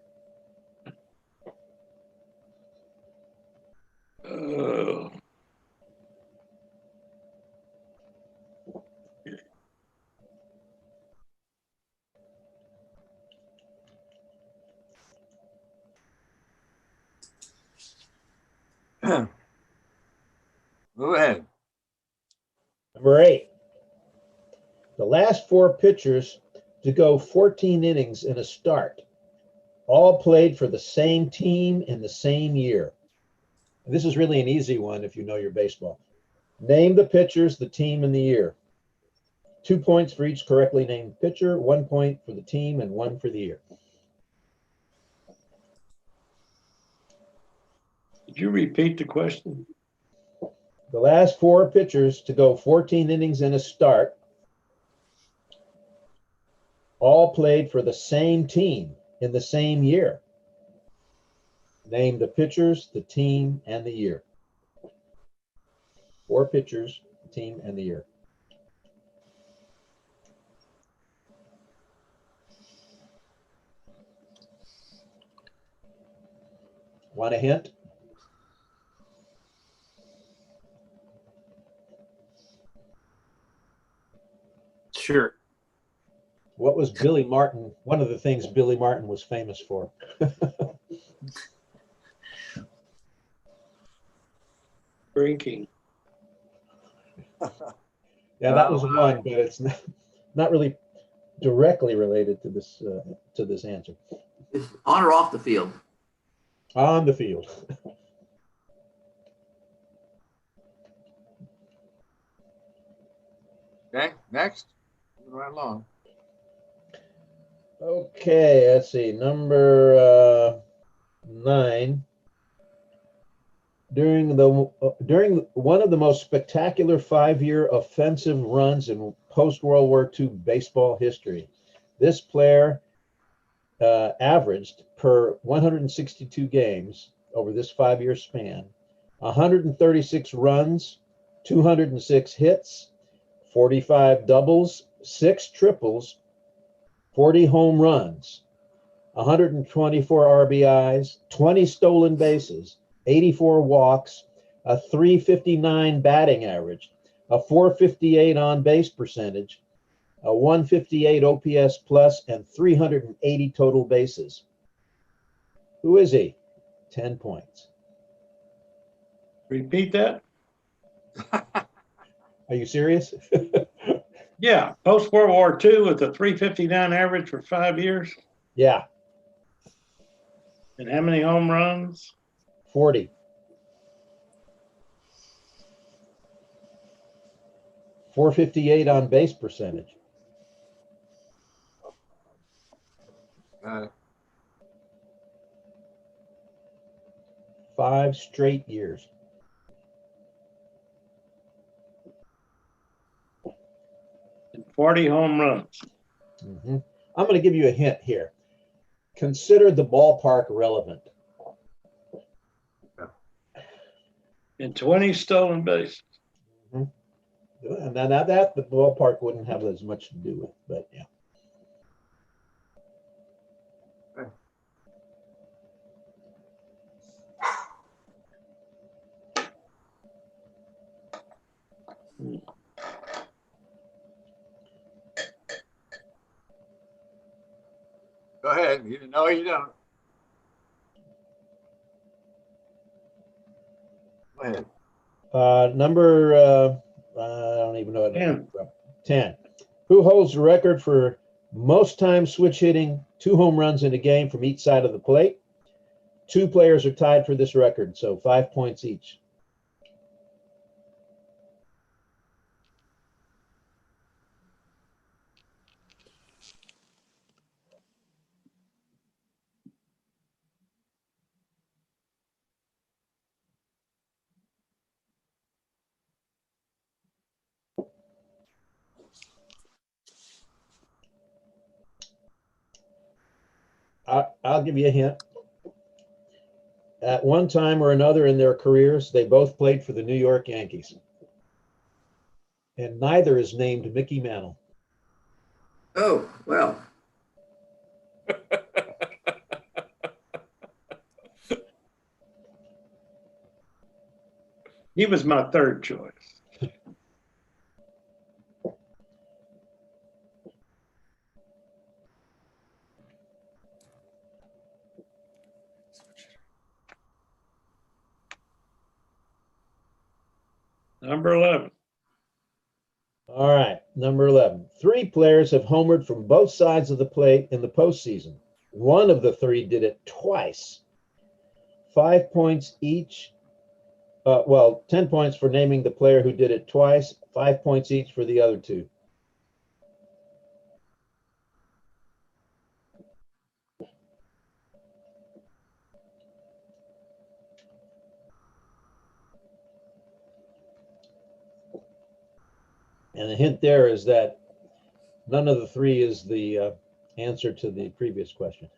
Go ahead. Number 8. The last 4 pitchers to go 14 innings in a start, all played for the same team in the same year. And this is really an easy one if you know your baseball. Name the pitchers, the team, and the year. 2 points for each correctly named pitcher, 1 point for the team, and 1 for the year. Did you repeat the question? The last 4 pitchers to go 14 innings in a start, all played for the same team in the same year. Name the pitchers, the team, and the year. 4 pitchers, the team, and the year. Want a hint? Sure. What was Billy Martin? One of the things Billy Martin was famous for. Drinking. Yeah, that was one, but it's not really directly related to this answer. It's on or off the field? On the field. Okay, next. Moving right along. Okay, let's see. Number 9. During one of the most spectacular 5-year offensive runs in post-World War II baseball history, this player averaged per 162 games over this 5-year span, 136 runs, 206 hits, 45 doubles, 6 triples, 40 home runs, 124 RBIs, 20 stolen bases, 84 walks, a 359 batting average, a 458 on base percentage, a 158 OPS plus, and 380 total bases. Who is he? 10 points. Repeat that? Are you serious? Yeah, post World War II with a 359 average for 5 years. Yeah. And how many home runs? 40. 458 on base percentage. 5 straight years. And 40 home runs. I'm going to give you a hint here. Consider the ballpark relevant. And 20 stolen bases. And now that the ballpark wouldn't have as much to do with, but yeah. Go ahead. No, you don't. Go ahead. Number, I don't even know. 10. 10. Who holds the record for most times switch hitting 2 home runs in a game from each side of the plate? 2 players are tied for this record, so 5 points each. I'll give you a hint. At one time or another in their careers, they both played for the New York Yankees. And neither is named Mickey Mantle. Oh, well. He was my third choice. Number 11. All right, number 11. 3 players have homered from both sides of the plate in the postseason. One of the 3 did it twice. 5 points each. 10 points for naming the player who did it twice. 5 points each for the other 2. And the hint there is that none of the 3 is the answer to the previous question.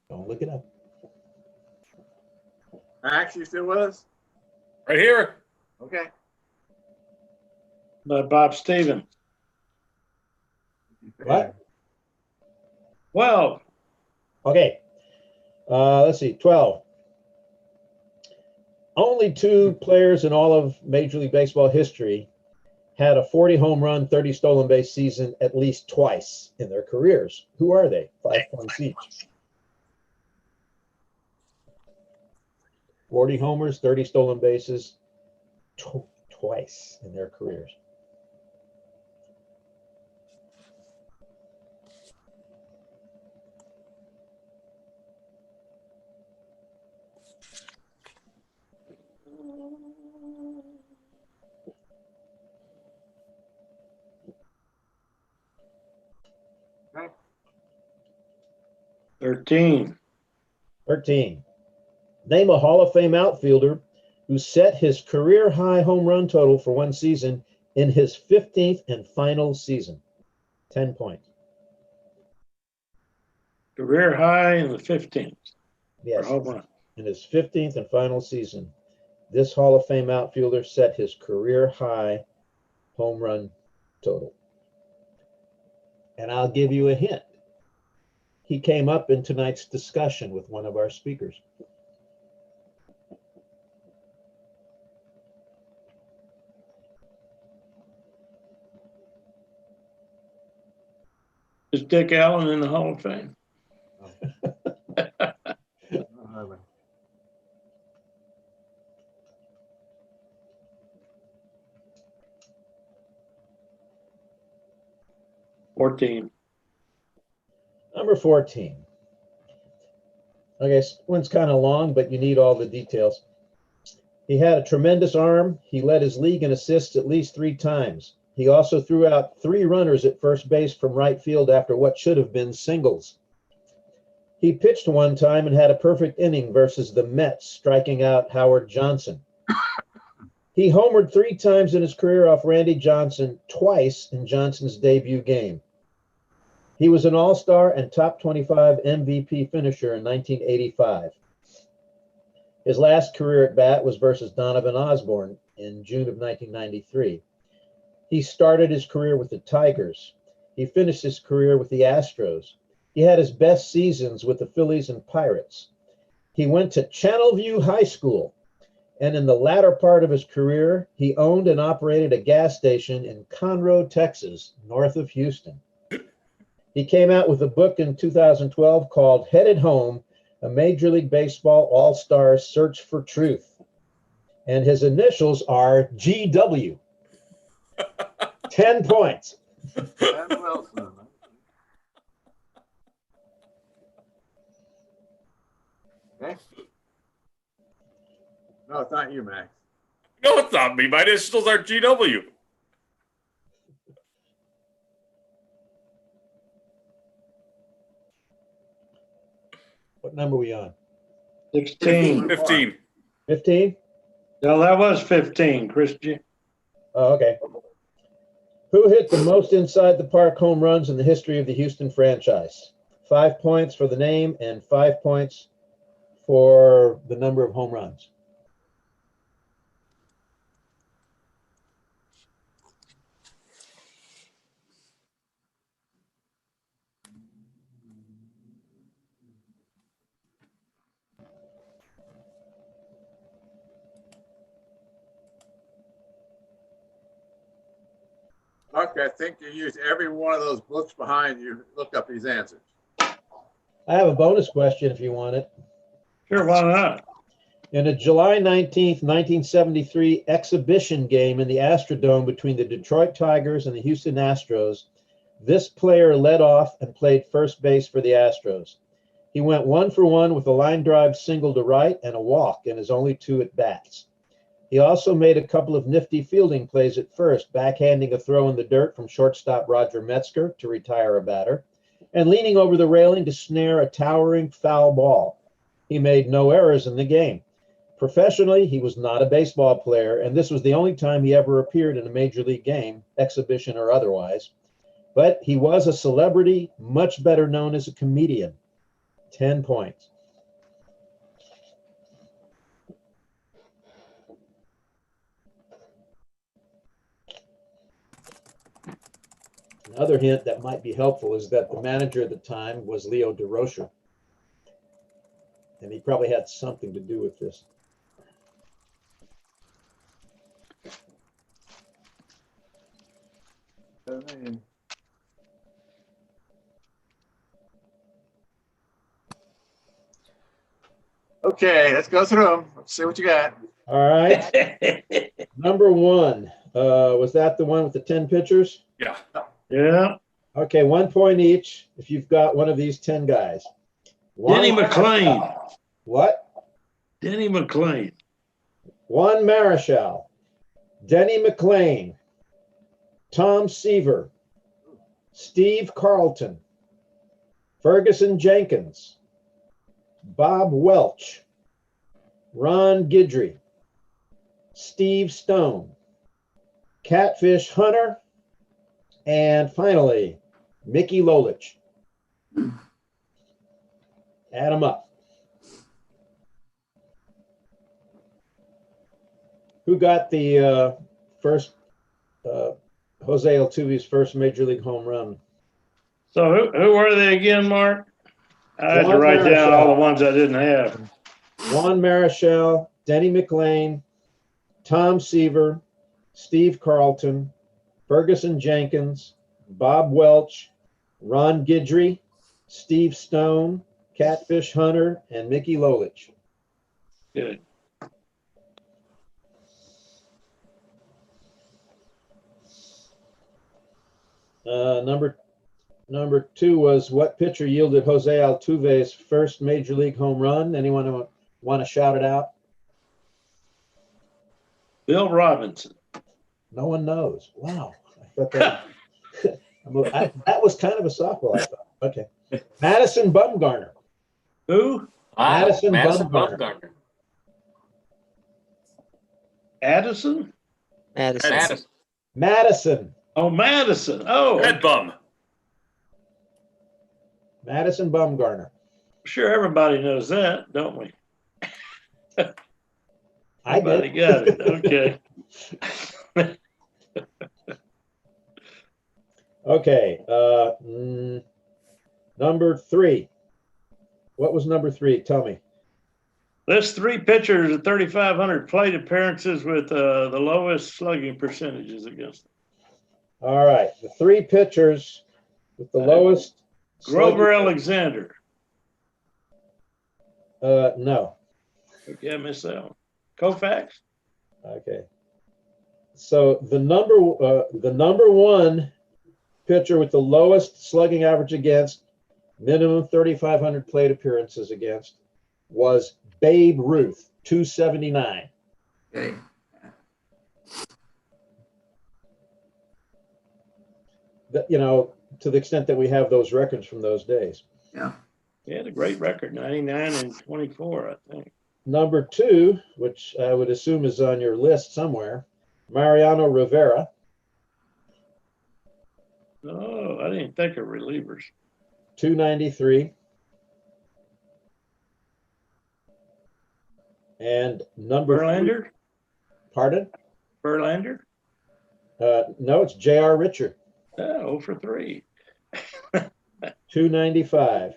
Don't look it up. Max, you still with us? Right here. Okay. By Bob Stevens. What? 12. Okay. Let's see. 12. Only 2 players in all of Major League Baseball history had a 40 home run, 30 stolen base season at least twice in their careers. Who are they? 5 points each. 40 homers, 30 stolen bases twice in their careers. Okay. 13. 13. Name a Hall of Fame outfielder who set his career high home run total for one season in his 15th and final season. 10 points. Career high in the 15th. Yes. Home run. In his 15th and final season, this Hall of Fame outfielder set his career high home run total. And I'll give you a hint. He came up in tonight's discussion with one of our speakers. Is Dick Allen in the Hall of Fame? 14. Number 14. Okay, this one's kind of long, but you need all the details. He had a tremendous arm. He led his league in assists at least 3 times. He also threw out 3 runners at first base from right field after what should have been singles. He pitched one time and had a perfect inning versus the Mets, striking out Howard Johnson. He homered 3 times in his career off Randy Johnson, twice in Johnson's debut game. He was an all-star and top 25 MVP finisher in 1985. His last career at bat was versus Donovan Osborne in June of 1993. He started his career with the Tigers. He finished his career with the Astros. He had his best seasons with the Phillies and Pirates. He went to Channelview High School, and in the latter part of his career, he owned and operated a gas station in Conroe, Texas, north of Houston. He came out with a book in 2012 called Headed Home, a Major League Baseball All-Star Search for Truth. And his initials are GW. 10 points. Wilson. Okay. No, it's not you, Max. No, it's not me. My initials are GW. What number are we on? 16. 15. 15? No, that was 15, Christian. Oh, okay. Who hit the most inside the park home runs in the history of the Houston franchise? 5 points for the name and 5 points for the number of home runs. Mark, I think you used every one of those books behind you. Look up these answers. I have a bonus question if you want it. Sure, why not? In a July 19th, 1973 exhibition game in the Astrodome between the Detroit Tigers and the Houston Astros, this player led off and played first base for the Astros. He went 1 for 1 with a line drive single to right and a walk in his only 2 at-bats. He also made a couple of nifty fielding plays at first, backhanding a throw in the dirt from shortstop Roger Metzger to retire a batter, and leaning over the railing to snare a towering foul ball. He made no errors in the game. Professionally, he was not a baseball player, and this was the only time he ever appeared in a major league game, exhibition or otherwise. But he was a celebrity, much better known as a comedian. 10 points. Another hint that might be helpful is that the manager at the time was Leo DeRocher. And he probably had something to do with this. Okay, let's go through them. Let's see what you got. All right. Number 1. Was that the one with the 10 pitchers? Yeah. Yeah. Okay, 1 point each if you've got one of these 10 guys. Denny McLean. What? Denny McLean. Juan Marichal, Denny McLean, Tom Seaver, Steve Carlton, Ferguson Jenkins, Bob Welch, Ron Guidry, Steve Stone, Catfish Hunter, and finally, Mickey Lolich. Add them up. Who got the first, Jose Altuve's first major league home run? So who were they again, Mark? I had to Juan write down all the Marichal. ones I didn't have. Juan Marichal, Denny McLean, Tom Seaver, Steve Carlton, Ferguson Jenkins, Bob Welch, Ron Guidry, Steve Stone, Catfish Hunter, and Mickey Lolich. Good. Number Number 2 was what pitcher yielded Jose Altuve's first major league home run? Anyone want to shout it out? Bill Robinson. No one knows. Wow. I thought that, that was kind of a softball, I thought. Okay. Madison Bumgarner. Who? Madison Madison Bumgarner. Bumgarner. Addison? Madison. Madison. Oh, Madison. Oh, Red bum. Madison Bumgarner. sure everybody knows that, don't we? I Everybody did. got it. Okay. Okay. Number 3. What was number 3? Tell me. There's 3 pitchers at 3,500 plate appearances with the lowest slugging percentages against them. All right. The 3 pitchers with the lowest. Grover Alexander. No. Okay, I missed that one. Koufax. Okay. So the number 1 pitcher with the lowest slugging average against, minimum 3,500 plate appearances against, was Babe Ruth, 279. Okay. You know, to the extent that we have those records from those days. Yeah. He had a great record, 99 and 24, I think. Number 2, which I would assume is on your list somewhere, Mariano Rivera. Oh, I didn't think of relievers. 293. And number Verlander? 3, pardon? Verlander? No, it's J.R. Richard. Oh, 0 for 3. 295.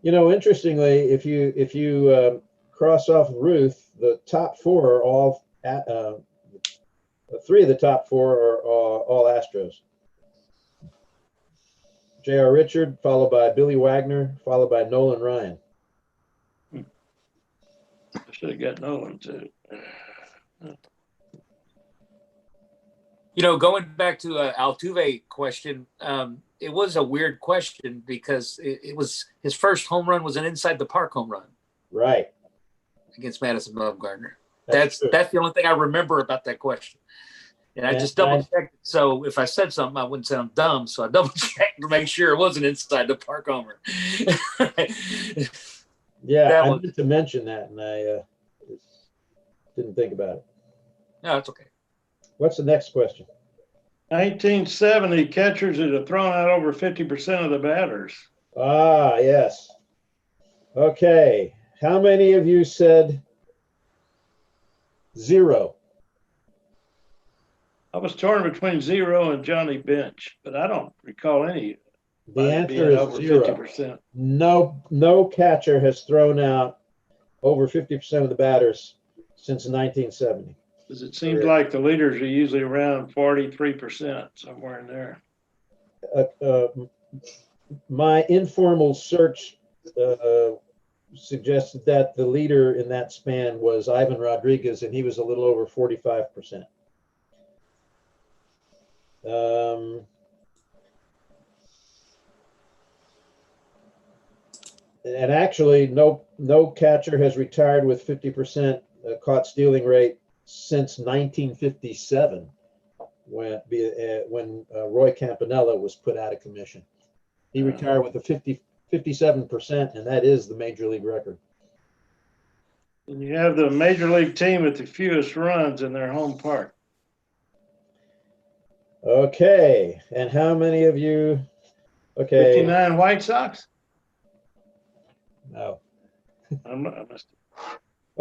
You know, interestingly, if you cross off Ruth, the top 4 are all 3 of the top 4 are all Astros. J.R. Richard, followed by Billy Wagner, followed by Nolan Ryan. I should have got Nolan too. You know, going back to Altuve question, it was a weird question because it was his first home run was an inside the park home run. Right. Against Madison Bumgarner. That's the only thing I remember about that question. And I just double checked. So if I said something, I wouldn't sound dumb. So I double checked to make sure it wasn't inside the park homer. Yeah, I meant to mention that, and I didn't think about it. No, it's okay. What's the next question? 1970 catchers that have thrown out over 50% of the batters. Ah, yes. Okay. How many of you said 0? I was torn between 0 and Johnny Bench, but I don't recall any. The answer is over 0. 50%. No catcher has thrown out over 50% of the batters since 1970. Because it seems like the leaders are usually around 43%, somewhere in there. My informal search suggested that the leader in that span was Ivan Rodriguez, and he was a little over 45%. And actually, no catcher has retired with 50% caught stealing rate since 1957, when Roy Campanella was put out of commission. He retired with a 57%, and that is the major league record. And you have the major league team with the fewest runs in their home park. Okay, and how many of you? Okay, 59 White Sox? No. I must.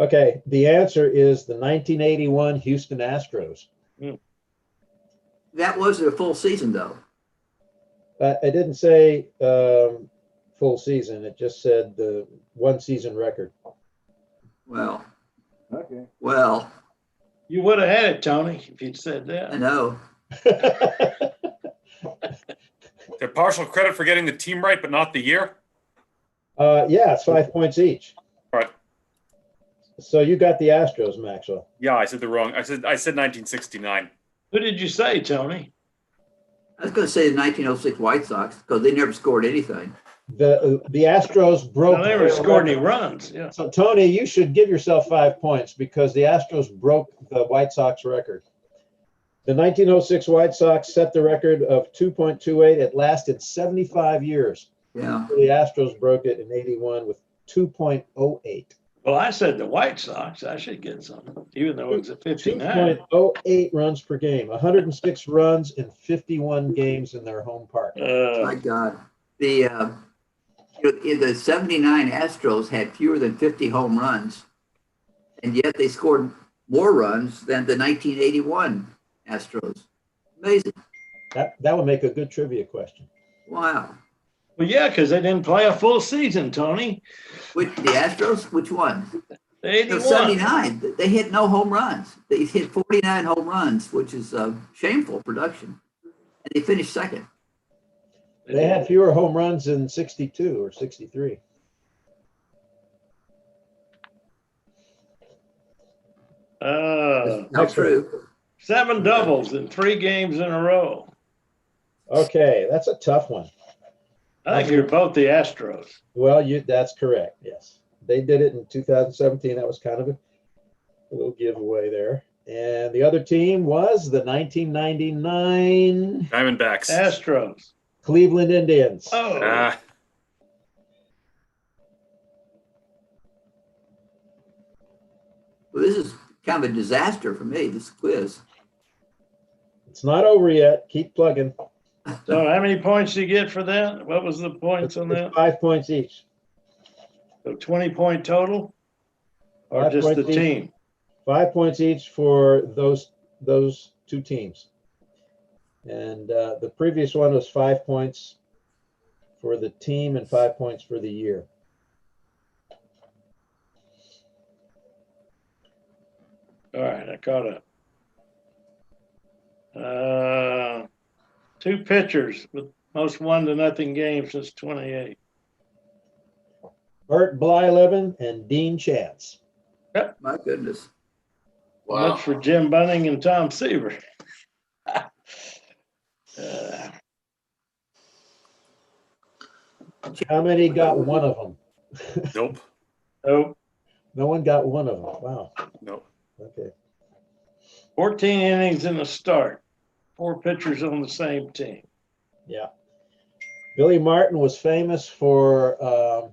Okay, the answer is the 1981 Houston Astros. That was a full season, though. I didn't say full season. It just said the 1 season record. Well. Okay. Well. You would have had it, Tony, if you'd said that. I know. They're partial credit for getting the team right, but not the year. Yeah, it's 5 points each. All right. So you got the Astros, Maxwell. Yeah, I said the wrong. I said 1969. Who did you say, Tony? I was going to say the 1906 White Sox because they never scored anything. The Astros broke. No, they never scored any runs. Yeah. So Tony, you should give yourself 5 points because the Astros broke the White Sox record. The 1906 White Sox set the record of 2.28. It lasted 75 years. Yeah. The Astros broke it in 81 with 2.08. Well, I said the White Sox. I should get something, even though it was at 59. 2.08 runs per game, 106 runs in 51 games in their home park. My God. In the 79 Astros had fewer than 50 home runs, and yet they scored more runs than the 1981 Astros. Amazing. That would make a good trivia question. Wow. Well, yeah, because they didn't play a full season, Tony. Which the Astros? Which one? The 81. 79. They hit no home runs. They hit 49 home runs, which is shameful production. And they finished second. They had fewer home runs in 62 or 63. Not true. 7 doubles in 3 games in a row. Okay, that's a tough one. I think you're both the Astros. Well, that's correct. Yes, they did it in 2017. That was kind of a little giveaway there. And the other team was the 1999 Diamondbacks. Astros. Cleveland Indians. Oh. Well, this is kind of a disaster for me, this quiz. It's not over yet. Keep plugging. So how many points do you get for that? What was the points on that? 5 points each. So 20-point total? Or 5 just points the each. team? 5 points each for those 2 teams. And the previous one was 5 points for the team and 5 points for the year. All right, I caught up. 2 pitchers with most 1-0 games since 28. Bert Blyleven and Dean Chance. Yep. My goodness. Wow. Much for Jim Bunning and Tom Seaver. How many got one of them? Nope. Nope. No one got one of them. Wow. Nope. Okay. 14 innings in the start. 4 pitchers on the same team. Yeah. Billy Martin was famous for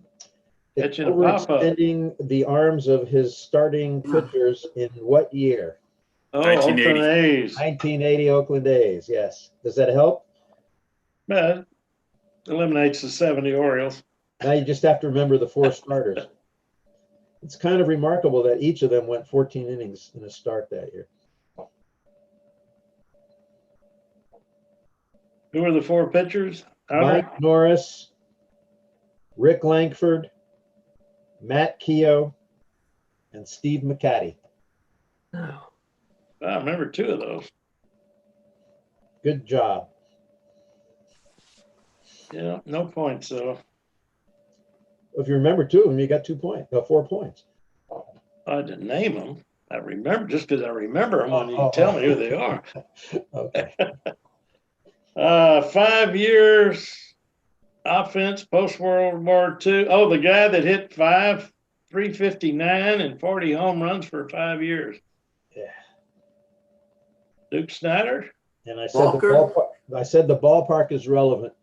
Pitching a pop-up. overextending the arms of his starting pitchers in what year? Oh, Oakland A's. 1980 Oakland A's, yes. Does that help? But eliminates the 70 Orioles. Now you just have to remember the 4 starters. It's kind of remarkable that each of them went 14 innings in a start that year. Who are the 4 pitchers? Mike Norris, Rick Langford, Matt Keogh, and Steve McCatty. I remember 2 of those. Good job. Yeah, no points though. If you remember 2 of them, you got 2 points, 4 points. I didn't name them. I remember just because I remember them when you tell me who they are. Okay. 5 years offense post World War II. Oh, the guy that hit 359 and 40 home runs for 5 years. Yeah. Duke Snyder. And I said the ballpark is relevant.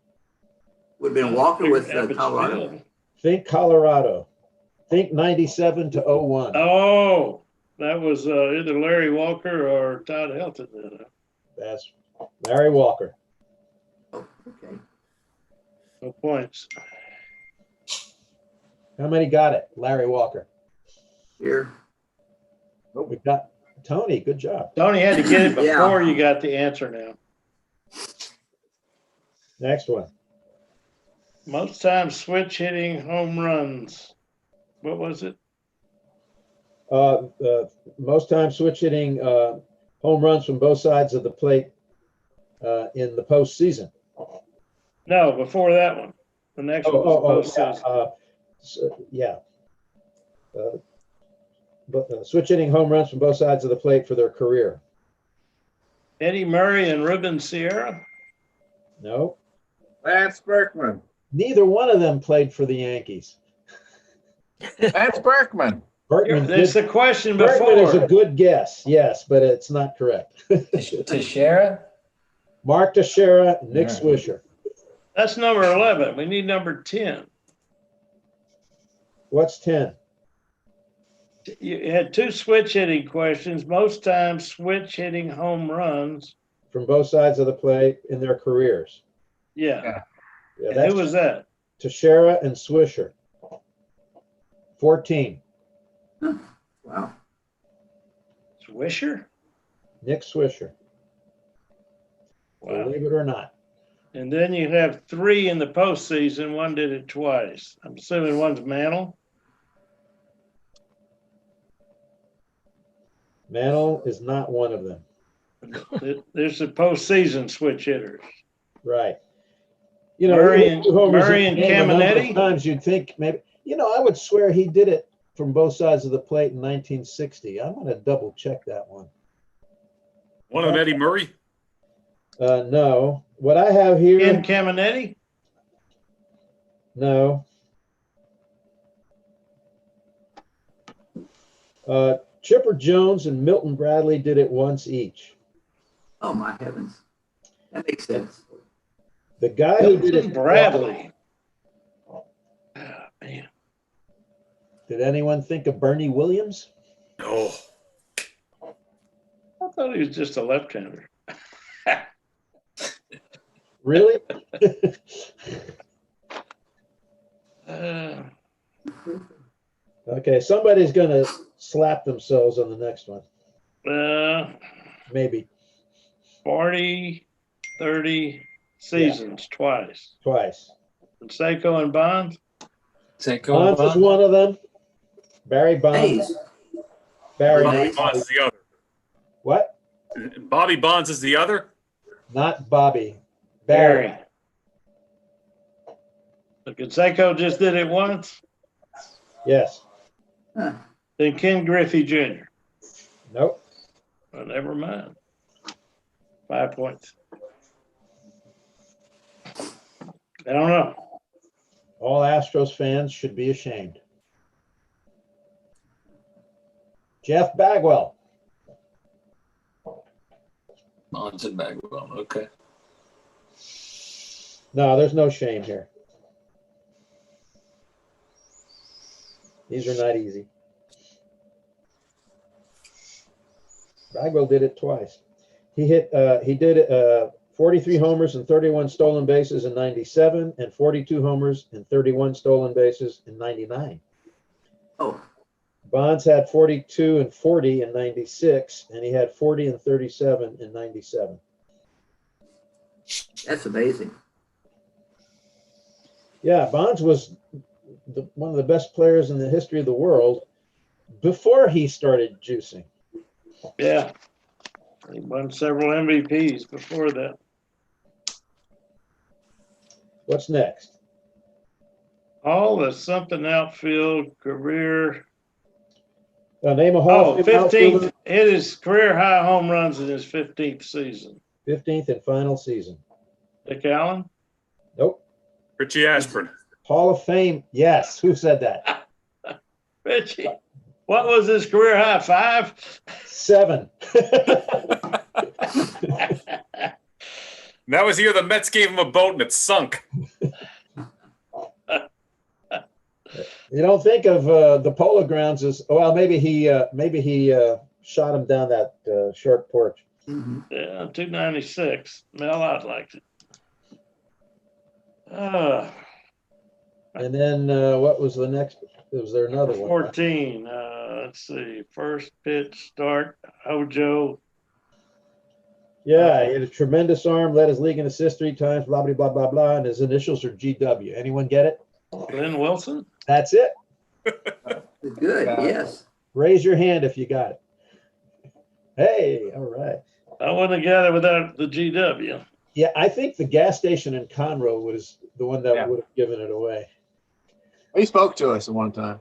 Would have been Walker with Colorado. Think Colorado. Think 97 to 01. Oh, that was either Larry Walker or Todd Helton. That's Larry Walker. Oh, okay. No points. How many got it? Larry Walker. Here. We got Tony. Good job. Tony had to get it before Yeah. you got the answer now. Next one. Most times switch hitting home runs. What was it? Most times switch hitting home runs from both sides of the plate in the postseason. No, before that one. The next one was the postseason. But switch hitting home runs from both sides of the plate for their career. Eddie Murray and Ruben Sierra. No. Vance Berkman. Neither one of them played for the Yankees. Vance Berkman. Berkman There's the question Berkman is a before. good guess, yes, but it's not correct. Teixeira? Mark Teixeira, Nick Yeah. Swisher. That's number 11. We need number 10. What's 10? You had two switch hitting questions. Most times, switch hitting home runs. From both sides of the plate in their careers. Yeah. Yeah, And that's who was that? Teixeira and Swisher. 14. Wow. Swisher? Nick Swisher. Wow. Believe it or not. And then you have 3 in the postseason. One did it twice. I'm assuming one's Mantle. Mantle is not one of them. There's the postseason switch hitters. Right. You know, Murray even and- two homers Murray in and the game a number of Caminetti? times you'd think maybe, you know, I would swear he did it from both sides of the plate in 1960. I'm going to double check that one. One of them, Eddie Murray. No. What I have here. Ken Caminetti? No. Chipper Jones and Milton Bradley did it once each. Oh, my heavens. That makes sense. The guy who did Milton it. Bradley. Oh, man. Did anyone think of Bernie Williams? No. I thought he was just a left-hander. Really? Okay, somebody's going to slap themselves on the next one. Maybe. 40, 30 seasons twice. Twice. And Seiko and Bonds? Bonds is one of them. Barry Bonds. Hayes. Barry Bobby Hayes. Bonds is the other. What? Bobby Bonds is the other. Not Bobby. Barry. Look, Seiko just did it once. Yes. Huh. Then Ken Griffey Jr. Nope. Well, never mind. 5 points. I don't know. All Astros fans should be ashamed. Jeff Bagwell. Bonds and Bagwell. Okay. No, there's no shame here. These are not easy. Bagwell did it twice. He did 43 homers and 31 stolen bases in 97 and 42 homers and 31 stolen bases in 99. Oh, Bonds had 42 and 40 in 96, and he had 40 and 37 in 97. that's amazing. Yeah, Bonds was one of the best players in the history of the world before he started juicing. Yeah. He won several MVPs before that. What's next? All the something outfield career. Name a Hall of Fame 15th. outfielder. Hit his career high home runs in his 15th season. 15th and final season. Dick Allen? Nope. Richie Ashburn. Hall of Fame. Yes. Who said that? Richie. What was his career high? 5? 7. That was the year the Mets gave him a boat and it sunk. You don't think of the Polo Grounds as well? Maybe he shot him down that short porch. Mm-hmm. Yeah, 296. Mel, I'd liked it. And then what was the next? Was there another one? 14. Let's see. First pitch start. Hojo. Yeah, he had a tremendous arm, led his league in assists 3 times, blah, blah, blah, blah, blah, and his initials are GW. Anyone get it? Glenn Wilson. That's it. Good, yes. Raise your hand if you got it. Hey, all right. I wouldn't have got it without the GW. Yeah, I think the gas station in Conroe was the one that would have given it away. He spoke to us at one time.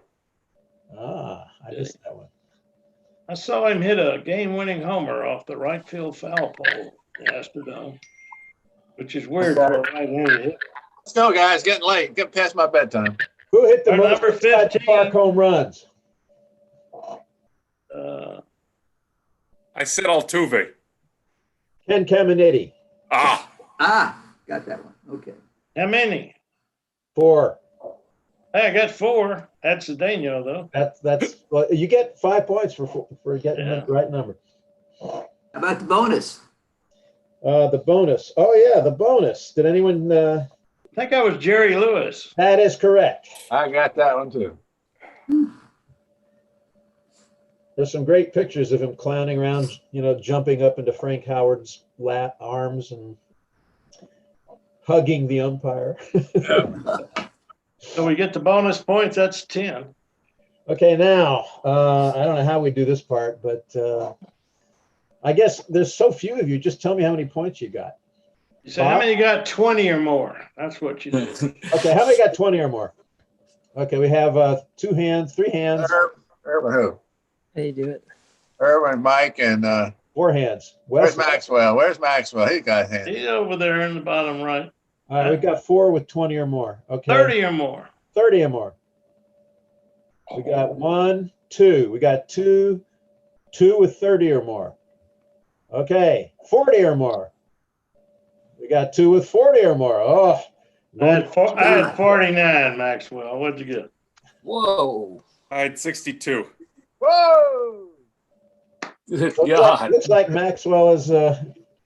Ah, I missed that one. I saw him hit a game-winning homer off the right field foul pole in Astrodome. which is weird for a right-handed hitter. Let's go, guys. Getting late. Getting past my bedtime. Who hit the Our most number inside the 15. park home runs? I said Altuve. Ken Caminiti. Got that one. Okay. How many? 4. Hey, I got 4. That's Cedeno, though. That's well, you get 5 points for getting the right number. How about the bonus? The bonus. Oh yeah, the bonus. Did anyone? I think I was Jerry Lewis. That is correct. I got that one too. There's some great pictures of him clowning around, jumping up into Frank Howard's arms and hugging the umpire. So we get the bonus points. That's 10. Okay, now I don't know how we do this part, but I guess there's so few of you. Just tell me how many points you got. You said how many got 20 or more? That's what you did. Okay, how many got 20 or more? Okay, we have 2 hands, 3 hands. Urban who? How do you do it? Urban, Mike, and 4 hands. where's Maxwell? Where's Maxwell? He got hands. He's over there in the bottom right. All right, we've got 4 with 20 or more. Okay. 30 or more. 30 or more. We got 1, 2. We got 2 with 30 or more. Okay, 40 or more. We got 2 with 40 or more. Oh, I had 49, Maxwell. What'd you get? Whoa. I had 62. Whoa! Looks like Maxwell is.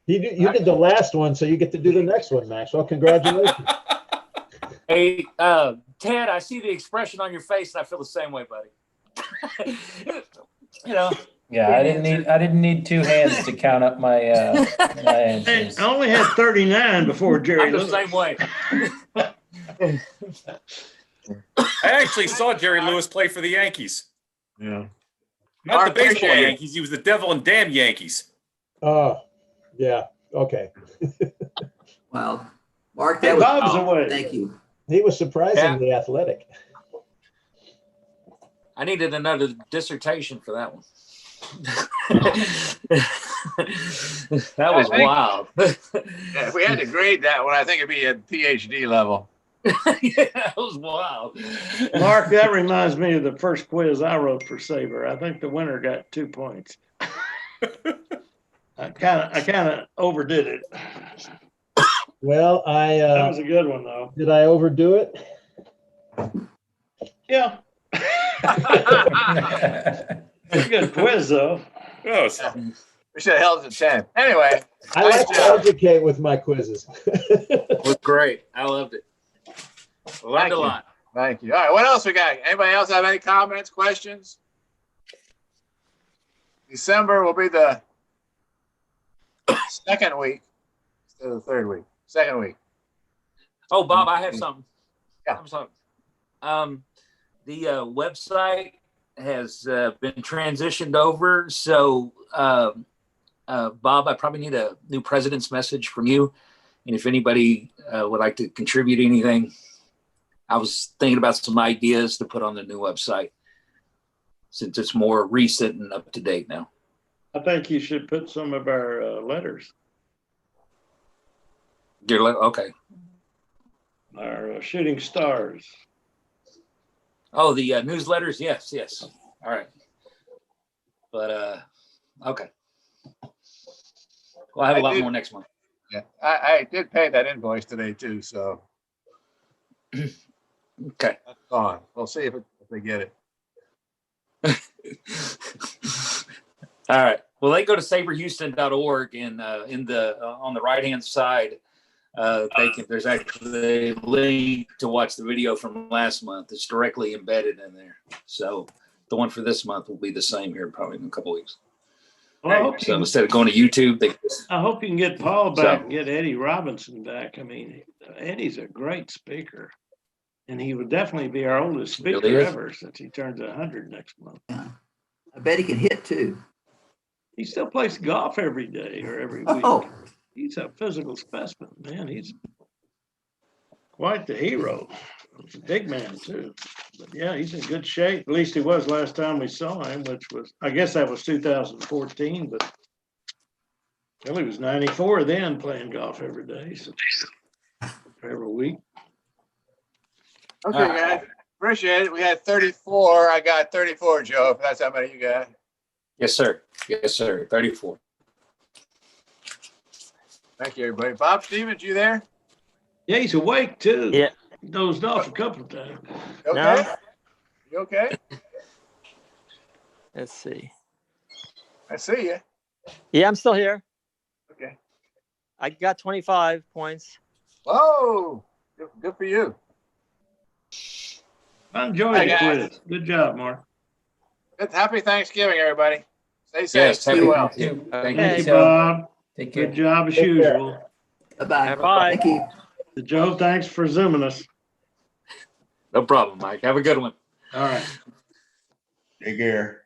You did the last one, so you get to do the next one, Maxwell. Congratulations. Hey, Ted, I see the expression on your face, and I feel the same way, buddy. Yeah, I didn't need 2 hands to count up my my answers. I only had 39 before Jerry I'm the Lewis. same way. I actually saw Jerry Lewis play for the Yankees. Yeah. Not the baseball appreciate it. Yankees. He was the devil and damn Yankees. Oh, yeah. Okay. Well, Mark, Hey, that was Bob's away. Thank you. He was surprisingly athletic. I needed another dissertation for that one. That was wild. Yeah, if we had to grade that one, I think it'd be at PhD level. Yeah, that was wild. Mark, that reminds me of the first quiz I wrote for SABR. I think the winner got 2 points. I kind of overdid it. Well, That was a good one, though. did I overdo it? Yeah. It's a good quiz, though. Oh, We should have held it at 10. Anyway, I like to educate with my quizzes. It was great. I loved it. Learned a lot. Thank you. All right, what else we got? Anybody else have any comments, questions? December will be the second week instead of the third week. Second week. Oh, Bob, I have something. Yeah. I'm sorry. The website has been transitioned over. So, Bob, I probably need a new president's message from you. And if anybody would like to contribute anything, I was thinking about some ideas to put on the new website since it's more recent and up to date now. I think you should put some of our letters, Okay. our shooting stars. Oh, the newsletters. Yes. All right. But okay. Well, I have a lot more next month. Yeah, I did pay that invoice today too, so Okay. that's gone. We'll see if they get it. All right. Well, they go to saberhouston.org and in the on the right hand side, there's actually a link to watch the video from last month. It's directly embedded in there. So the one for this month will be the same here probably in a couple weeks. Well, So instead of going to YouTube, I hope you can get Paul back and get Eddie Robinson back. I mean, Eddie's a great speaker, and he would definitely be our oldest speaker Really is. ever since he turns 100 next month. I bet he can hit too. He still plays golf every day or every week. Oh. He's a physical specimen, man. He's quite the hero. He's a big man too. But yeah, he's in good shape. At least he was last time we saw him, which was, I guess that was 2014, but Well, he was 94 then, playing golf every day, so every week. Okay, guys. Appreciate it. We had 34. I got 34, Joe, if that's how many you got. Yes, sir. Yes, sir. 34. Thank you, everybody. Bob Stevens, you there? Yeah, he's awake too. Yeah. He dozed off a couple of times. You okay? No? You okay? Let's see. I see you. Yeah, I'm still here. Okay. I got 25 points. Whoa. Good for you. I enjoyed Hey, the guys. quiz. Good job, Mark. Happy Thanksgiving, everybody. Stay safe. Yes, Be well. Thank Thank you. you, so. Bob. Take care. Good job as Take care. usual. Bye-bye. Bye. Thank you. Joe, thanks for zooming us. No problem, Mike. Have a good one. All right. Take care.